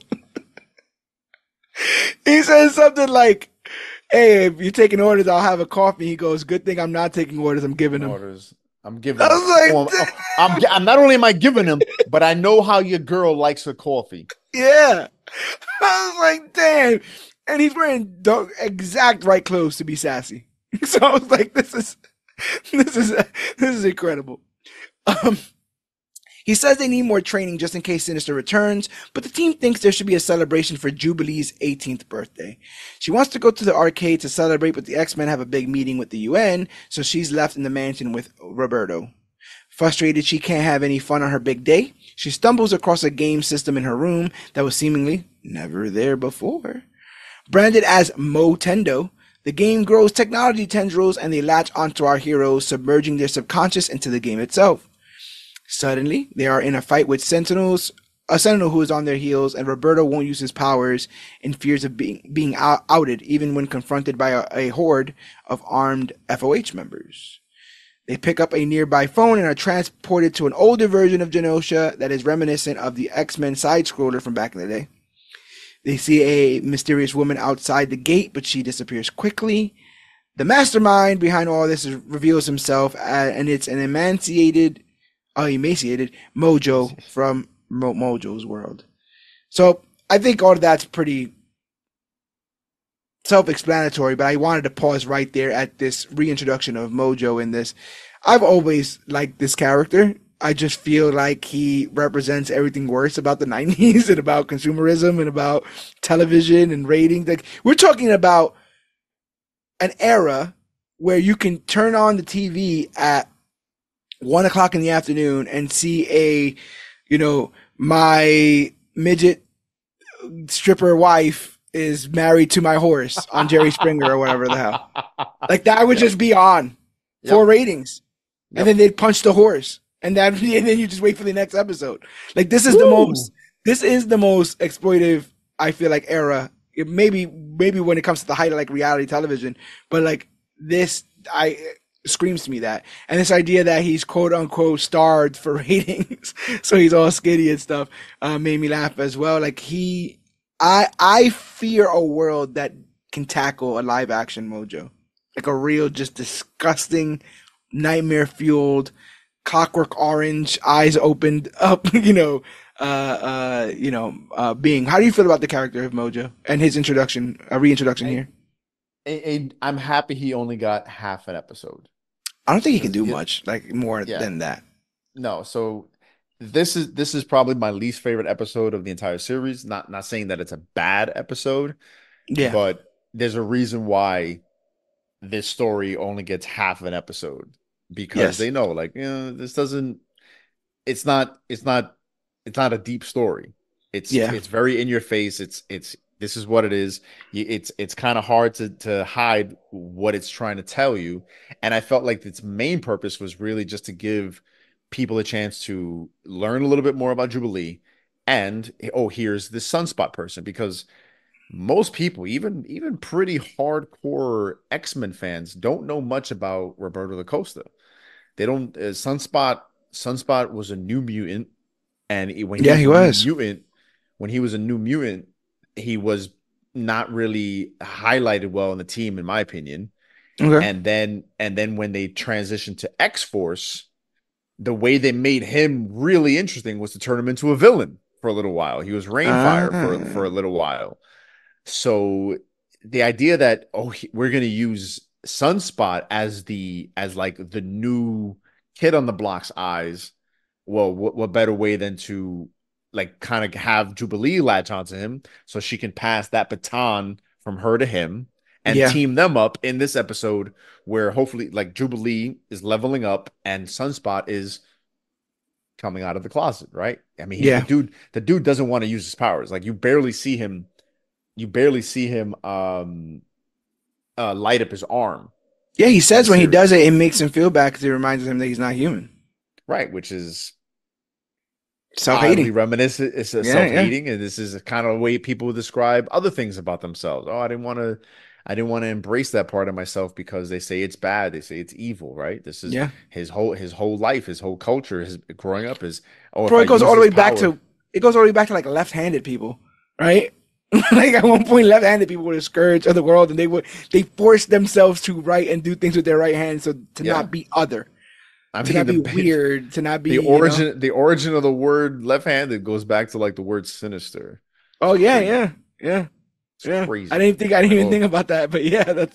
He says something like, "Hey, if you're taking orders, I'll have a coffee." He goes, "Good thing I'm not taking orders. I'm giving them orders. I'm giving." I was like, I'm not only am I giving him, but I know how your girl likes her coffee. Yeah. I was like, damn. And he's wearing the exact right clothes to be sassy. So I was like, this is incredible. He says they need more training just in case Sinister returns, but the team thinks there should be a celebration for Jubilee's 18th birthday. She wants to go to the arcade to celebrate, but the X-Men have a big meeting with the UN, so she's left in the mansion with Roberto. Frustrated she can't have any fun on her big day, she stumbles across a game system in her room that was seemingly never there before. Branded as Motendo, the game grows technology tendrils and they latch onto our heroes, submerging their subconscious into the game itself. Suddenly, they are in a fight with Sentinels, a Sentinel who is on their heels, and Roberto won't use his powers in fears of being outed, even when confronted by a horde of armed FOH members. They pick up a nearby phone and are transported to an older version of Genosha that is reminiscent of the X-Men side-scroller from back in the day. They see a mysterious woman outside the gate, but she disappears quickly. The mastermind behind all this reveals himself, and it's an emaciated Mojo from Mojo's world. So I think all of that's pretty self-explanatory, but I wanted to pause right there at this reintroduction of Mojo in this. I've always liked this character. I just feel like he represents everything worse about the 90s and about consumerism and about television and ratings. Like, we're talking about an era where you can turn on the TV at 1 o'clock in the afternoon and see my midget stripper wife is married to my horse on Jerry Springer or whatever the hell. Like, that would just be on for ratings. Yep. And then they'd punch the horse. And then you just wait for the next episode. Like, this is the most exploitive, I feel like, era. Maybe when it comes to the height of like reality television, but like this, screams to me that. And this idea that he's quote unquote starved for ratings, so he's all skinny and stuff, made me laugh as well. Like, I fear a world that can tackle a live action Mojo, like a real, just disgusting, nightmare fueled, Clockwork Orange, eyes opened up, being. How do you feel about the character of Mojo and his reintroduction here? I'm happy he only got half an episode. I don't think he can do much, like, more than that. No, so this is probably my least favorite episode of the entire series. Not saying that it's a bad episode, but there's a reason why this story only gets half of an episode, because they know, like, this doesn't. It's not a deep story. It's very in your face. This is what it is. It's kind of hard to hide what it's trying to tell you. And I felt like its main purpose was really just to give people a chance to learn a little bit more about Jubilee. And here's this Sunspot person, because most people, even pretty hardcore X-Men fans, don't know much about Roberto da Costa. They don't. Sunspot was a New Mutant. And when he was a New Mutant, he was not really highlighted well in the team, in my opinion. Okay. And then when they transitioned to X-Force, the way they made him really interesting was to turn him into a villain for a little while. He was Rainfire for a little while. So the idea that we're going to use Sunspot as like the new kid on the block's eyes. Well, what better way than to, like, kind of have Jubilee latch onto him so she can pass that baton from her to him and team them up in this episode where hopefully, like, Jubilee is leveling up and Sunspot is coming out of the closet, right? I mean, the dude doesn't want to use his powers. Like, you barely see him light up his arm. Yeah, he says when he does it, it makes him feel bad because it reminds him that he's not human. Right, which is oddly Self-hating. reminiscent. It's a self-hating, and this is the kind of way people describe other things about themselves. Oh, I didn't want to embrace that part of myself because they say it's bad. They say it's evil, right? This is his whole life, his whole culture, his growing up is, oh, if Bro, I it goes use all the this way back power. to like left-handed people, right? Like at one point, left-handed people were the scourge of the world, and they forced themselves to write and do things with their right hand, so to not be other, I to mean, not be weird, to not be, the origin of the word left-handed goes back to like the word sinister. Oh It's yeah, crazy. Yeah. It's crazy. I didn't even think about that, but yeah,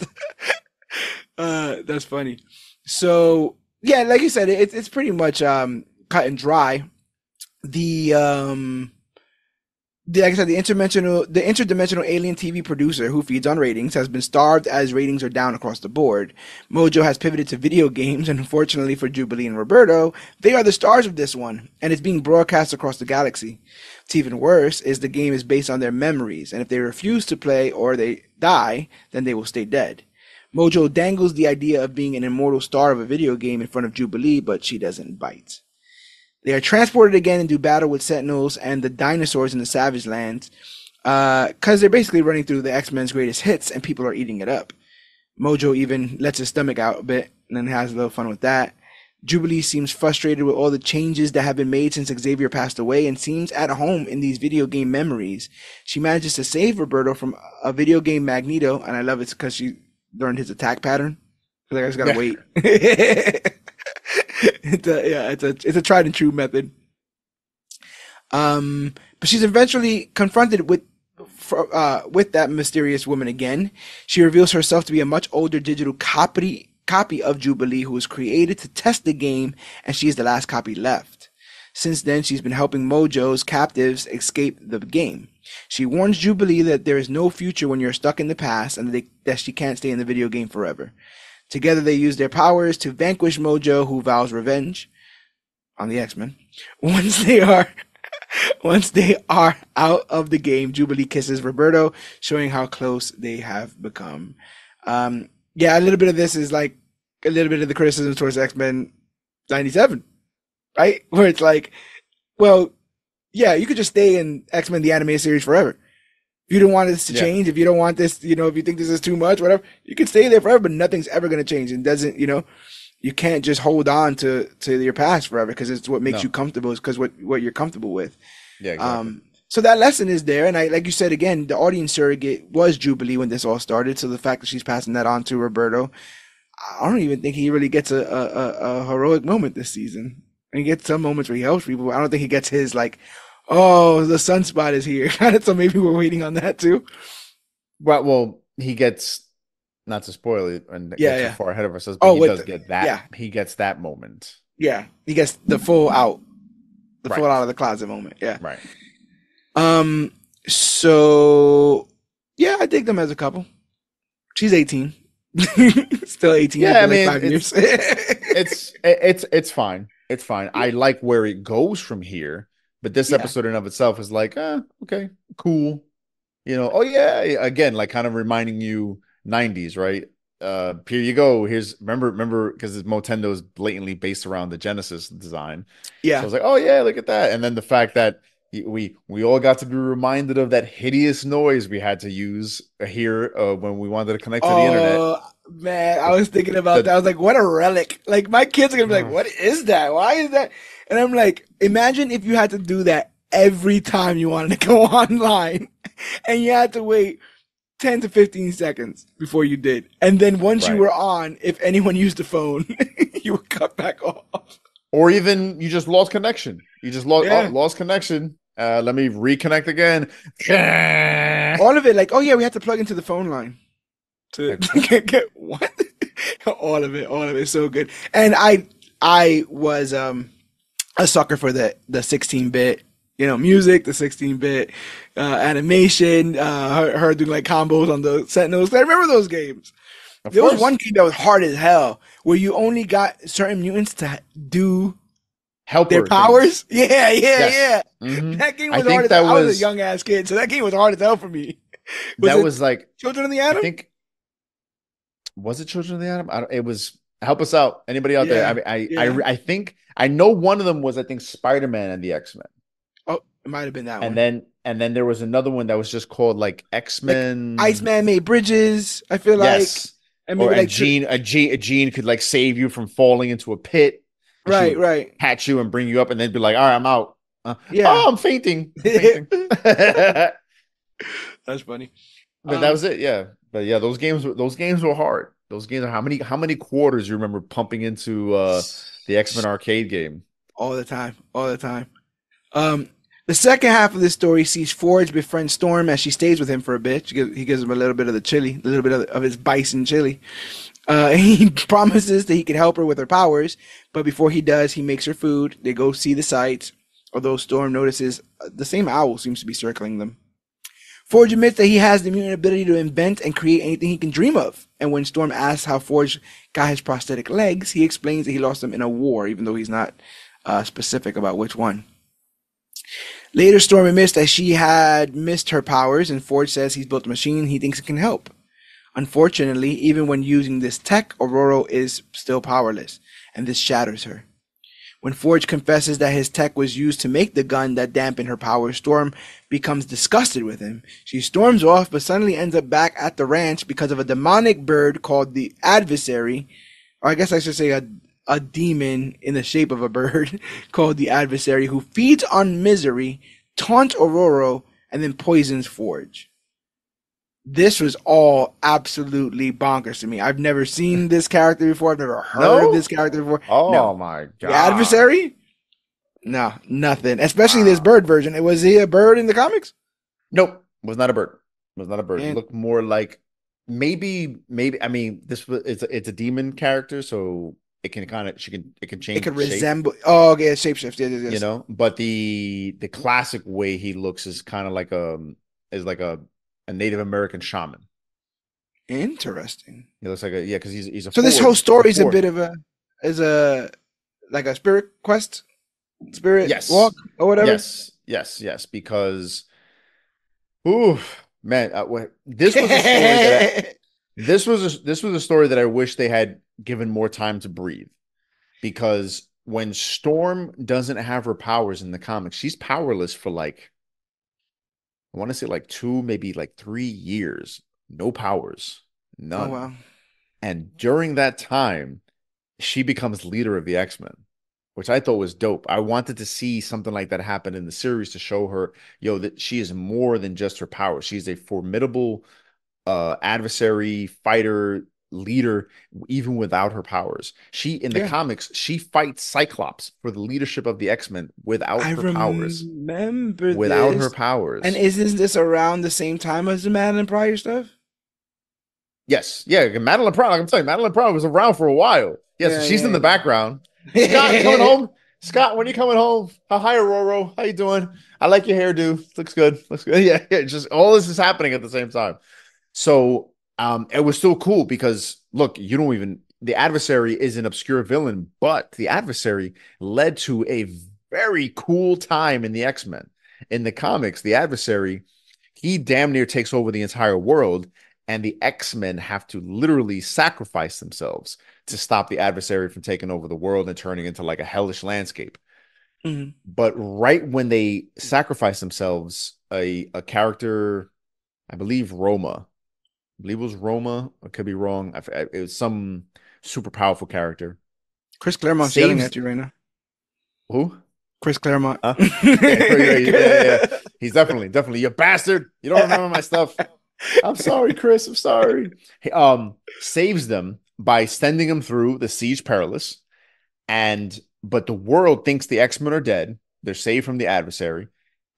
that's funny. So yeah, like you said, it's pretty much cut and dry. Like I said, the interdimensional alien TV producer who feeds on ratings has been starved as ratings are down across the board. Mojo has pivoted to video games, and unfortunately for Jubilee and Roberto, they are the stars of this one, and it's being broadcast across the galaxy. What's even worse is the game is based on their memories, and if they refuse to play or they die, then they will stay dead. Mojo dangles the idea of being an immortal star of a video game in front of Jubilee, but she doesn't bite. They are transported again and do battle with Sentinels and the dinosaurs in the Savage Lands, because they're basically running through the X-Men's greatest hits and people are eating it up. Mojo even lets his stomach out a bit and then has a little fun with that. Jubilee seems frustrated with all the changes that have been made since Xavier passed away and seems at home in these video game memories. She manages to save Roberto from a video game Magneto, and I love it because she learned his attack pattern. Like I just gotta wait. It's a tried and true method. But she's eventually confronted with that mysterious woman again. She reveals herself to be a much older digital copy of Jubilee who was created to test the game, and she is the last copy left. Since then, she's been helping Mojo's captives escape the game. She warns Jubilee that there is no future when you're stuck in the past and that she can't stay in the video game forever. Together, they use their powers to vanquish Mojo, who vows revenge on the X-Men. Once they are out of the game, Jubilee kisses Roberto, showing how close they have become. A little bit of this is like a little bit of the criticism towards X-Men 97, right? Where it's like, well, yeah, you could just stay in X-Men the animated series forever. If you don't want this to change, if you don't want this, if you think this is too much, whatever, you can stay there forever, but nothing's ever going to change. And doesn't, you can't just hold on to your past forever because it's what makes you comfortable. It's because what you're comfortable with. Yeah, exactly. So that lesson is there. And like you said, again, the audience surrogate was Jubilee when this all started. So the fact that she's passing that on to Roberto, I don't even think he really gets a heroic moment this season. And he gets some moments where he helps people. I don't think he gets his like, oh, the sunspot is here. So maybe we're waiting on that too. Well, he gets, not to spoil it and get too far ahead of ourselves, but he does get that. Yeah. He gets that moment. Yeah, he gets the full out of the closet moment. Yeah. Right. So yeah, I dig them as a couple. She's 18. Still 18. Yeah, I mean, 5 years. it's fine. It's fine. I like where it goes from here, but this episode in of itself is like, okay, cool. Oh yeah, again, like kind of reminding you 90s, right? Here you go. Remember, because Nintendo is blatantly based around the Genesis design. Yeah. So I was like, oh yeah, look at that. And then the fact that we all got to be reminded of that hideous noise we had to use here when we wanted to connect to the internet. Man, I was thinking about that. I was like, what a relic. Like, my kids are going to be like, what is that? Why is that? And I'm like, imagine if you had to do that every time you wanted to go online and you had to wait 10 to 15 seconds before you did. And then once you were on, if anyone used the phone, you would cut back off. Or even you just lost connection. You just lost connection. Let me reconnect again. All of it, like, oh yeah, we had to plug into the phone line to get what? all of it, so good. And I was a sucker for the 16-bit, music, the 16-bit animation, her doing like combos on the Sentinels. I remember those games. There was one game that was hard as hell where you only got certain mutants to do their powers. Things. Yeah. Mm-hmm. That game was hard as hell. I was a young ass kid, so that game was hard as hell for me. Was like Children of the Atom? Was it Children of the Atom? It was. Help us out. Anybody out there? I think I know one of them was, I think, Spider-Man and the X-Men. It might have been that And one. then there was another one that was just called like Like X-Men. Iceman made bridges, I feel like. Yes. And Or maybe and like Gene could like save you from falling into a pit, and she right, would right. catch you and bring you up and then be like, all right, I'm out. Yeah. Oh, I'm fainting. I'm fainting. That's funny. But that was it, yeah. But yeah, those games were hard. Those games are how many quarters you remember pumping into the X-Men arcade game? All the time. All the time. Um, the second half of this story sees Forge befriend Storm as she stays with him for a bit. He gives him a little bit of the chili, a little bit of his bison chili. He promises that he can help her with her powers, but before he does, he makes her food. They go see the sights, although Storm notices the same owl seems to be circling them. Forge admits that he has the mutant ability to invent and create anything he can dream of. And when Storm asks how Forge got his prosthetic legs, he explains that he lost them in a war, even though he's not specific about which one. Later, Storm admits that she had missed her powers, and Forge says he's built a machine he thinks it can help. Unfortunately, even when using this tech, Aurora is still powerless, and this shatters her. When Forge confesses that his tech was used to make the gun that dampened her powers, Storm becomes disgusted with him. She storms off, but suddenly ends up back at the ranch because of a demonic bird called the Adversary, or I guess I should say a demon in the shape of a bird called the Adversary, who feeds on misery, taunts Aurora, and then poisons Forge. This was all absolutely bonkers to me. I've never seen this character before. I've never heard of this character before. Oh No. my god. The Adversary? No, nothing. Especially this bird version. Was he a bird in the comics? Nope. Was not a bird. Was not a bird. And Looked more like maybe I mean this was it's a demon character, so it can kind of it can change it could shape, resemble. Oh, okay, shapeshift. Yes, yes, yes. but the classic way he looks is kind of like a Native American shaman. Interesting. He looks like because he's a So this whole story is a forge. bit of a like a spirit quest, spirit Yes. walk or whatever. Yes, because ooh, man, this was a story that this was a story that I wish they had given more time to breathe, because when Storm doesn't have her powers in the comics, she's powerless for like I want to say like 2, maybe like 3 years, no powers, Oh none. wow. And during that time, she becomes leader of the X-Men, which I thought was dope. I wanted to see something like that happen in the series to show her, that she is more than just her power. She's a formidable adversary, fighter, leader, even without her powers. She in the comics, she fights Cyclops for the leadership of the X-Men without her powers. Remember without this. her powers. And isn't this around the same time as the Madeline Pryor stuff? Yes, yeah. Madeline Pryor, like I'm telling you, Madeline Pryor was around for a while. Yeah, so she's in the background. Scott, you coming home? Scott, when you coming home? Hi, Aurora. How you doing? I like your hairdo. Looks good. Looks good. Yeah. Just all this is happening at the same time. So it was still cool because look, the Adversary is an obscure villain, but the Adversary led to a very cool time in the X-Men. In the comics, the Adversary, he damn near takes over the entire world, and the X-Men have to literally sacrifice themselves to stop the Adversary from taking over the world and turning into like a hellish landscape. Mm-hmm. But right when they sacrifice themselves, a character, I believe Roma, it was Roma. I could be wrong. It was some super powerful character. Chris Claremont's yelling at you right now. Who? Chris Claremont. Huh? Yeah. He's definitely, you bastard. You don't remember my stuff. I'm sorry, Chris. I'm sorry. He saves them by sending them through the Siege Perilous, but the world thinks the X-Men are dead. They're saved from the Adversary,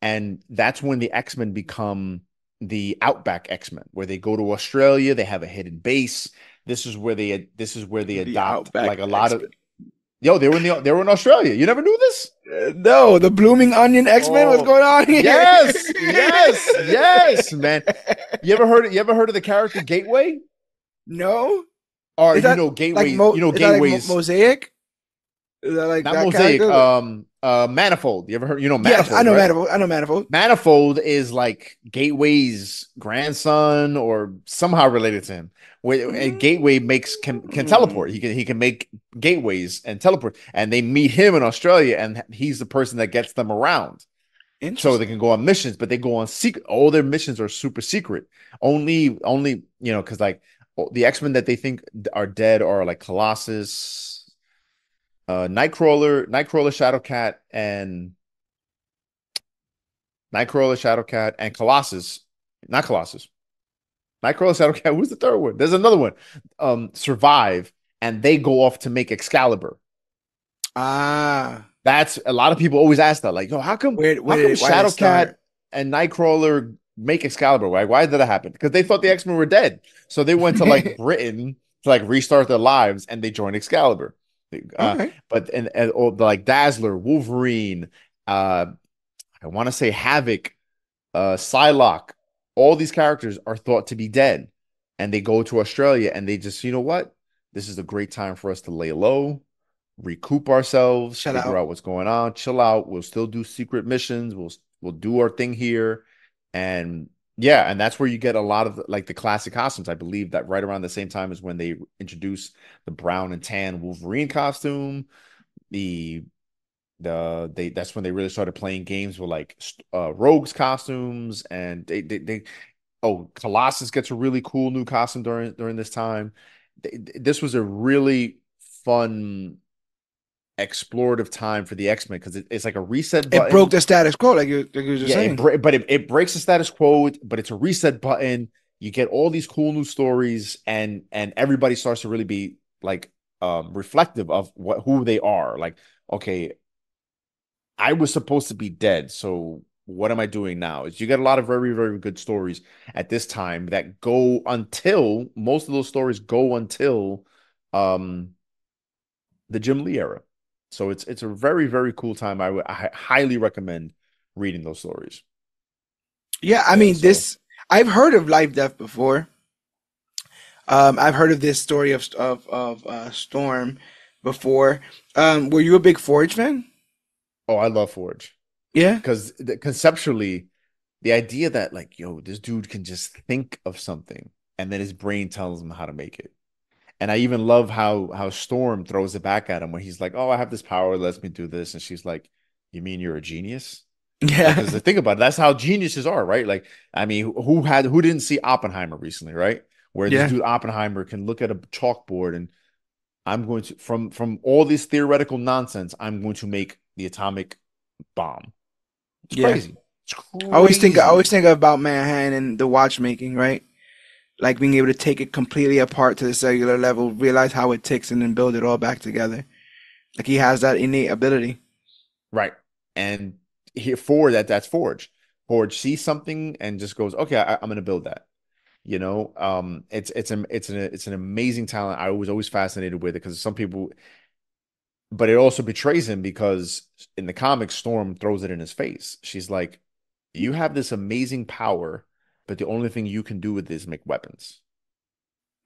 and that's when the X-Men become the Outback X-Men, where they go to Australia. They have a hidden base. This is where they adopt like a lot of. They were in Australia. You never knew this? No, the Blooming Onion X-Men. What's going on here? Yes, man. You ever heard of the character Gateway? No. Or Gateway? Like Gateway's like Mosaic. Is that like not that Mosaic? Character? Manifold. You ever heard? Manifold? Yes, I know, right? Manifold. I know Manifold. Manifold is like Gateway's grandson, or somehow related to him. Where Gateway can teleport. He can make gateways and teleport, and they meet him in Australia, and he's the person that gets them around. so they can go on missions, but they go on secret. All their missions are super secret. Only because like the X-Men that they think are dead are like Colossus, Nightcrawler, Shadowcat, and Colossus. Not Colossus. Nightcrawler, Shadowcat. Who's the third one? There's another one. Survive, and they go off to make Excalibur. That's a lot of people always ask that, like, yo, how come Shadowcat and Nightcrawler make Excalibur? Why did that happen? Because they thought the X-Men were dead, so they went to like Britain to like restart their lives, and they joined Excalibur. But like Dazzler, Wolverine, I want to say Havoc, Psylocke, all these characters are thought to be dead, and they go to Australia, and they just, you know what? This is a great time for us to lay low, recoup ourselves, figure out what's going on, chill out. We'll still do secret missions. We'll do our thing here, and yeah, and that's where you get a lot of like the classic costumes. I believe that right around the same time as when they introduced the brown and tan Wolverine costume, that's when they really started playing games with like rogues costumes, and Colossus gets a really cool new costume during this time. This was a really fun explorative time for the X-Men because it's like a reset button. It broke the status quo, like you were just saying. But it breaks the status quo, but it's a reset button. You get all these cool new stories, and everybody starts to really be like reflective of who they are. Like, okay, I was supposed to be dead, so what am I doing now? Is you get a lot of very, very good stories at this time that go until most of those stories go until the Jim Lee era. So it's a very, very cool time. I highly recommend reading those stories. Yeah, I mean, I've heard of Life Death before. I've heard of this story of Storm before. Were you a big Forge fan? Oh, I love Forge. Yeah, because conceptually, the idea that like, yo, this dude can just think of something and then his brain tells him how to make it. And I even love how Storm throws it back at him when he's like, "Oh, I have this power, lets me do this," and she's like, "You mean you're a genius?" Yeah. Because think about it, that's how geniuses are, right? Like, I mean, who didn't see Oppenheimer recently, right? Where this dude Oppenheimer can look at a chalkboard and I'm going to from all this theoretical nonsense, I'm going to make the atomic bomb. It's crazy. It's crazy. I always think about Manhattan and the watchmaking, right? Like being able to take it completely apart to the cellular level, realize how it ticks, and then build it all back together. Like he has that innate ability. Right. And that's Forge. Forge sees something and just goes, okay, I'm going to build that. You know, it's an amazing talent. I was always fascinated with it because some people, but it also betrays him because in the comics, Storm throws it in his face. She's like, you have this amazing power, but the only thing you can do with this is make weapons.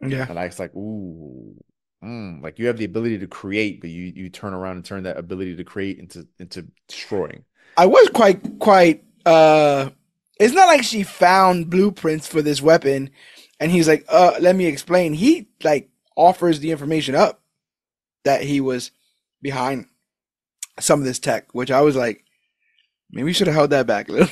Yeah. And I was like, ooh, like you have the ability to create, but you turn around and turn that ability to create into destroying. I was quite it's not like she found blueprints for this weapon and he's like, let me explain. He like offers the information up that he was behind some of this tech, which I was like, maybe we should have held that back a little.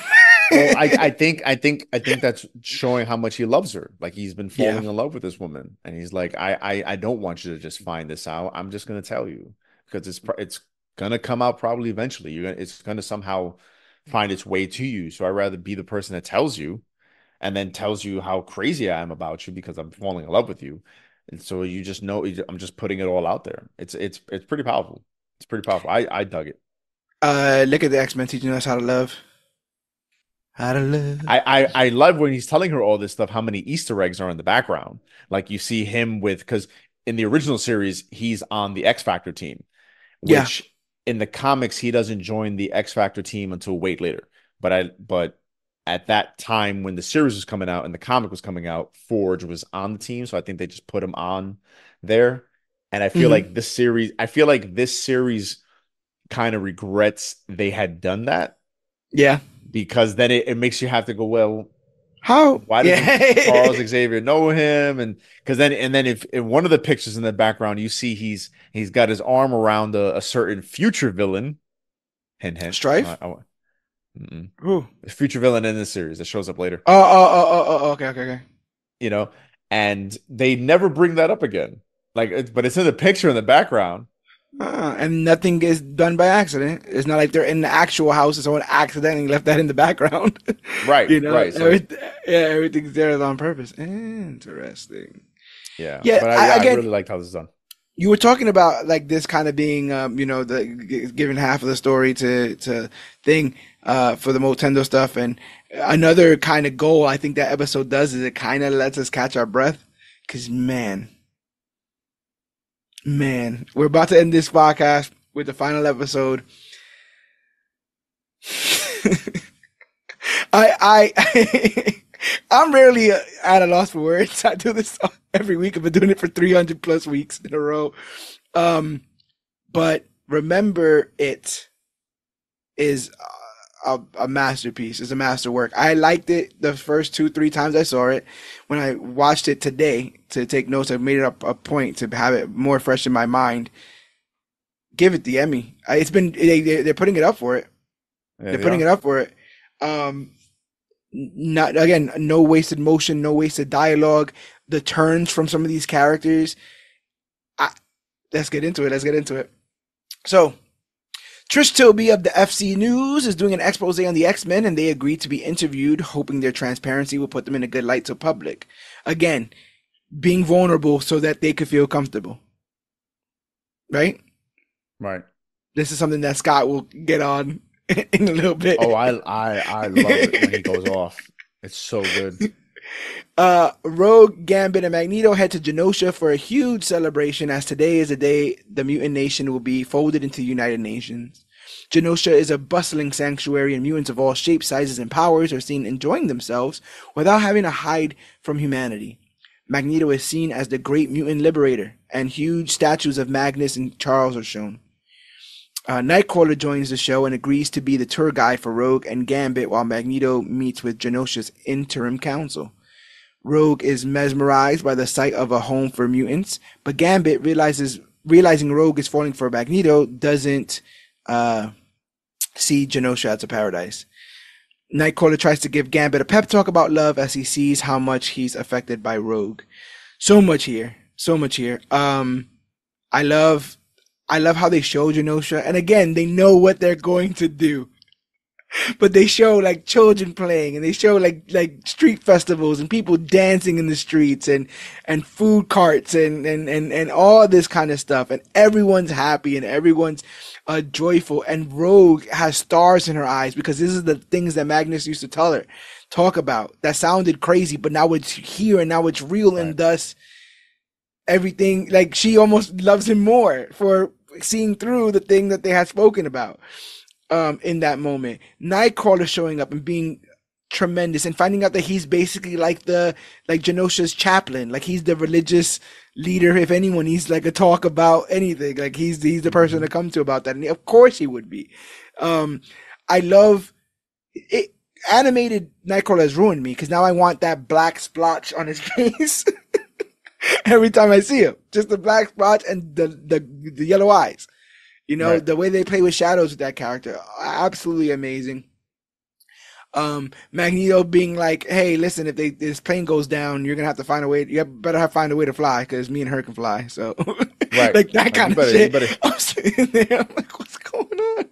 Well, I think that's showing how much he loves her. Like he's been falling in love with this woman, and he's like, I don't want you to just find this out. I'm just gonna tell you because it's gonna come out probably eventually. It's gonna somehow find its way to you. So I'd rather be the person that tells you, and then tells you how crazy I am about you because I'm falling in love with you. And so you just know I'm just putting it all out there. It's pretty powerful. It's pretty powerful. I dug it. Look at the X-Men teaching us how to love. How to love. I love when he's telling her all this stuff, how many Easter eggs are in the background. Like you see him because in the original series, he's on the X Factor team, which in the comics, he doesn't join the X Factor team until way later. But at that time when the series was coming out and the comic was coming out, Forge was on the team. So I think they just put him on there. And I feel like this series kind of regrets they had done that. Yeah. Because then it makes you have to go, well, why doesn't Charles Xavier know him? And because then if in one of the pictures in the background you see he's got his arm around a certain future villain, hint, Strife. Mm-mm. Who? The future villain in this series that shows up later. Okay, okay, okay. You know, and they never bring that up again. But it's in the picture in the background. And nothing gets done by accident. It's not like they're in the actual house and someone accidentally left that in the background. Right, You know, right. So yeah, everything's there on purpose. Interesting. yeah, Yeah, but I again, really liked how this is done. you were talking about like this kind of being, the giving half of the story to thing, for the Motendo stuff, and another kind of goal I think that episode does is it kind of lets us catch our breath, because man, we're about to end this podcast with the final episode. I I'm rarely at a loss for words. I do this every week. I've been doing it for 300 plus weeks in a row. But remember, it is a masterpiece. It's a masterwork. I liked it the first two, three times I saw it. When I watched it today to take notes, I made it a point to have it more fresh in my mind. Give it the Emmy. It's been they're putting it up for it. Yeah, They're they putting it are. up for it. Not again, no wasted motion, no wasted dialogue. The turns from some of these characters. I, let's get into it. Let's get into it. So, Trish Tilby of the FC News is doing an expose on the X-Men, and they agreed to be interviewed, hoping their transparency will put them in a good light to public. Again, being vulnerable so that they could feel comfortable. Right? Right. This is something that Scott will get on in a little bit. Oh, I love it when he goes off. It's so good. Rogue, Gambit, and Magneto head to Genosha for a huge celebration, as today is the day the mutant nation will be folded into the United Nations. Genosha is a bustling sanctuary, and mutants of all shapes, sizes, and powers are seen enjoying themselves without having to hide from humanity. Magneto is seen as the great mutant liberator, and huge statues of Magnus and Charles are shown. Nightcrawler joins the show and agrees to be the tour guide for Rogue and Gambit while Magneto meets with Genosha's interim council. Rogue is mesmerized by the sight of a home for mutants, but Gambit realizing Rogue is falling for Magneto, doesn't see Genosha as a paradise. Nightcrawler tries to give Gambit a pep talk about love as he sees how much he's affected by Rogue. So much here. So much here. I love how they show Genosha, and again, they know what they're going to do. But they show like children playing, and they show like street festivals and people dancing in the streets, and food carts and all this kind of stuff, and everyone's happy and everyone's joyful, and Rogue has stars in her eyes because this is the things that Magnus used to talk about that sounded crazy, but now it's here and now it's real, and thus everything, like, she almost loves him more for seeing through the thing that they had spoken about in that moment. Nightcrawler showing up and being tremendous, and finding out that he's basically like Genosha's chaplain, like he's the religious leader. If anyone needs like a talk about anything, like he's the person to come to about that, and of course he would be. I love it. Animated Nightcrawler has ruined me because now I want that black splotch on his face. Every time I see him, just the black spots and the yellow eyes. You know, the way they play with shadows with that character, absolutely amazing. Magneto being like, "Hey, listen, if this plane goes down, you're gonna have to find a way. You better find a way to fly because me and her can fly." So, like that kind of shit. I'm sitting there, I'm like, "What's going on?"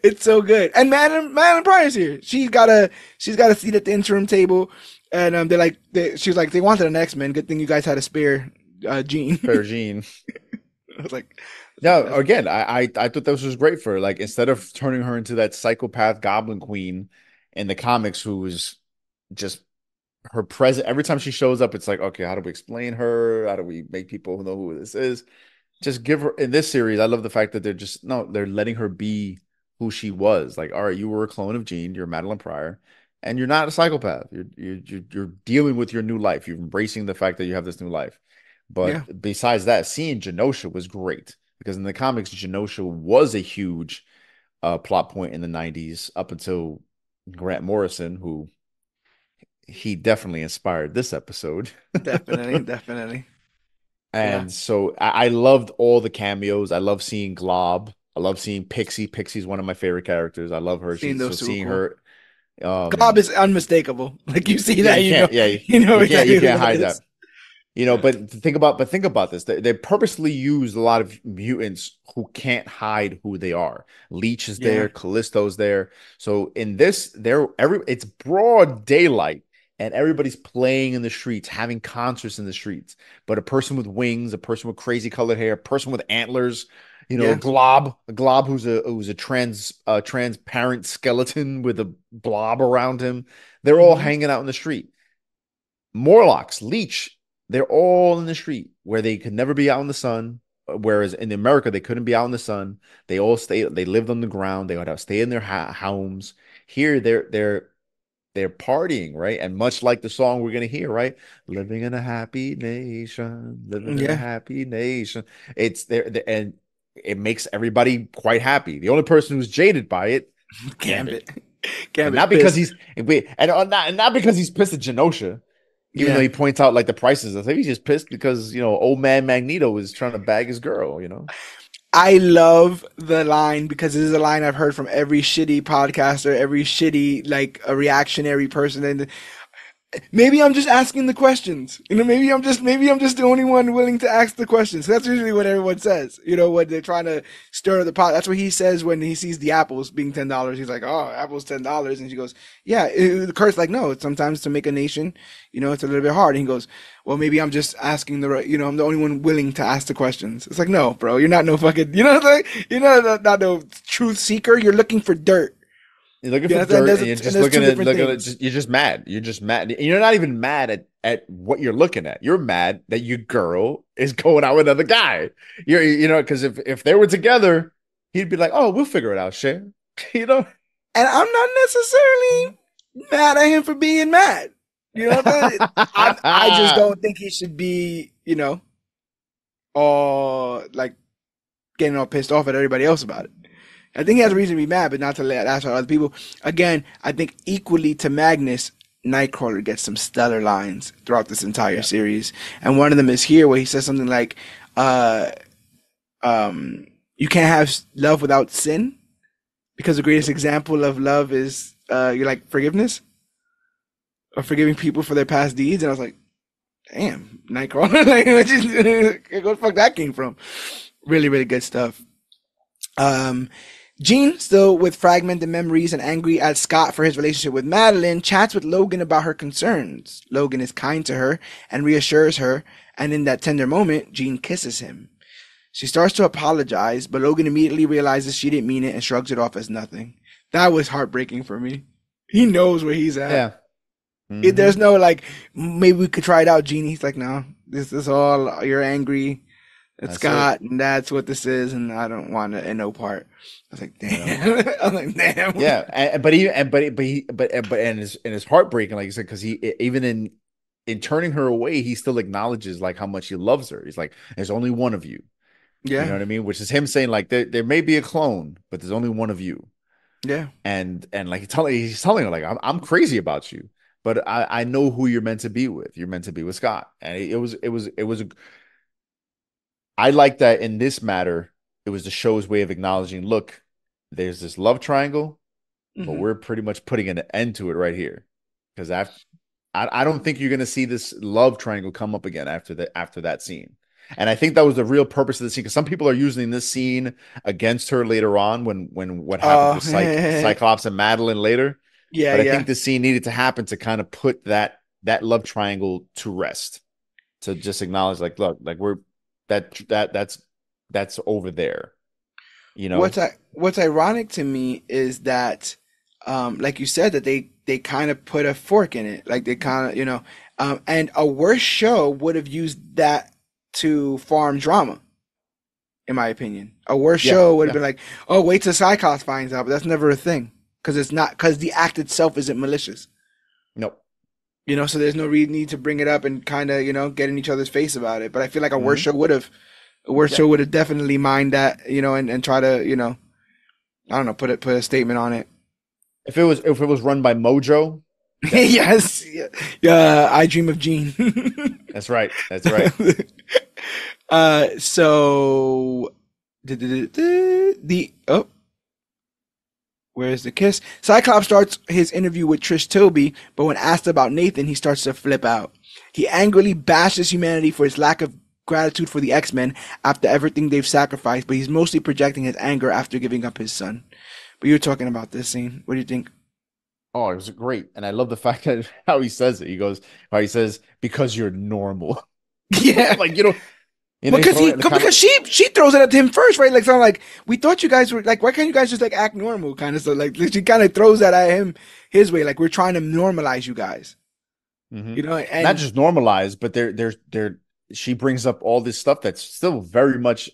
It's so good. And Madeline Pryor's here. She's got a seat at the interim table. And she's like, they wanted an X-Men. Good thing you guys had a spare Jean. Spare Jean. I was like, no, again, I thought this was great for her. Like, instead of turning her into that psychopath Goblin Queen in the comics, who was just her present every time she shows up, it's like, okay, how do we explain her? How do we make people know who this is? Just give her, in this series, I love the fact that they're letting her be who she was. Like, all right, you were a clone of Jean, you're Madeline Pryor, and you're not a psychopath. You're dealing with your new life. You're embracing the fact that you have this new life. But besides that, seeing Genosha was great, because in the comics, Genosha was a huge plot point in the 90s up until Grant Morrison, who he definitely inspired this episode. definitely. And so I loved all the cameos. I love seeing Glob. I love seeing Pixie. Pixie's one of my favorite characters. I love her. Seeing those two Seeing are cool. her. Glob is unmistakable. Like you see Yeah, that, you can't. Yeah, you know you exactly who can't that hide is. that. But think about this. They purposely use a lot of mutants who can't hide who they are. Leech is Yeah. there, Callisto's there. So in this, it's broad daylight, and everybody's playing in the streets, having concerts in the streets. But a person with wings, a person with crazy colored hair, a person with antlers, Yeah. a glob who's a transparent skeleton with a blob around him. They're all hanging out in the street. Morlocks, Leech, they're all in the street where they could never be out in the sun. Whereas in America, they couldn't be out in the sun. They lived on the ground. They would have to stay in their homes. Here, they're partying, right? And much like the song we're gonna hear, right? Living in a happy nation, living in a happy nation. It's there, and it makes everybody quite happy. The only person who's jaded by it, Gambit. And not because he's not because he's pissed at Genosha. Even though he points out like the prices, I think he's just pissed because old man Magneto is trying to bag his girl. I love the line because this is a line I've heard from every shitty podcaster, every shitty like a reactionary person, and maybe I'm just asking the questions. Maybe I'm just the only one willing to ask the questions. That's usually what everyone says. When they're trying to stir the pot. That's what he says when he sees the apples being $10. He's like, "Oh, apples $10," and she goes, "Yeah." Kurt's like, "No, sometimes to make a nation, it's a little bit hard." And he goes, "Well, maybe I'm just asking the right. I'm the only one willing to ask the questions." It's like, no, bro, you're not no fucking. Not no truth seeker. You're looking for dirt. You're looking for dirt, and you're just looking at you're just mad. You're just mad. And you're not even mad at what you're looking at. You're mad that your girl is going out with another guy. Because if they were together, he'd be like, "Oh, we'll figure it out, shit." And I'm not necessarily mad at him for being mad. I just don't think he should be, all like getting all pissed off at everybody else about it. I think he has a reason to be mad, but not to lash out other people. Again, I think equally to Magnus, Nightcrawler gets some stellar lines throughout this entire series. And one of them is here where he says something like, you can't have love without sin because the greatest example of love is forgiveness or forgiving people for their past deeds. And I was like, damn, Nightcrawler, where the fuck that came from? Really, really good stuff. Jean, still with fragmented memories and angry at Scott for his relationship with Madeline, chats with Logan about her concerns. Logan is kind to her and reassures her, and in that tender moment, Jean kisses him. She starts to apologize, but Logan immediately realizes she didn't mean it and shrugs it off as nothing. That was heartbreaking for me. He knows where he's at. Yeah. Mm-hmm. There's no maybe we could try it out, Jean. He's like, no, this is all, you're angry. It's Scott, and that's what this is, and I don't want to in no part. I was like, damn. I was like, damn. Yeah, but it's heartbreaking, like you said, because he even in turning her away, he still acknowledges like how much he loves her. He's like, there's only one of you. Yeah, you know what I mean. Which is him saying like there may be a clone, but there's only one of you. Yeah, and like he's telling her like I'm crazy about you, but I know who you're meant to be with. You're meant to be with Scott, and it was. I like that in this matter, it was the show's way of acknowledging, look, there's this love triangle, but we're pretty much putting an end to it right here. Because I don't think you're going to see this love triangle come up again after that scene. And I think that was the real purpose of the scene, because some people are using this scene against her later on when what happened with Cyclops and Madeline later. Yeah, but I think the scene needed to happen to kind of put that love triangle to rest, to just acknowledge like, look, like that's over there. What's ironic to me is that like you said, that they kind of put a fork in it, like they kind of and a worse show would have used that to farm drama, in my opinion. A worse show would have been like, oh, wait till Cyclops finds out, but that's never a thing because the act itself isn't malicious. Nope. So there's no need to bring it up and kind of, get in each other's face about it. But I feel like a worse show would have definitely mind that, and try to, I don't know, put a statement on it. If it was run by Mojo. Yes. Yeah. I Dream of Jean. That's right. So Oh, where's the kiss? Cyclops starts his interview with Trish Tilby, but when asked about Nathan, he starts to flip out. He angrily bashes humanity for its lack of gratitude for the X-Men after everything they've sacrificed, but he's mostly projecting his anger after giving up his son. But you're talking about this scene. What do you think? Oh, it was great. And I love the fact that how he says it. He says, because you're normal. Yeah. Like, Because she throws it at him first, right? Like something like, we thought you guys were like, why can't you guys just like act normal, kind of stuff. Like she kind of throws that at him his way, like we're trying to normalize you guys. Mm-hmm. You know, and not just normalize, but she brings up all this stuff that's still very much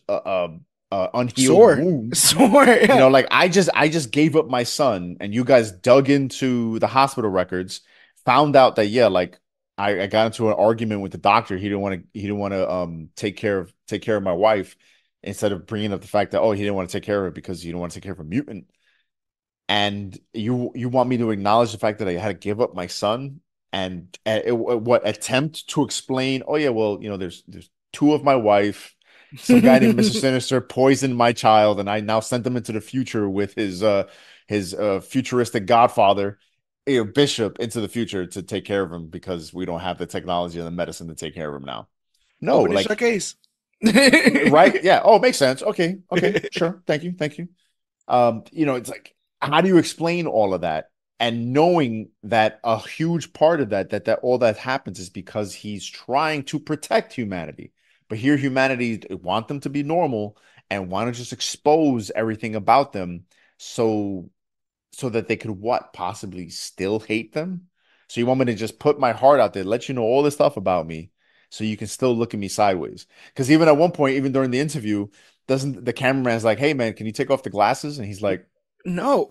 unhealed wounds. Sore. Yeah. You know, like I just gave up my son, and you guys dug into the hospital records, found out that like I got into an argument with the doctor. He didn't want to take care of my wife, instead of bringing up the fact that he didn't want to take care of her because he didn't want to take care of a mutant. And you want me to acknowledge the fact that I had to give up my son and attempt to explain? Oh yeah, well there's two of my wife. Some guy named Mr. Sinister poisoned my child, and I now sent him into the future with his futuristic godfather, Bishop, into the future to take care of him because we don't have the technology and the medicine to take care of him now. No, like a case. Right? Yeah. Oh, makes sense. Okay. Sure. Thank you. It's like, how do you explain all of that? And knowing that a huge part of that all that happens is because he's trying to protect humanity. But here humanity want them to be normal and want to just expose everything about them so that they could possibly still hate them. So you want me to just put my heart out there, let you know all this stuff about me, so you can still look at me sideways. Because even at one point, even during the interview, doesn't the cameraman's like, "Hey man, can you take off the glasses?" And he's like, "No."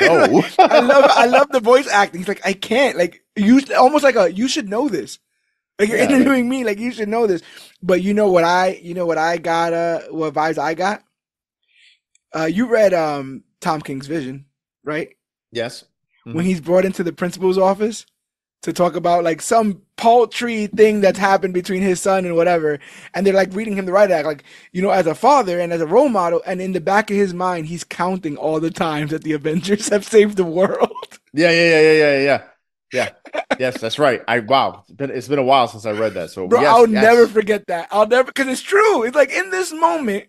No. I love the voice acting. He's like, "I can't." Like you almost like you should know this. Like you're interviewing me, like you should know this. But you know what I got, what vibes I got? You read Tom King's Vision, right? Yes. Mm-hmm. When he's brought into the principal's office to talk about like some paltry thing that's happened between his son and whatever, and they're like reading him the right act, like, as a father and as a role model, and in the back of his mind, he's counting all the times that the Avengers have saved the world. Yeah. Yes, that's right. It's been a while since I read that. So bro, I'll never forget that. Because it's true. It's like in this moment,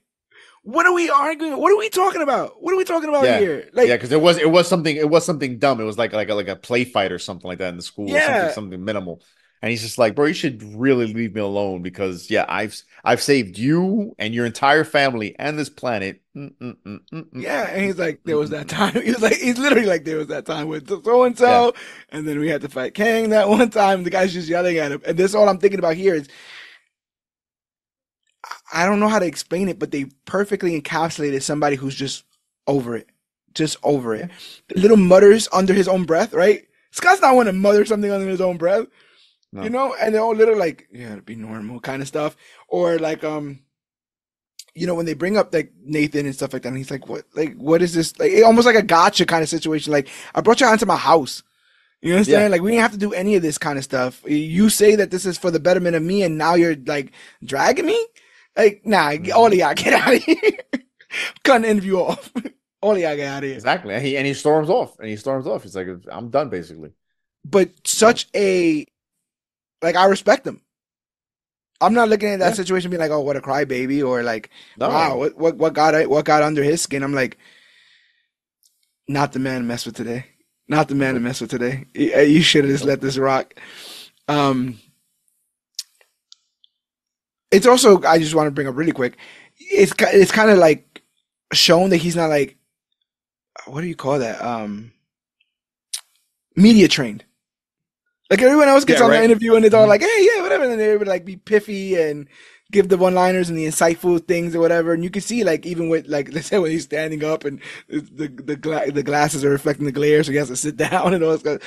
what are we arguing? What are we talking about? What are we talking about here? Like, because it was something dumb. It was like a play fight or something like that in the school. Yeah. Or something minimal. And he's just like, bro, you should really leave me alone because I've saved you and your entire family and this planet. Yeah, and he's like, there was that time. He's literally like, there was that time with so and so, and then we had to fight Kang that one time. The guy's just yelling at him, and this all I'm thinking about here is, I don't know how to explain it, but they perfectly encapsulated somebody who's just over it, The little mutters under his own breath, right? Scott's not want to mutter something under his own breath. No. And they're all little like, to be normal kind of stuff. Or like, when they bring up like Nathan and stuff like that, and he's like, what is this? Like, almost like a gotcha kind of situation. Like, I brought you into my house. You understand? Yeah. Like, we didn't have to do any of this kind of stuff. You say that this is for the betterment of me, and now you're like dragging me? Like, nah, all of y'all get out of here. Cut the interview off. All of y'all get out of here. Exactly. And he storms off. He's like, I'm done, basically. But such a, like, I respect him. I'm not looking at that situation being like, oh, what a crybaby, or like, wow, what got under his skin. I'm like, not the man to mess with today. Not the man to mess with today. You should have just let this rock. It's also, I just want to bring up really quick, it's kind of like shown that he's not like, what do you call that? Media trained. Like everyone else gets on the interview and it's all like, hey, yeah, whatever. And they would like be piffy and give the one-liners and the insightful things or whatever. And you can see, like, even with, like, let's say when he's standing up and the glasses are reflecting the glare, so he has to sit down and all that.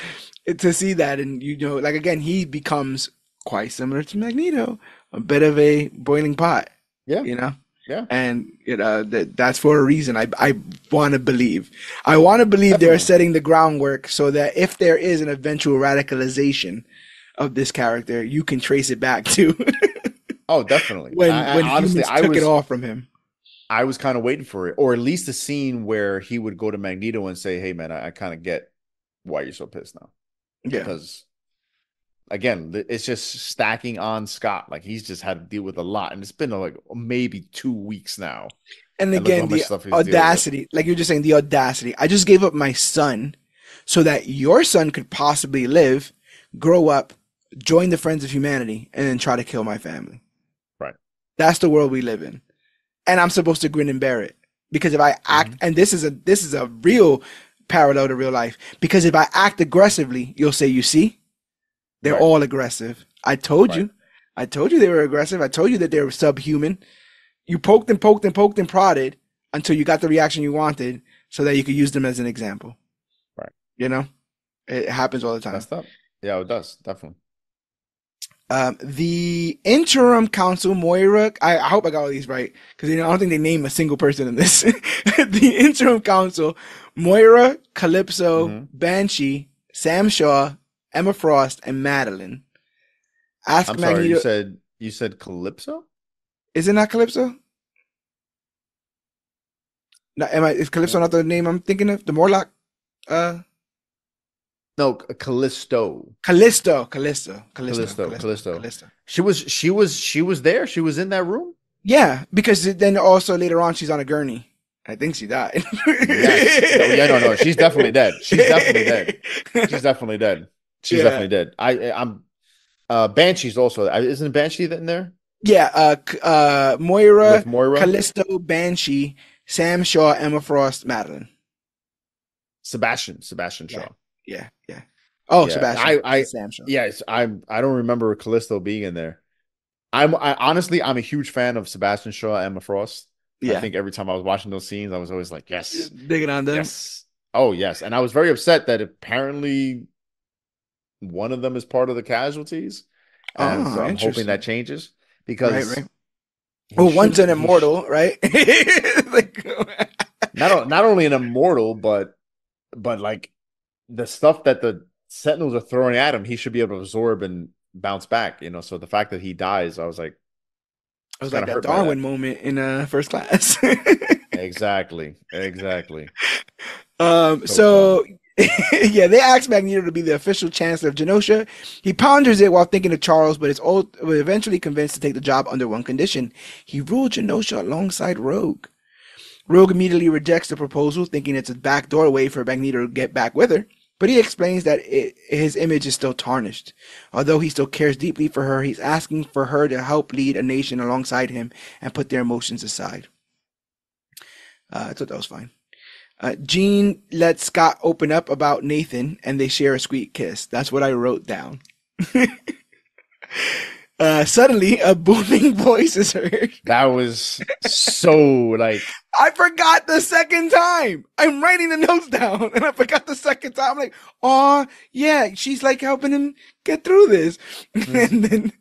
To see that, and like, again, he becomes quite similar to Magneto, a bit of a boiling pot. Yeah. Yeah. And that's for a reason. I want to believe. I want to believe Definitely. They're setting the groundwork so that if there is an eventual radicalization of this character, you can trace it back to Oh, definitely. when honestly, humans took it off from him. I was kind of waiting for it, or at least a scene where he would go to Magneto and say, "Hey, man, I kind of get why you're so pissed now." Yeah. Because again, it's just stacking on Scott. Like he's just had to deal with a lot, and it's been like maybe 2 weeks now. And again, the audacity, like you're just saying, the audacity. I just gave up my son so that your son could possibly live, grow up, join the Friends of Humanity, and then try to kill my family. Right. That's the world we live in. And I'm supposed to grin and bear it. Because if I act, and this is a real parallel to real life, because if I act aggressively, you'll say, you see, they're all aggressive. I told you they were aggressive. I told you that they were subhuman. You poked and poked and poked and prodded until you got the reaction you wanted so that you could use them as an example. Right. You know, it happens all the time. Messed up. Yeah, it does. Definitely. The interim council, Moira, I hope I got all these right because I don't think they name a single person in this. The interim council, Moira, Calypso, Banshee, Sam Shaw, Emma Frost, and Madeline. I'm Magneto, sorry, you said Calypso? Is it not Calypso? No, is Calypso not the name I'm thinking of? The Morlock? No, Callisto. Callisto. She was there. She was in that room. Yeah, because then also later on she's on a gurney. I think she died. Yes. No. She's definitely dead. She's definitely dead. I'm Banshee's also. Isn't Banshee in there? Yeah. Moira, Callisto, Banshee, Sam Shaw, Emma Frost, Madeline. Sebastian Shaw. Yeah. Oh, yeah. Sebastian. Sam Shaw. Yes, I don't remember Callisto being in there. Honestly, I'm a huge fan of Sebastian Shaw, Emma Frost. Yeah. I think every time I was watching those scenes, I was always like, yes. Digging on them. Yes. Oh, yes. And I was very upset that apparently one of them is part of the casualties. And so I'm hoping that changes because one's an immortal, right? not only an immortal, but like the stuff that the Sentinels are throwing at him, he should be able to absorb and bounce back. So the fact that he dies, I was like that Darwin moment in First Class. Exactly. So yeah, they asked Magneto to be the official chancellor of Genosha. He ponders it while thinking of Charles, but is eventually convinced to take the job under one condition. He ruled Genosha alongside Rogue. Rogue immediately rejects the proposal, thinking it's a backdoor way for Magneto to get back with her. But he explains that his image is still tarnished. Although he still cares deeply for her, he's asking for her to help lead a nation alongside him and put their emotions aside. I thought that was fine. Jean lets Scott open up about Nathan, and they share a sweet kiss. That's what I wrote down. Suddenly, a booming voice is heard. That was so like... I forgot the second time. I'm writing the notes down, and I forgot the second time. I'm like, oh, yeah, she's like helping him get through this. And then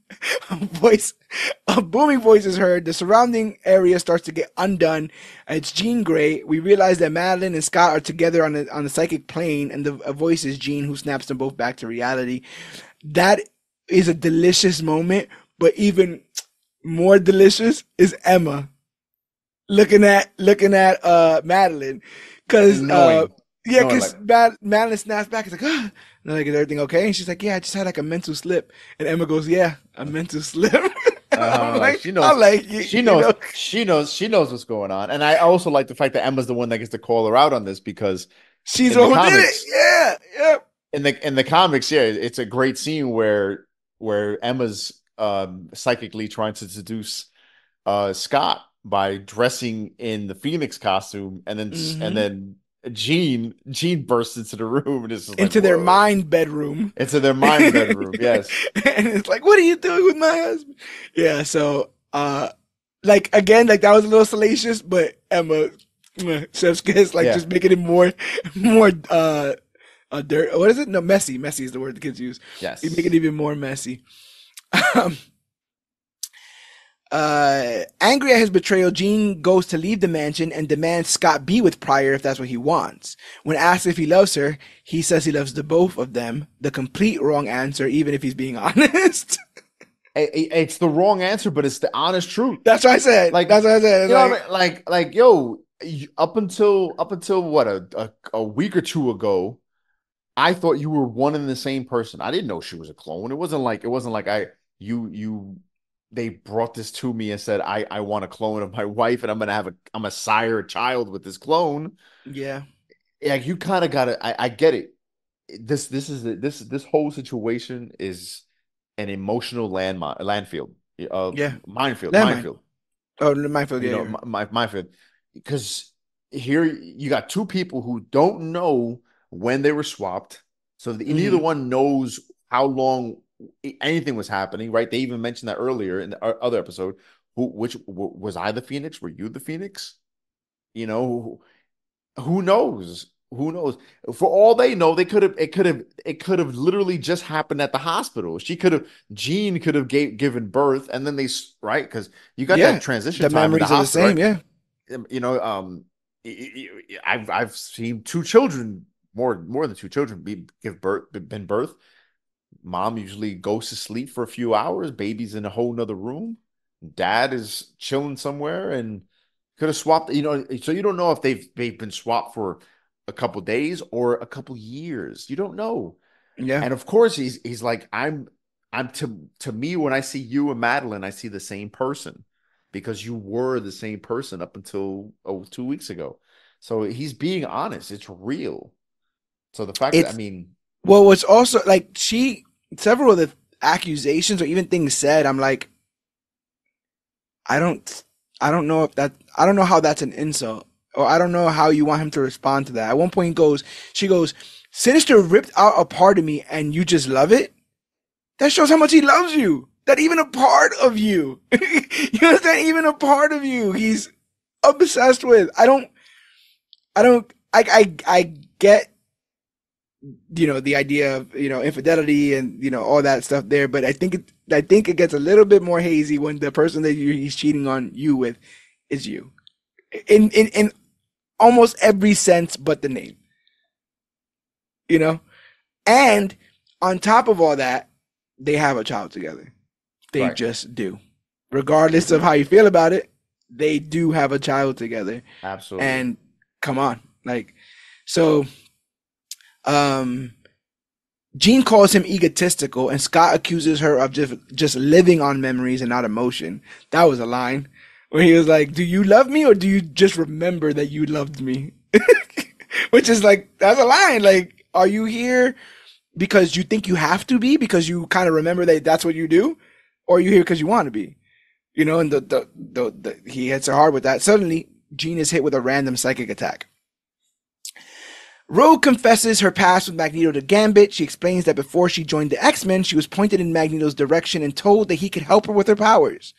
a booming voice is heard. The surrounding area starts to get undone. It's Jean Grey. We realize that Madeline and Scott are together on the psychic plane, and the voice is Jean, who snaps them both back to reality. That is a delicious moment, but even more delicious is Emma looking at Madeline, because Madeline snaps back. It's like, ah, and like, is everything okay? And she's like, yeah, I just had like a mental slip. And Emma goes, yeah, a mental slip. I'm like, she knows what's going on. And I also like the fact that Emma's the one that gets to call her out on this because she's the one who did it. Yeah. In the comics, it's a great scene where Emma's psychically trying to seduce Scott by dressing in the Phoenix costume, and then Jean bursts into the room and is just into their mind bedroom. Into their mind bedroom, yes. And it's like, what are you doing with my husband? Yeah, so like again, like that was a little salacious, but Emma chef's kiss, just making it more dirt. What is it? No, messy. Messy is the word the kids use. Yes. You make it even more messy. Angry at his betrayal, Jean goes to leave the mansion and demands Scott be with Pryor if that's what he wants. When asked if he loves her, he says he loves the both of them. The complete wrong answer, even if he's being honest. It's the wrong answer, but it's the honest truth. That's what I said. Like, That's what I said. you know what I mean? Yo, up until what a week or two ago, I thought you were one and the same person. I didn't know she was a clone. It wasn't like you they brought this to me and said I want a clone of my wife and I'm a sire a child with this clone. Yeah. Like you kind of gotta I get it. This whole situation is an emotional landfield, Yeah. minefield, Landmine. minefield. Oh, the minefield. Yeah. Yeah. Minefield, because here you got two people who don't know when they were swapped, so neither Mm-hmm. one knows how long anything was happening. Right? They even mentioned that earlier in the other episode. Which was I the Phoenix? Were you the Phoenix? You know, who knows? Who knows? For all they know, it could have literally just happened at the hospital. Jean could have given birth, and then right, because you got that Yeah. transition The time in the memories are the hospital, same. right? Yeah. You know, I've seen two children, more than two children, been birth. Mom usually goes to sleep for a few hours. Baby's in a whole nother room. Dad is chilling somewhere and could have swapped. So you don't know if they've been swapped for a couple days or a couple years. You don't know. Yeah. And of course, he's like, I'm to me when I see you and Madeline, I see the same person because you were the same person up until 2 weeks ago. So he's being honest. It's real. So the fact that I It's mean, well. What's also like several of the accusations or even things said. I'm like, I don't. I don't know how that's an insult, or I don't know how you want him to respond to that. At one point, she goes, Sinister ripped out a part of me, and you just love it. That shows how much he loves you. That even a part of you, you understand? Even a part of you, he's obsessed with. I don't. I get the idea of infidelity and all that stuff there, but I think it gets a little bit more hazy when the person that he's cheating on you with is you in almost every sense but the name, you know. And on top of all that, they have a child together. They right, just do, regardless of how you feel about it. They do have a child together. absolutely. And come on, like, so um Jean calls him egotistical, and Scott accuses her of just living on memories and not emotion. That was a line where he was like, "Do you love me, or do you just remember that you loved me?" Which is like, that's a line. Like, are you here because you think you have to be because you kind of remember that that's what you do, or are you here because you want to be? And he hits her hard with that. Suddenly, Jean is hit with a random psychic attack. Rogue confesses her past with Magneto to Gambit. She explains that before she joined the X-Men, she was pointed in Magneto's direction and told that he could help her with her powers.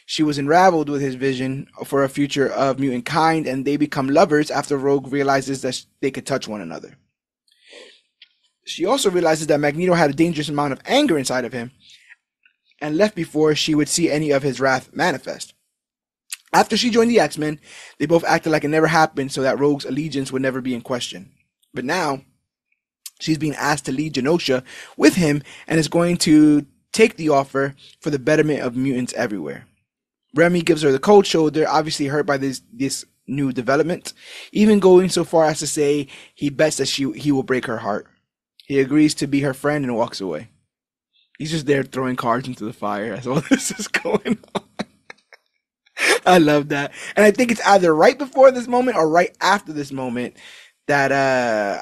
She was enraveled with his vision for a future of mutant kind, and they become lovers after Rogue realizes that they could touch one another. She also realizes that Magneto had a dangerous amount of anger inside of him and left before she would see any of his wrath manifest. After she joined the X-Men, they both acted like it never happened so that Rogue's allegiance would never be in question. But now, she's being asked to lead Genosha with him and is going to take the offer for the betterment of mutants everywhere. Remy gives her the cold shoulder, obviously hurt by this new development, even going so far as to say he bets that he will break her heart. He agrees to be her friend and walks away. He's just there throwing cards into the fire as all this is going on. I love that. And I think it's either right before this moment or right after this moment that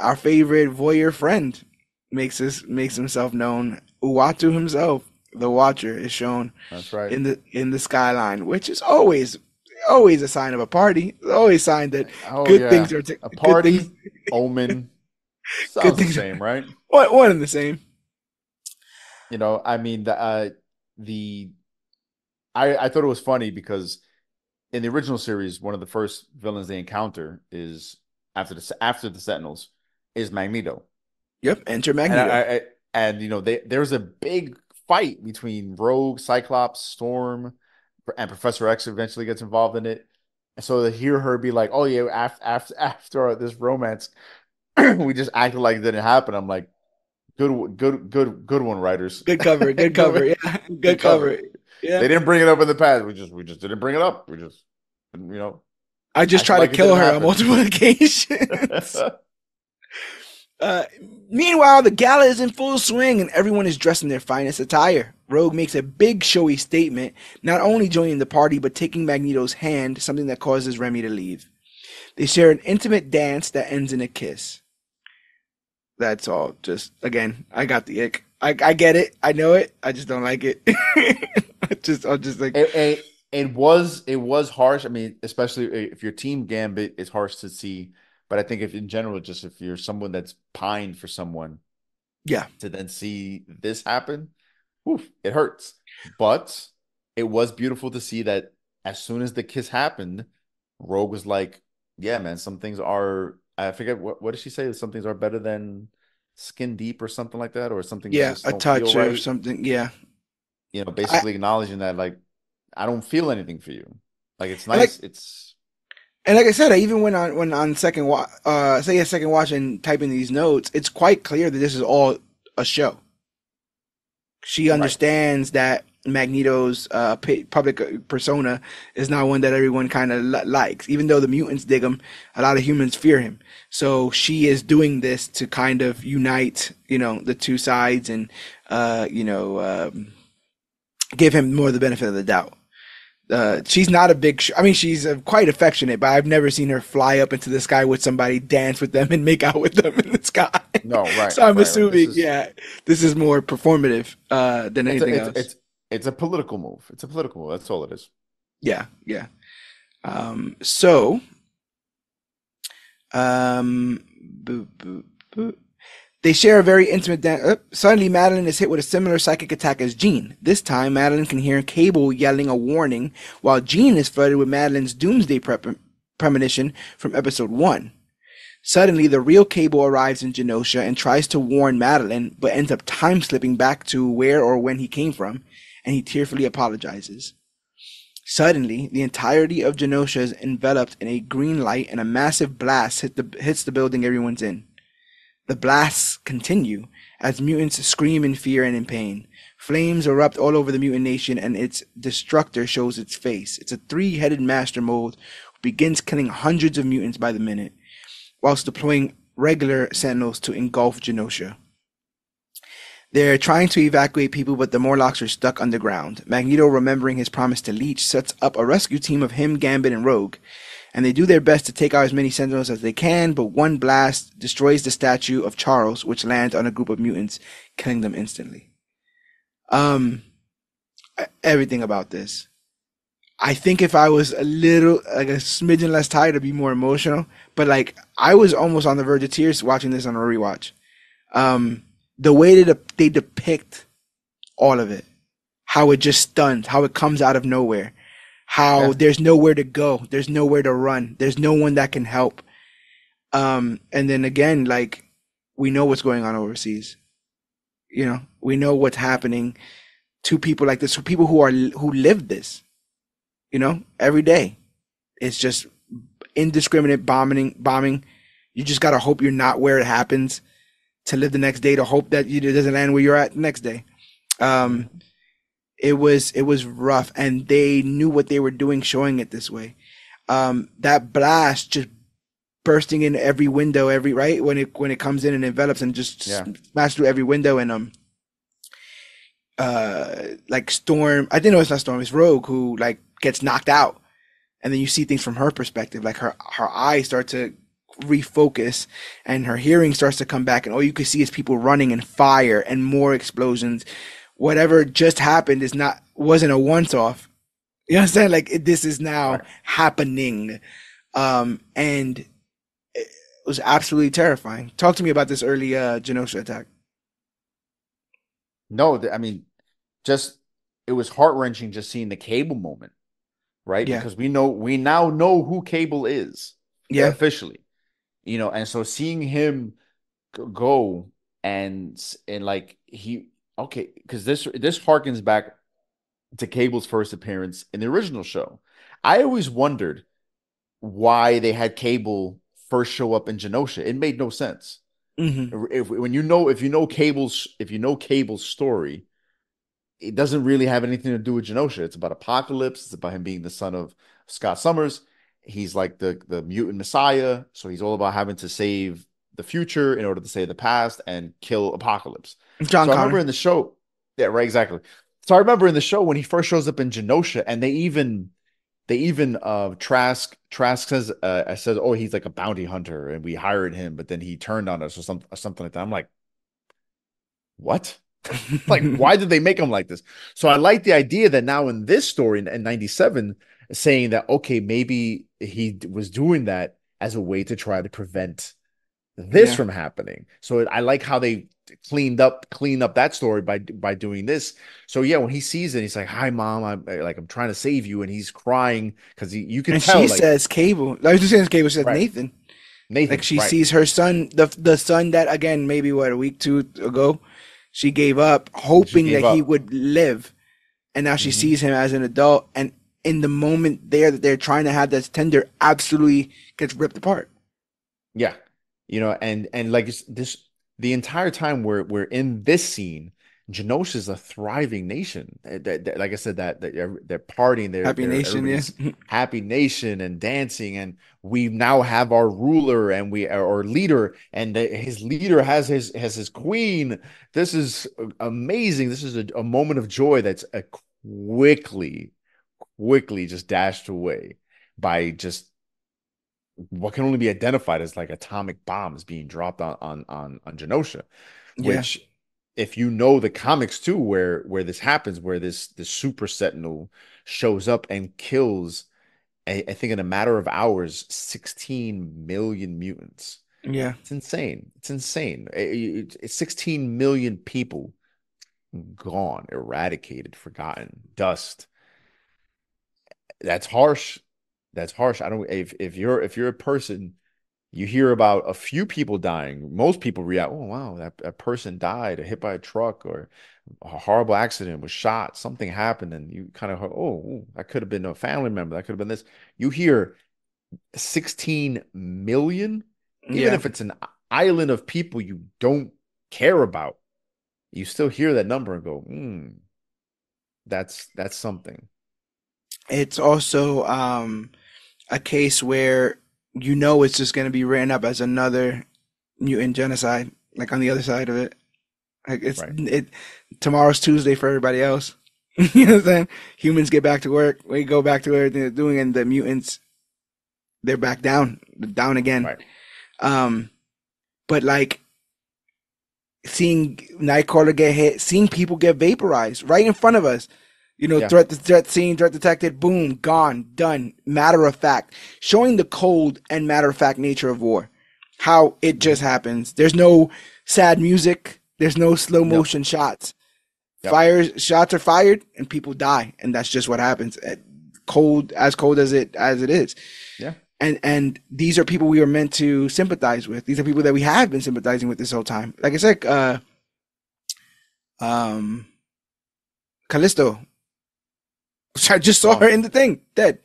our favorite voyeur friend makes himself known. Uatu himself, the Watcher, is shown That's right. in the skyline, which is always a sign of a party. It's always a sign that Oh good yeah, things are a good things. party, omen, Good sounds the things. same, right? One and the same. I mean the I thought it was funny because in the original series, one of the first villains they encounter is after the Sentinels is Magneto, Yep. Enter and Magneto. there's a big fight between Rogue, Cyclops, Storm, and Professor X eventually gets involved in it. And so to hear her be like, "Oh yeah, after this romance, we just acted like it didn't happen." I'm like, Good one, writers. Good cover. Good cover. Yeah. Good Good cover. cover. Yeah. They didn't bring it up in the past. We just didn't bring it up. We just, you know, I just act try to like it kill didn't her on happen. multiple occasions. Uh, Meanwhile, the gala is in full swing and everyone is dressed in their finest attire. Rogue makes a big showy statement, not only joining the party but taking Magneto's hand, something that causes Remy to leave. They share an intimate dance that ends in a kiss. That's all. Just again, I got the ick. I get it. I know it. I just don't like it. I'll just like it was harsh. I mean, especially if your team Gambit is harsh to see. But I think if in general, just if you're someone that's pined for someone, yeah. to then see this happen, oof, it hurts. But it was beautiful to see that as soon as the kiss happened, Rogue was like, "Yeah, man, some things are." I forget what did she say? Some things are better than skin deep or something like that, or some things Yeah, just a don't feel touch or right. something. Yeah. I Basically acknowledging that like I don't feel anything for you. Like it's and like nice. It's and like I said, I even when on second watch and typing these notes, it's quite clear that this is all a show. She right. understands that Magneto's public persona is not one that everyone kind of likes. Even though the mutants dig him, a lot of humans fear him. So she is doing this to kind of unite, the two sides and, give him more the benefit of the doubt. She's not a big. I mean, she's quite affectionate, but I've never seen her fly up into the sky with somebody, dance with them, and make out with them in the sky. No, right, So I'm right. assuming, yeah, this is more performative than It's a, anything it's else. it's a political move. It's a political move. That's all it is. Yeah, yeah. So, um, boo, boo, boo. They share a very intimate dance. Suddenly, Madeline is hit with a similar psychic attack as Jean. This time, Madeline can hear Cable yelling a warning, while Jean is flooded with Madeline's doomsday premonition from episode 1. Suddenly, the real Cable arrives in Genosha and tries to warn Madeline, but ends up time slipping back to where or when he came from, and he tearfully apologizes. Suddenly, the entirety of Genosha is enveloped in a green light and a massive blast hits the building everyone's in. The blasts continue as mutants scream in fear and in pain. Flames erupt all over the mutant nation and its destructor shows its face. It's a three-headed master mold who begins killing hundreds of mutants by the minute, whilst deploying regular sentinels to engulf Genosha. They're trying to evacuate people, but the Morlocks are stuck underground. Magneto, remembering his promise to Leech, sets up a rescue team of him, Gambit, and Rogue, and they do their best to take out as many Sentinels as they can, but one blast destroys the statue of Charles, which lands on a group of mutants, killing them instantly. Everything about this. I think if I was a little, like a smidgen less tired, I'd be more emotional, but like, I was almost on the verge of tears watching this on a rewatch. The way that they depict all of it, how it just stuns, how it comes out of nowhere, how there's nowhere to go, there's nowhere to run, there's no one that can help. And then again, like, we know what's going on overseas. We know what's happening to people like this, to people who live this, every day. It's just indiscriminate bombing. You just gotta hope you're not where it happens, to live the next day, to hope that it doesn't land where you're at the next day. It was rough, and they knew what they were doing, showing it this way. That blast just bursting in every window, right when it comes in and envelops and just smash through every window, and like Storm, I didn't know it's not Storm, it's Rogue who like gets knocked out, and then you see things from her perspective, like her eyes start to refocus and her hearing starts to come back, and all you can see is people running and fire and more explosions. Whatever just happened wasn't a once off. You know what I'm saying? Like, this is now happening. And it was absolutely terrifying. Talk to me about this early Genosha attack. No, I mean, just it was heart-wrenching just seeing the Cable moment, right? Yeah. Because we now know who Cable is officially. And so seeing him go and like because this harkens back to Cable's first appearance in the original show. I always wondered why they had Cable first show up in Genosha. It made no sense. When you know Cable's story, it doesn't really have anything to do with Genosha. It's about Apocalypse. It's about him being the son of Scott Summers. He's like the mutant messiah, so he's all about having to save the future in order to save the past and kill Apocalypse. John So I Connor. remember in the show, yeah, right, exactly. So I remember in the show when he first shows up in Genosha, and they even Trask says oh, he's like a bounty hunter and we hired him, but then he turned on us or something like that. I'm like, what? Like, why did they make him like this? So I like the idea that now in this story in 97, saying that, okay, maybe he was doing that as a way to try to prevent this from happening. So I like how they cleaned up that story by doing this. So yeah, when he sees it, he's like, "Hi, Mom. I'm trying to save you," and he's crying because you can tell. She says Cable. I was just saying Cable says Nathan. Like she sees her son, the son that again maybe a week 2 ago, she gave up hoping that he would live, and now she sees him as an adult, and in the moment there that they're trying to have this tender, absolutely gets ripped apart. Yeah, and like this. The entire time we're in this scene, Genosha is a thriving nation. Like I said, that they're partying, happy nation, happy nation and dancing, and we now have our ruler and our leader, and his leader has his queen. This is amazing. This is a moment of joy that's quickly just dashed away by just what can only be identified as like atomic bombs being dropped on Genosha, which if you know the comics too, where this happens, where this super sentinel shows up and kills, I think in a matter of hours, 16 million mutants. Yeah, it's insane. It's 16 million people gone, eradicated, forgotten, dust. That's harsh. I don't. If you're a person, you hear about a few people dying. Most people react, "Oh wow, that person died, hit by a truck, or a horrible accident, was shot, something happened," and you kind of, "Oh, that could have been a family member. That could have been this." You hear 16 million, even if it's an island of people you don't care about, you still hear that number and go, that's something. It's also a case where it's just going to be written up as another mutant genocide, like on the other side of it. Like tomorrow's Tuesday for everybody else. You know what I'm saying? Humans get back to work. We go back to everything they're doing, and the mutants, they're back down again. Right. But like seeing Nightcrawler get hit, seeing people get vaporized right in front of us. Threat seen, threat detected, boom, gone, done. Matter of fact, showing the cold and matter of fact nature of war, how it just happens. There's no sad music. There's no slow motion shots. Shots are fired and people die, and that's just what happens. Cold as it is. Yeah. And these are people we were meant to sympathize with. These are people that we have been sympathizing with this whole time. Like I said, Callisto. I just saw her in the thing, dead,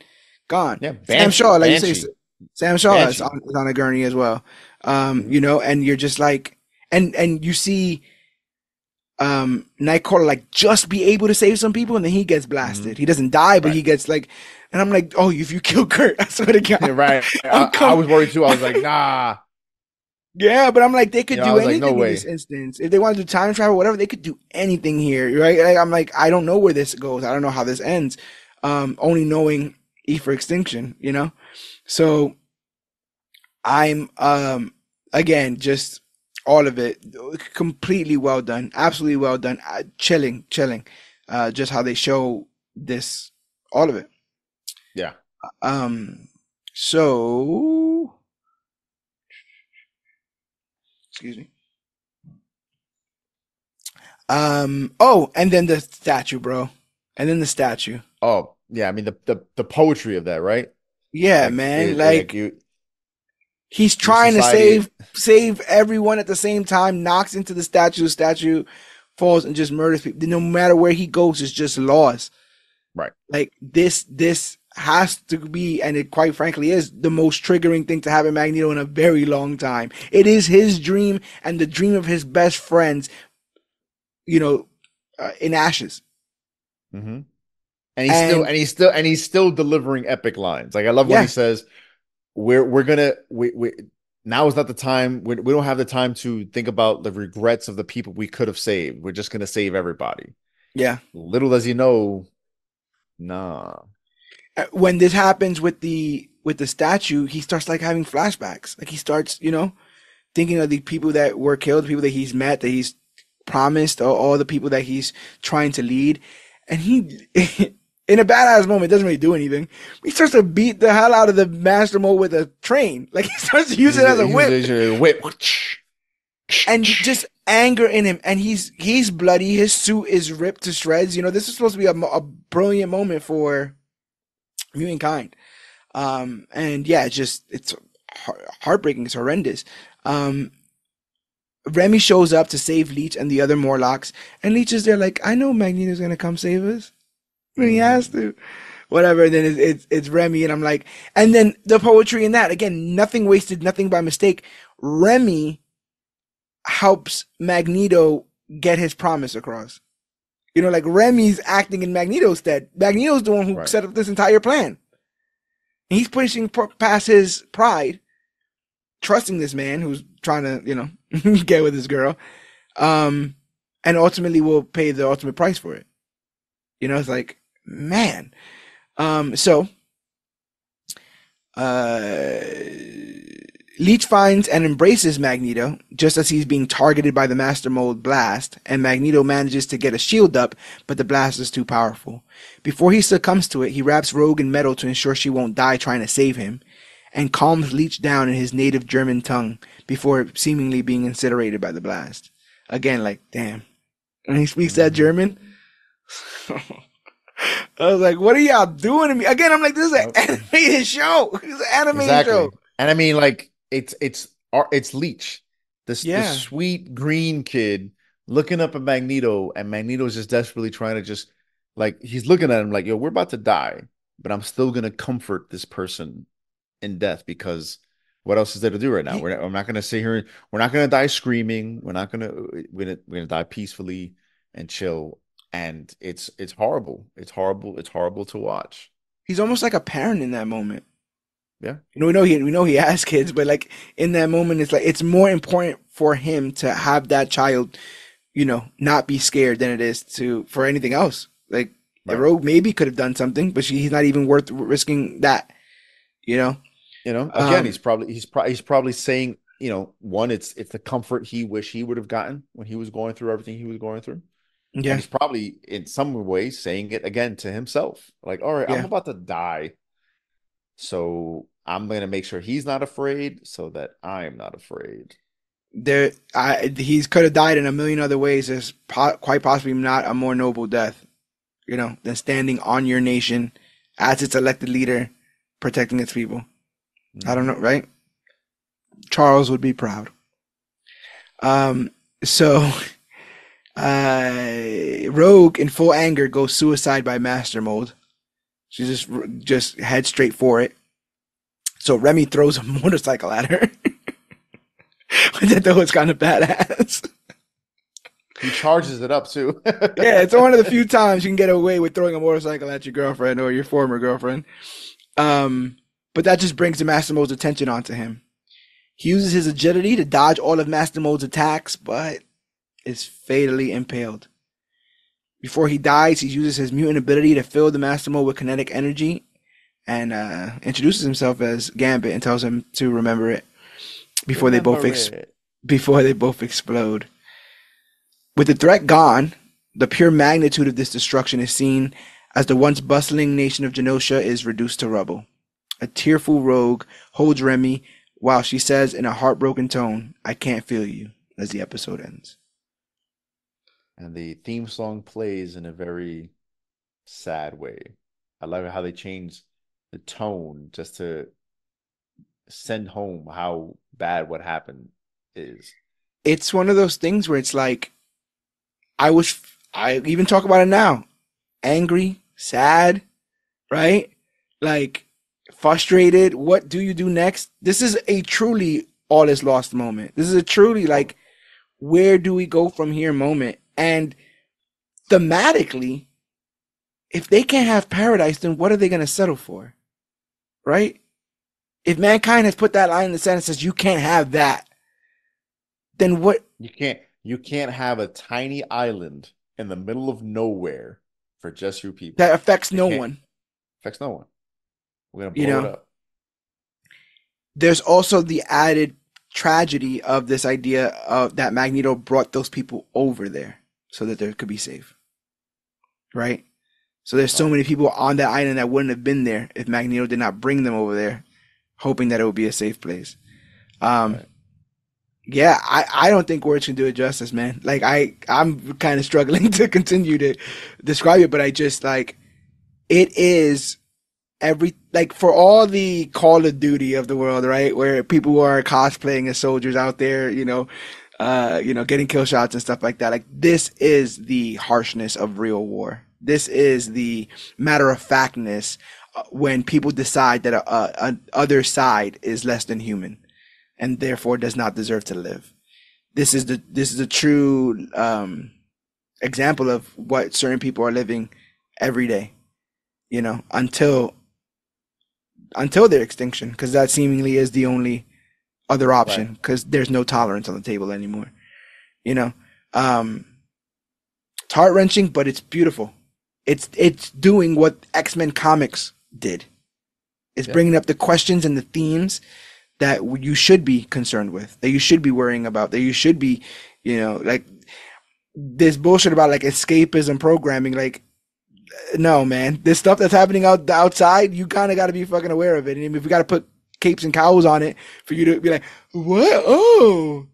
gone. Yeah, Sam Shaw, like you say, Sam Shaw is on a gurney as well. And you're just like, and you see, Nightcrawler like just be able to save some people, and then he gets blasted. He doesn't die, but he gets like, and I'm like, oh, if you kill Kurt, I swear to God, right? I was worried too. I was like, nah. Yeah, but I'm like, they could do anything in this instance. If they want to do time travel, whatever, they could do anything here, right? Like, I'm like, I don't know where this goes. I don't know how this ends. Only knowing E for extinction, So I'm again, just all of it, completely well done, absolutely well done, chilling. Just how they show this, all of it. Yeah. So. Excuse me. Oh, and then the statue, bro. And then the statue. Oh, yeah. I mean the poetry of that, right? Yeah, man. He's trying to save everyone at the same time, knocks into the statue falls and just murders people. No matter where he goes, it's just lost. Right. Like this has to be, and it quite frankly is, the most triggering thing to have in Magneto in a very long time. It is his dream and the dream of his best friends, in ashes. Mm-hmm. And he's still delivering epic lines. Like I love when he says, "We're gonna we now is not the time. We don't have the time to think about the regrets of the people we could have saved. We're just gonna save everybody." Yeah. Little does he know, nah. When this happens with the statue, he starts like having flashbacks. Like he starts, thinking of the people that were killed, the people that he's met, that he's promised, or all the people that he's trying to lead, and he. In a badass moment, doesn't really do anything. He starts to beat the hell out of the Master Mold with a train. Like he starts to use it as a whip. And just anger in him. And he's bloody. His suit is ripped to shreds. This is supposed to be a brilliant moment for mutant kind. And yeah, it's heartbreaking. It's horrendous. Remy shows up to save Leech and the other Morlocks. And Leech is there like, I know Magneto's going to come save us. When he has to, whatever. And then it's Remy, and I'm like, and then the poetry in that again, nothing wasted, nothing by mistake. Remy helps Magneto get his promise across. Like Remy's acting in Magneto's stead. Magneto's the one who set up this entire plan. And he's pushing past his pride, trusting this man who's trying to, get with this girl, and ultimately will pay the ultimate price for it. It's like, man. Leech finds and embraces Magneto just as he's being targeted by the Master Mold blast, and Magneto manages to get a shield up, but the blast is too powerful. Before he succumbs to it, he wraps Rogue in metal to ensure she won't die trying to save him, and calms Leech down in his native German tongue before seemingly being incinerated by the blast. Again, like, damn. And he speaks that German. I was like, what are y'all doing to me? Again, I'm like, this is an animated show. It's an animated show. And I mean, like, it's Leech. This sweet green kid looking up at Magneto, and Magneto's just desperately trying to just, like, he's looking at him like, yo, we're about to die, but I'm still going to comfort this person in death, because what else is there to do right now? I'm not going to sit here. We're not going to die screaming. We're going to die peacefully and chill. And it's horrible. It's horrible. It's horrible to watch. He's almost like a parent in that moment. Yeah. We know he has kids, but like in that moment, it's like it's more important for him to have that child, not be scared than it is for anything else. Like the Rogue maybe could have done something, but he's not even worth risking that. Again, he's probably saying, one, it's the comfort he wish he would have gotten when he was going through everything he was going through. Yeah. And he's probably in some ways saying it again to himself. Like, all right, I'm about to die, so I'm going to make sure he's not afraid so that I'm not afraid. He could have died in a million other ways. There's quite possibly not a more noble death, than standing on your nation as its elected leader, protecting its people. Mm-hmm. I don't know, right? Charles would be proud. Rogue, in full anger, goes suicide by Master Mold. She just heads straight for it. So Remy throws a motorcycle at her. Which I thought was kind of badass. He charges it up too. Yeah, it's one of the few times you can get away with throwing a motorcycle at your girlfriend or your former girlfriend. But that just brings the Master Mold's attention onto him. He uses his agility to dodge all of Master Mold's attacks, but is fatally impaled. Before he dies, he uses his mutant ability to fill the Master Mold with kinetic energy and introduces himself as Gambit and tells him to remember it before they both explode. With the threat gone, the pure magnitude of this destruction is seen as the once bustling nation of Genosha is reduced to rubble. A tearful Rogue holds Remy while she says in a heartbroken tone, "I can't feel you," as the episode ends. And the theme song plays in a very sad way. I love how they change the tone just to send home how bad what happened is. It's one of those things where it's like, I even talk about it now. Angry, sad, right? like frustrated. What do you do next? This is a truly all is lost moment. This is a truly like, where do we go from here moment? And thematically, if they can't have paradise, then what are they going to settle for? Right? If mankind has put that line in the sand and says you can't have that, then what? You can't have a tiny island in the middle of nowhere for just your people. That affects no one. Affects no one. We're gonna blow it up. There's also the added tragedy of this idea of that Magneto brought those people over there so that they could be safe. Right? So there's so many people on that island that wouldn't have been there if Magneto did not bring them over there, hoping that it would be a safe place. Right. Yeah, I don't think words can do it justice, man. Like I'm kind of struggling to continue to describe it, but I just like, it is like for all the Call of Duty of the world, right? Where people are cosplaying as soldiers out there, getting kill shots and stuff like that. Like this is the harshness of real war. This is the matter of factness when people decide that a other side is less than human and therefore does not deserve to live. This is a true example of what certain people are living every day, until their extinction, because that seemingly is the only other option, because there's no tolerance on the table anymore. It's heart-wrenching, but it's beautiful. It's doing what X-Men comics did. It's bringing up the questions and the themes that you should be concerned with, that you should be worrying about, that you should be, like this bullshit about like escapism programming. Like, no, man, this stuff that's happening outside, you kind of got to be fucking aware of it. And if we got to put capes and cowls on it for you to be like, what? Oh,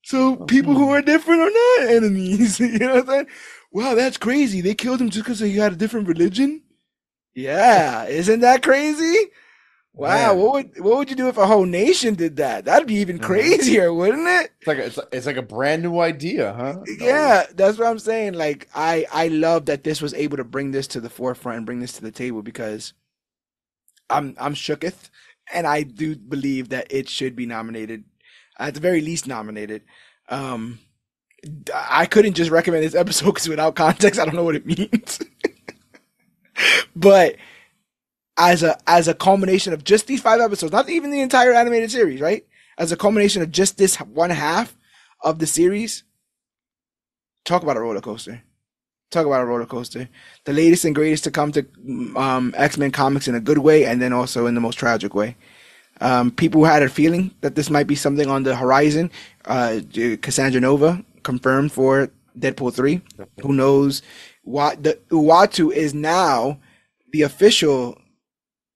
so people who are different are not enemies. You know what I'm saying? Wow, that's crazy. They killed him just because he had a different religion. Yeah, isn't that crazy? Wow, man. What would you do if a whole nation did that? That'd be even crazier, wouldn't it? It's like a brand new idea, huh? Yeah, that's what I'm saying. Like I love that this was able to bring this to the forefront and bring this to the table, because I'm shooketh, and I do believe that it should be nominated, at the very least nominated. I couldn't just recommend this episode because without context, I don't know what it means. But as a culmination of just these 5 episodes, not even the entire animated series, right? As a culmination of just this one half of the series, talk about a roller coaster. Talk about a roller coaster. The latest and greatest to come to X-Men comics in a good way, and then also in the most tragic way. People had a feeling that this might be something on the horizon. Cassandra Nova confirmed for Deadpool 3. Who knows? The Uatu is now the official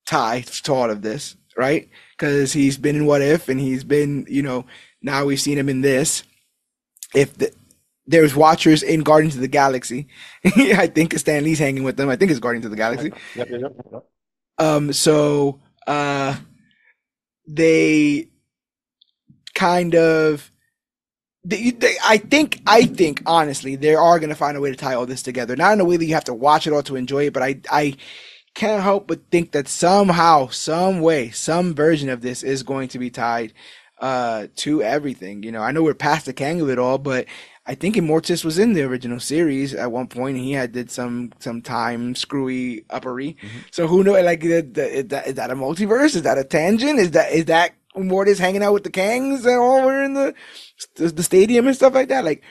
tie to all of this, right? Because he's been in What If, and he's been, now we've seen him in this. If there's Watchers in Guardians of the Galaxy, I think Stan Lee's hanging with them. I think it's Guardians of the Galaxy. Yep. So they kind of, I think honestly, they are going to find a way to tie all this together. Not in a way that you have to watch it all to enjoy it, but I can't help but think that somehow, some way, some version of this is going to be tied to everything. I know we're past the Kang of it all, but I think Immortus was in the original series at one point, and he did some time screwy uppery. Mm-hmm. So who knows? Like, is that a multiverse? Is that a tangent? Is that Immortus hanging out with the Kangs and all were in the stadium and stuff like that? Like,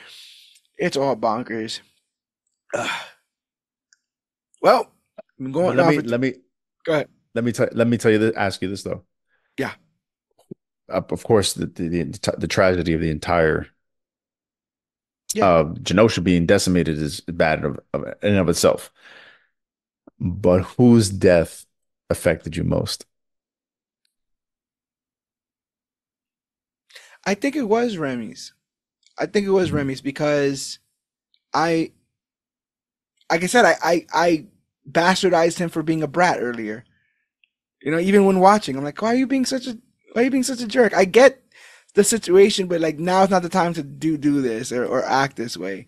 it's all bonkers. Well, I'm going. Let me go ahead. Let me tell you this. Ask you this though. Yeah. Of course, the tragedy of the entire Genosha being decimated is bad in and of itself. But whose death affected you most? I think it was Remy's. Remy's because like I said, I bastardized him for being a brat earlier. Even when watching, I'm like, why are you being such a jerk? I get the situation, but like, now is not the time to do this or act this way.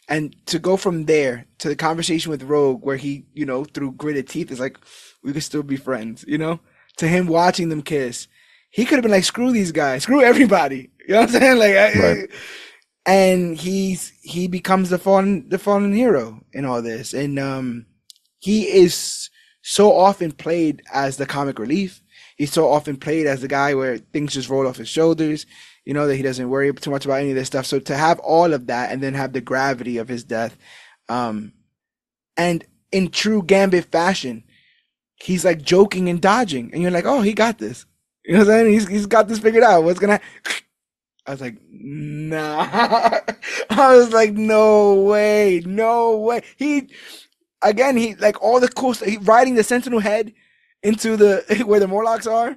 And to go from there to the conversation with Rogue, where he, through gritted teeth is like, we could still be friends, you know? To him watching them kiss, he could have been like, screw these guys, screw everybody. You know what I'm saying? Right. And he becomes the fallen hero in all this. And he is so often played as the comic relief. He's so often played as the guy where things just roll off his shoulders, you know, that he doesn't worry too much about any of this stuff. So to have all of that and then have the gravity of his death, and in true Gambit fashion, he's like joking and dodging, and you're like, oh, he got this. You know what I'm saying? He's got this figured out. What's gonna? I was like, nah. I was like, no way, no way. He like all the cool stuff. He riding the Sentinel head into the where the Morlocks are.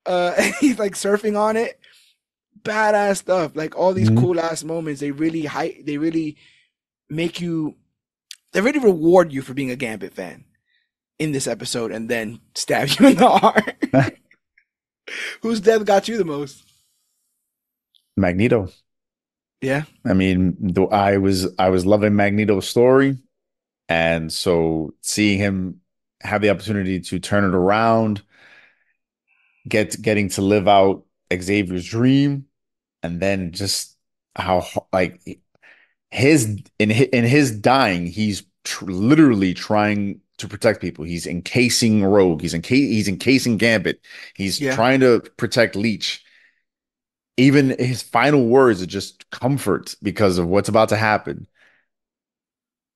And he's like surfing on it. Badass stuff. Like all these cool ass moments. They really make you. They really reward you for being a Gambit fan in this episode, and then stab you in the heart. Whose death got you the most? Magneto. Yeah. I mean, I was loving Magneto's story, and so seeing him have the opportunity to turn it around, getting to live out Xavier's dream, and then just how like in his dying, he's literally trying to protect people. He's encasing Rogue. He's encasing Gambit. He's trying to protect Leech. Even his final words are just comfort because of what's about to happen.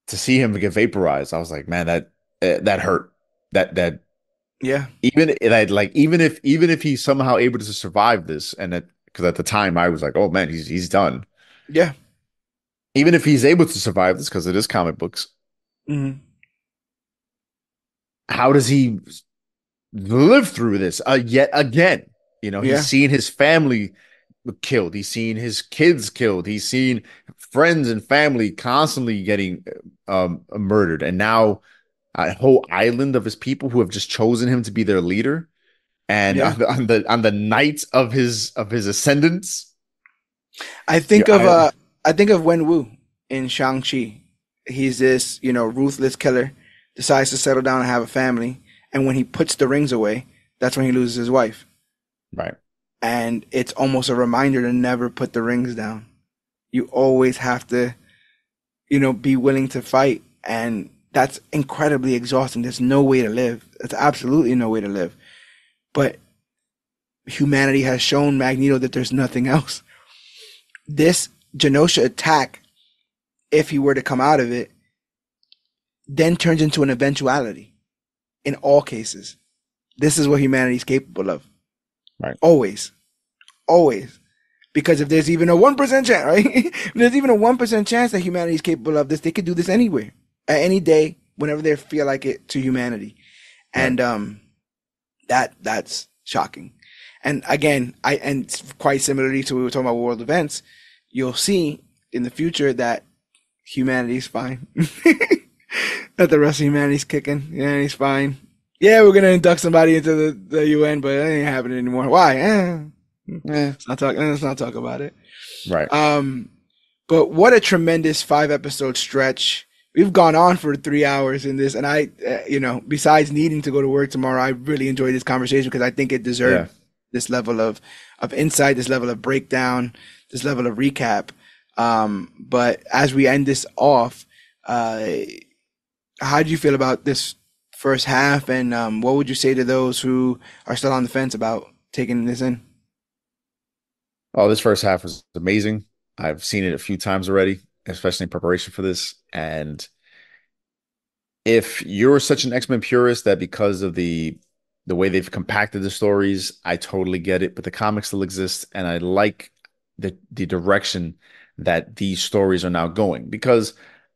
To see him get vaporized, I was like, man, that hurt. That yeah. Even if he's somehow able to survive this, and that because at the time I was like, oh man, he's done. Yeah. Even if he's able to survive this, because it is comic books. Mm-hmm. How does he live through this yet again? You know, he's seen his family killed. He's seen his kids killed. He's seen friends and family constantly getting murdered. And now a whole island of his people who have just chosen him to be their leader. And on the night of his ascendance. I think of Wenwu in Shang-Chi. He's this, you know, ruthless killer, decides to settle down and have a family. And when he puts the rings away, that's when he loses his wife. Right. And it's almost a reminder to never put the rings down. You always have to, you know, be willing to fight. And that's incredibly exhausting. There's no way to live. There's absolutely no way to live. But humanity has shown Magneto that there's nothing else. This Genosha attack, if he were to come out of it, then turns into an eventuality in all cases. This is what humanity is capable of. Right. Always. Because if there's even a 1% chance, right? If there's even a 1% chance that humanity is capable of this, they could do this anywhere, at any day, whenever they feel like it to humanity. Right. And that's shocking. And again, and quite similarly to what we were talking about world events, you'll see in the future that humanity's fine. That the rest of humanity's kicking. Humanity's fine. Yeah, we're gonna induct somebody into the UN, but it ain't happening anymore. Why? Let's not talk about it. Right. But what a tremendous 5-episode stretch. We've gone on for 3 hours in this, and I, besides needing to go to work tomorrow, I really enjoyed this conversation because I think it deserved this level of insight, this level of breakdown, this level of recap. But as we end this off, how do you feel about this first half, and what would you say to those who are still on the fence about taking this in? Oh, this first half was amazing. I've seen it a few times already, especially in preparation for this. And if you're such an X-Men purist that because of the way they've compacted the stories, I totally get it. But the comics still exist, and I like the direction that these stories are now going, because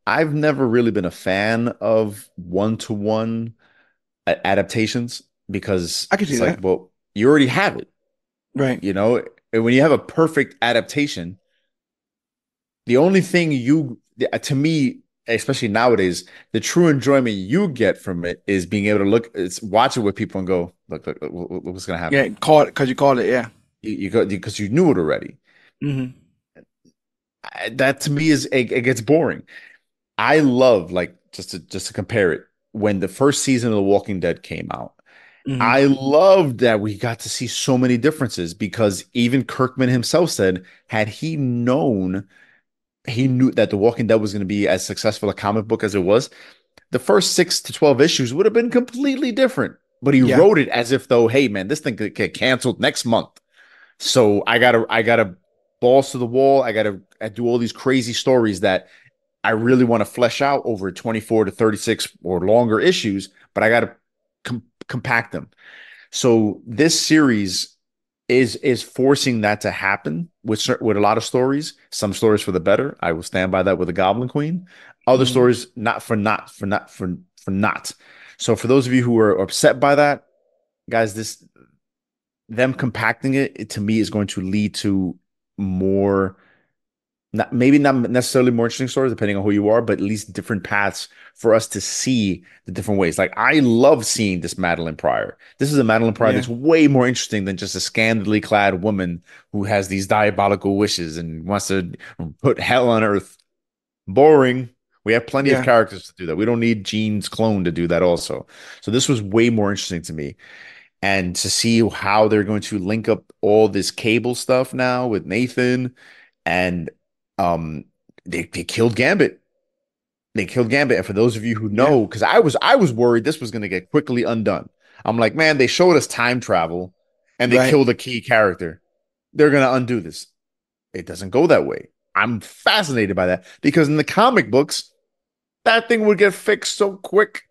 I've never really been a fan of one-to-one adaptations, because I can see it's that. like, well, you already have it. Right. You know, and when you have a perfect adaptation, the only thing to me, especially nowadays, the true enjoyment you get from it is being able to watch it with people and go, look what's going to happen. Yeah, call it because you called it. Yeah. You go because you knew it already. Mm-hmm. That to me it gets boring. I love, like, just to compare it. when the first season of The Walking Dead came out, Hmm. I loved that we got to see so many differences because even Kirkman himself said, had he knew that The Walking Dead was going to be as successful a comic book as it was, the first 6 to 12 issues would have been completely different. But he Yeah. wrote it as if though, hey man, this thing could get canceled next month. So I gotta balls to the wall. I do all these crazy stories that I really want to flesh out over 24 to 36 or longer issues, but I gotta compact them. So this series is forcing that to happen with a lot of stories. Some stories for the better. I will stand by that with the Goblin Queen. Other Hmm. stories for not. So for those of you who are upset by that, guys, this them compacting it to me is going to lead to more, not maybe not necessarily more interesting stories depending on who you are, but at least different paths for us to see the different ways. Like I love seeing this Madeline Pryor. This is a Madeline Pryor Yeah. that's way more interesting than just a scantily clad woman who has these diabolical wishes and wants to put hell on earth. Boring. We have plenty of Yeah. characters to do that. We don't need Jean's clone to do that also. So this was way more interesting to me. And to see how they're going to link up all this cable stuff now with Nathan and um they killed Gambit. They killed Gambit. And for those of you who Yeah. know, because I was worried this was gonna get quickly undone. I'm like, man, they showed us time travel and they Right. killed a key character. They're gonna undo this. It doesn't go that way. I'm fascinated by that because in the comic books, that thing would get fixed so quick.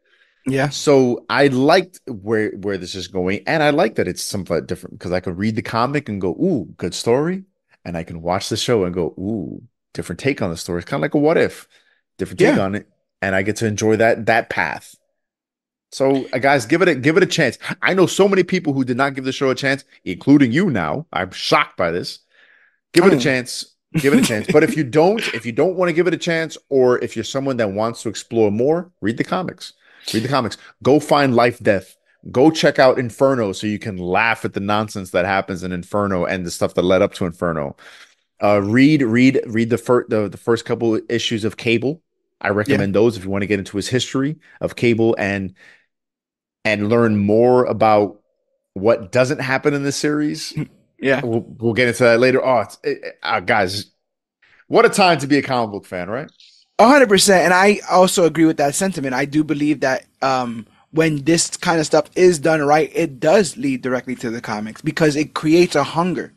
Yeah. So I liked where this is going, and I like that it's somewhat different because I could read the comic and go, "Ooh, good story," and I can watch the show and go, "Ooh, different take on the story." It's kind of like a what if, different take Yeah. on it, and I get to enjoy that path. So, guys, give it a chance. I know so many people who did not give the show a chance, including you. Now, I'm shocked by this. Give I it a mean, chance. Give it a chance. But if you don't want to give it a chance, or if you're someone that wants to explore more, read the comics. Read the comics. Go find Life Death. Go check out Inferno so you can laugh at the nonsense that happens in Inferno and the stuff that led up to Inferno. Read the first couple issues of Cable. I yeah. recommend those if you want to get into his history of Cable and learn more about what doesn't happen in this series. Yeah. We'll get into that later. Guys, what a time to be a comic book fan, right? 100%. And I also agree with that sentiment. I do believe that when this kind of stuff is done right, it does lead directly to the comics because it creates a hunger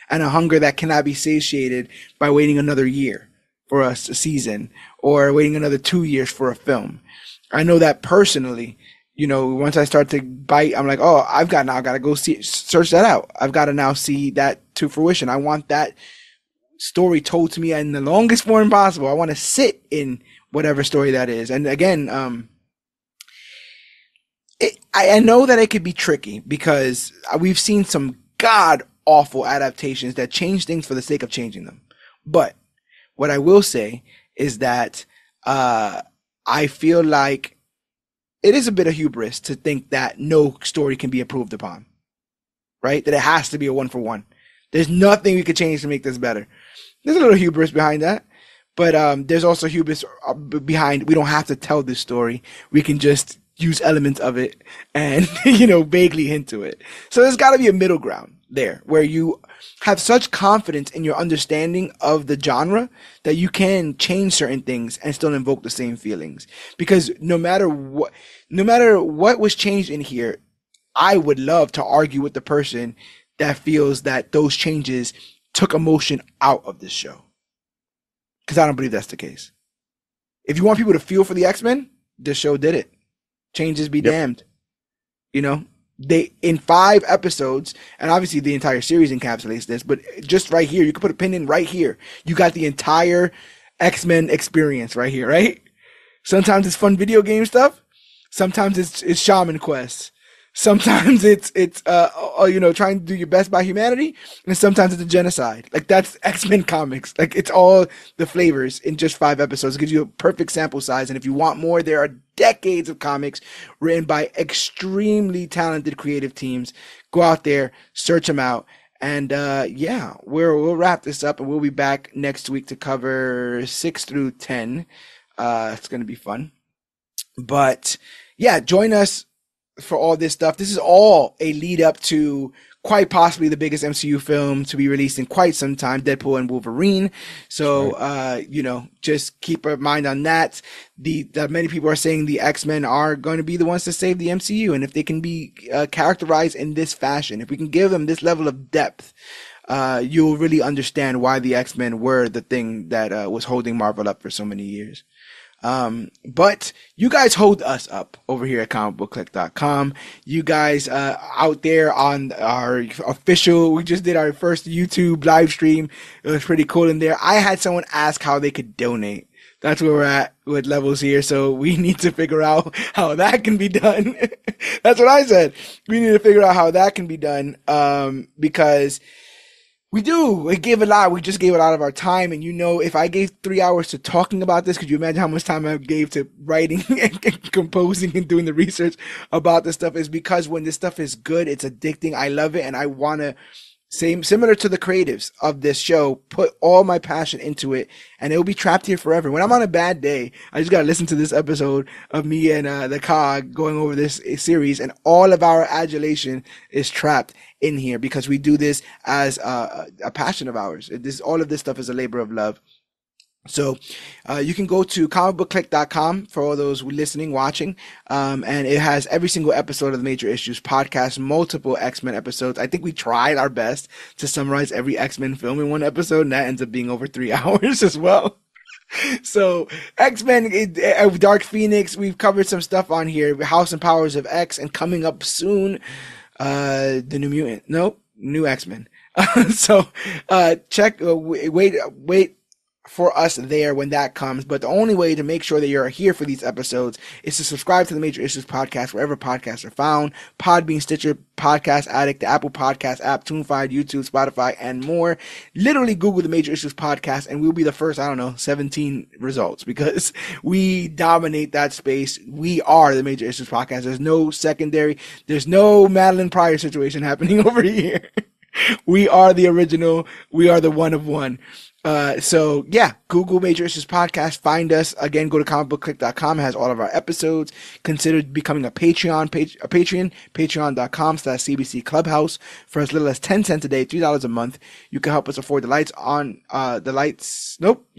and a hunger that cannot be satiated by waiting another year for a season or waiting another 2 years for a film. I know that personally. Once I start to bite, I'm like, oh, I've got to go search that out. I've got to now see that to fruition. I want that story told to me in the longest form possible. I want to sit in whatever story that is. And again, I know that it could be tricky because we've seen some god awful adaptations that change things for the sake of changing them. But what I will say is that I feel like it is a bit of hubris to think that no story can be improved upon, right? That it has to be a 1-for-1. There's nothing we could change to make this better. There's a little hubris behind that, but there's also hubris behind we don't have to tell this story. We can just use elements of it and vaguely hint to it. So there's got to be a middle ground there where you have such confidence in your understanding of the genre that you can change certain things and still invoke the same feelings. Because no matter what was changed in here, I would love to argue with the person that feels that those changes took emotion out of this show. Because I don't believe that's the case. If you want people to feel for the X-Men, this show did it. Changes be Yep. damned. They in 5 episodes, and obviously the entire series encapsulates this, but just right here, you can put a pin in right here. You got the entire X-Men experience right here, right? Sometimes it's fun video game stuff. Sometimes it's shaman quests. Sometimes it's trying to do your best by humanity, and sometimes it's a genocide. Like that's X-Men comics. Like it's all the flavors in just 5 episodes. It gives you a perfect sample size. And if you want more, there are decades of comics written by extremely talented creative teams. Go out there, search them out, and we'll wrap this up, and we'll be back next week to cover 6 through 10. It's gonna be fun. But yeah, join us for all this stuff. This is all a lead up to quite possibly the biggest MCU film to be released in quite some time, Deadpool and Wolverine. So, right. Just keep a mind on that. That many people are saying the X-Men are going to be the ones to save the MCU. And if they can be characterized in this fashion, if we can give them this level of depth, you'll really understand why the X-Men were the thing that was holding Marvel up for so many years. But you guys hold us up over here at comicbookclique.com. You guys out there on our official, we just did our first YouTube live stream. It was pretty cool in there. I had someone ask how they could donate. That's where we're at with levels here. So we need to figure out how that can be done. That's what I said. We need to figure out how that can be done. Because we give a lot. We just gave a lot of our time. And if I gave 3 hours to talking about this, could you imagine how much time I gave to writing and composing and doing the research about this stuff? Is because when this stuff is good, it's addicting. I love it. And I want to, similar to the creatives of this show, put all my passion into it, and it will be trapped here forever. When I'm on a bad day, I just got to listen to this episode of me and the COG going over this series, and all of our adulation is trapped in here because we do this as a passion of ours. All of this stuff is a labor of love. So you can go to comicbookclique.com for all those listening, watching, and it has every single episode of the Major Issues podcast, multiple X-Men episodes. I think we tried our best to summarize every X-Men film in one episode, and that ends up being over 3 hours as well. So X-Men, Dark Phoenix, we've covered some stuff on here, House and Powers of X, and coming up soon, the New X-Men. So check, wait for us there when that comes. But the only way to make sure that you're here for these episodes is to subscribe to the Major Issues podcast wherever podcasts are found: Podbean, Stitcher, Podcast Addict, the Apple Podcast app, TuneFi, YouTube, Spotify, and more. Literally Google the Major Issues podcast and we'll be the first, 17 results, because we dominate that space. We are the Major Issues podcast. There's no secondary. There's no Madeline Pryor situation happening over here. We are the original. We are the one of one. So yeah, Google Major Issues Podcast, find us. Again, go to comicbookclique.com. It has all of our episodes. Consider becoming a Patreon, patreon.com/CBC Clubhouse for as little as 10 cents a day, $3 a month. You can help us afford you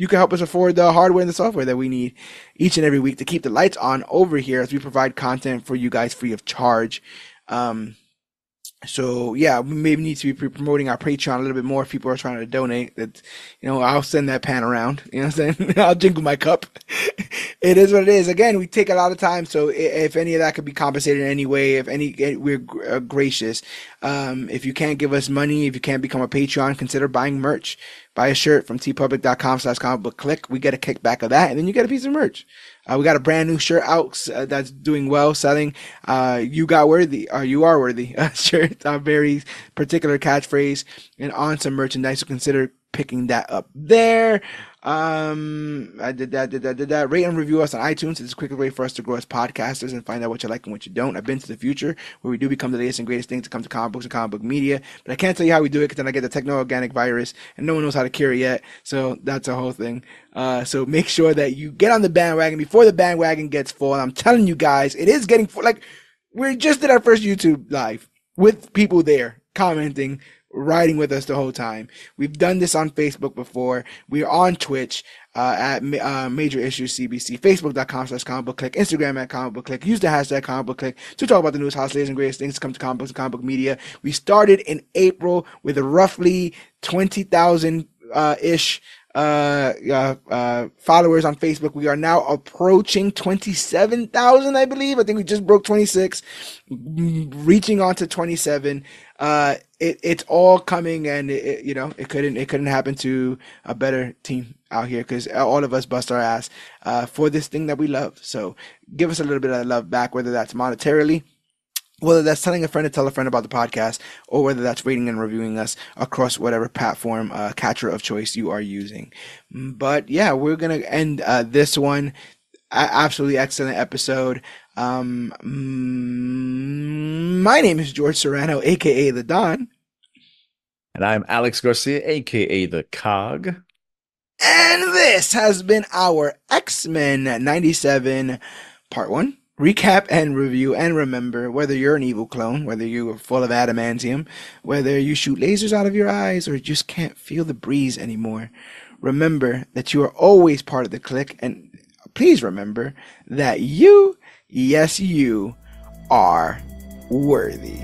can help us afford the hardware and the software that we need each and every week to keep the lights on over here as we provide content for you guys free of charge. So yeah, we maybe need to be promoting our Patreon a little bit more if people are trying to donate. That, I'll send that pan around. You know what I'm saying? I'll jingle my cup. It is what it is. Again, we take a lot of time, so if any of that could be compensated in any way, we're gracious. If you can't give us money, if you can't become a Patreon, consider buying merch. Buy a shirt from tpublic.com/comicbookclique. We get a kickback of that, and then you get a piece of merch. We got a brand new shirt out that's doing well, selling. You are worthy shirt, our very particular catchphrase, and on some merchandise. So consider picking that up there. I did that. Rate and review us on iTunes. It's a quicker way for us to grow as podcasters and find out what you like and what you don't. I've been to the future where we do become the latest and greatest thing to come to comic books and comic book media, but I can't tell you how we do it because then I get the techno-organic virus and no one knows how to cure it yet. So that's a whole thing. So make sure that you get on the bandwagon before the bandwagon gets full. And I'm telling you guys, it is getting full. Like, we just did our first YouTube live with people there commenting, riding with us the whole time. We've done this on Facebook before. We're on Twitch at Major Issues CBC, Facebook.com/comicbookclique, Instagram at comicbookclique. Use the hashtag comicbookclique to talk about the news, hottest, latest, and greatest things to come to comic books and comic book media. We started in April with roughly 20,000 ish followers on Facebook. We are now approaching 27,000, I believe. I think we just broke 26, reaching on to 27. It's all coming, and it couldn't happen to a better team out here, because all of us bust our ass for this thing that we love. So give us a little bit of love back, whether that's monetarily, whether that's telling a friend to tell a friend about the podcast, or whether that's rating and reviewing us across whatever platform catcher of choice you are using. But yeah, we're gonna end this one. Absolutely excellent episode. My name is George Serrano, aka the Don, and I'm Alex Garcia, aka the Cog. And this has been our X-Men 97 Part 1. Recap and review, and remember, whether you're an evil clone, whether you are full of adamantium, whether you shoot lasers out of your eyes or just can't feel the breeze anymore, remember that you are always part of the clique, and please remember that you, yes you, are worthy.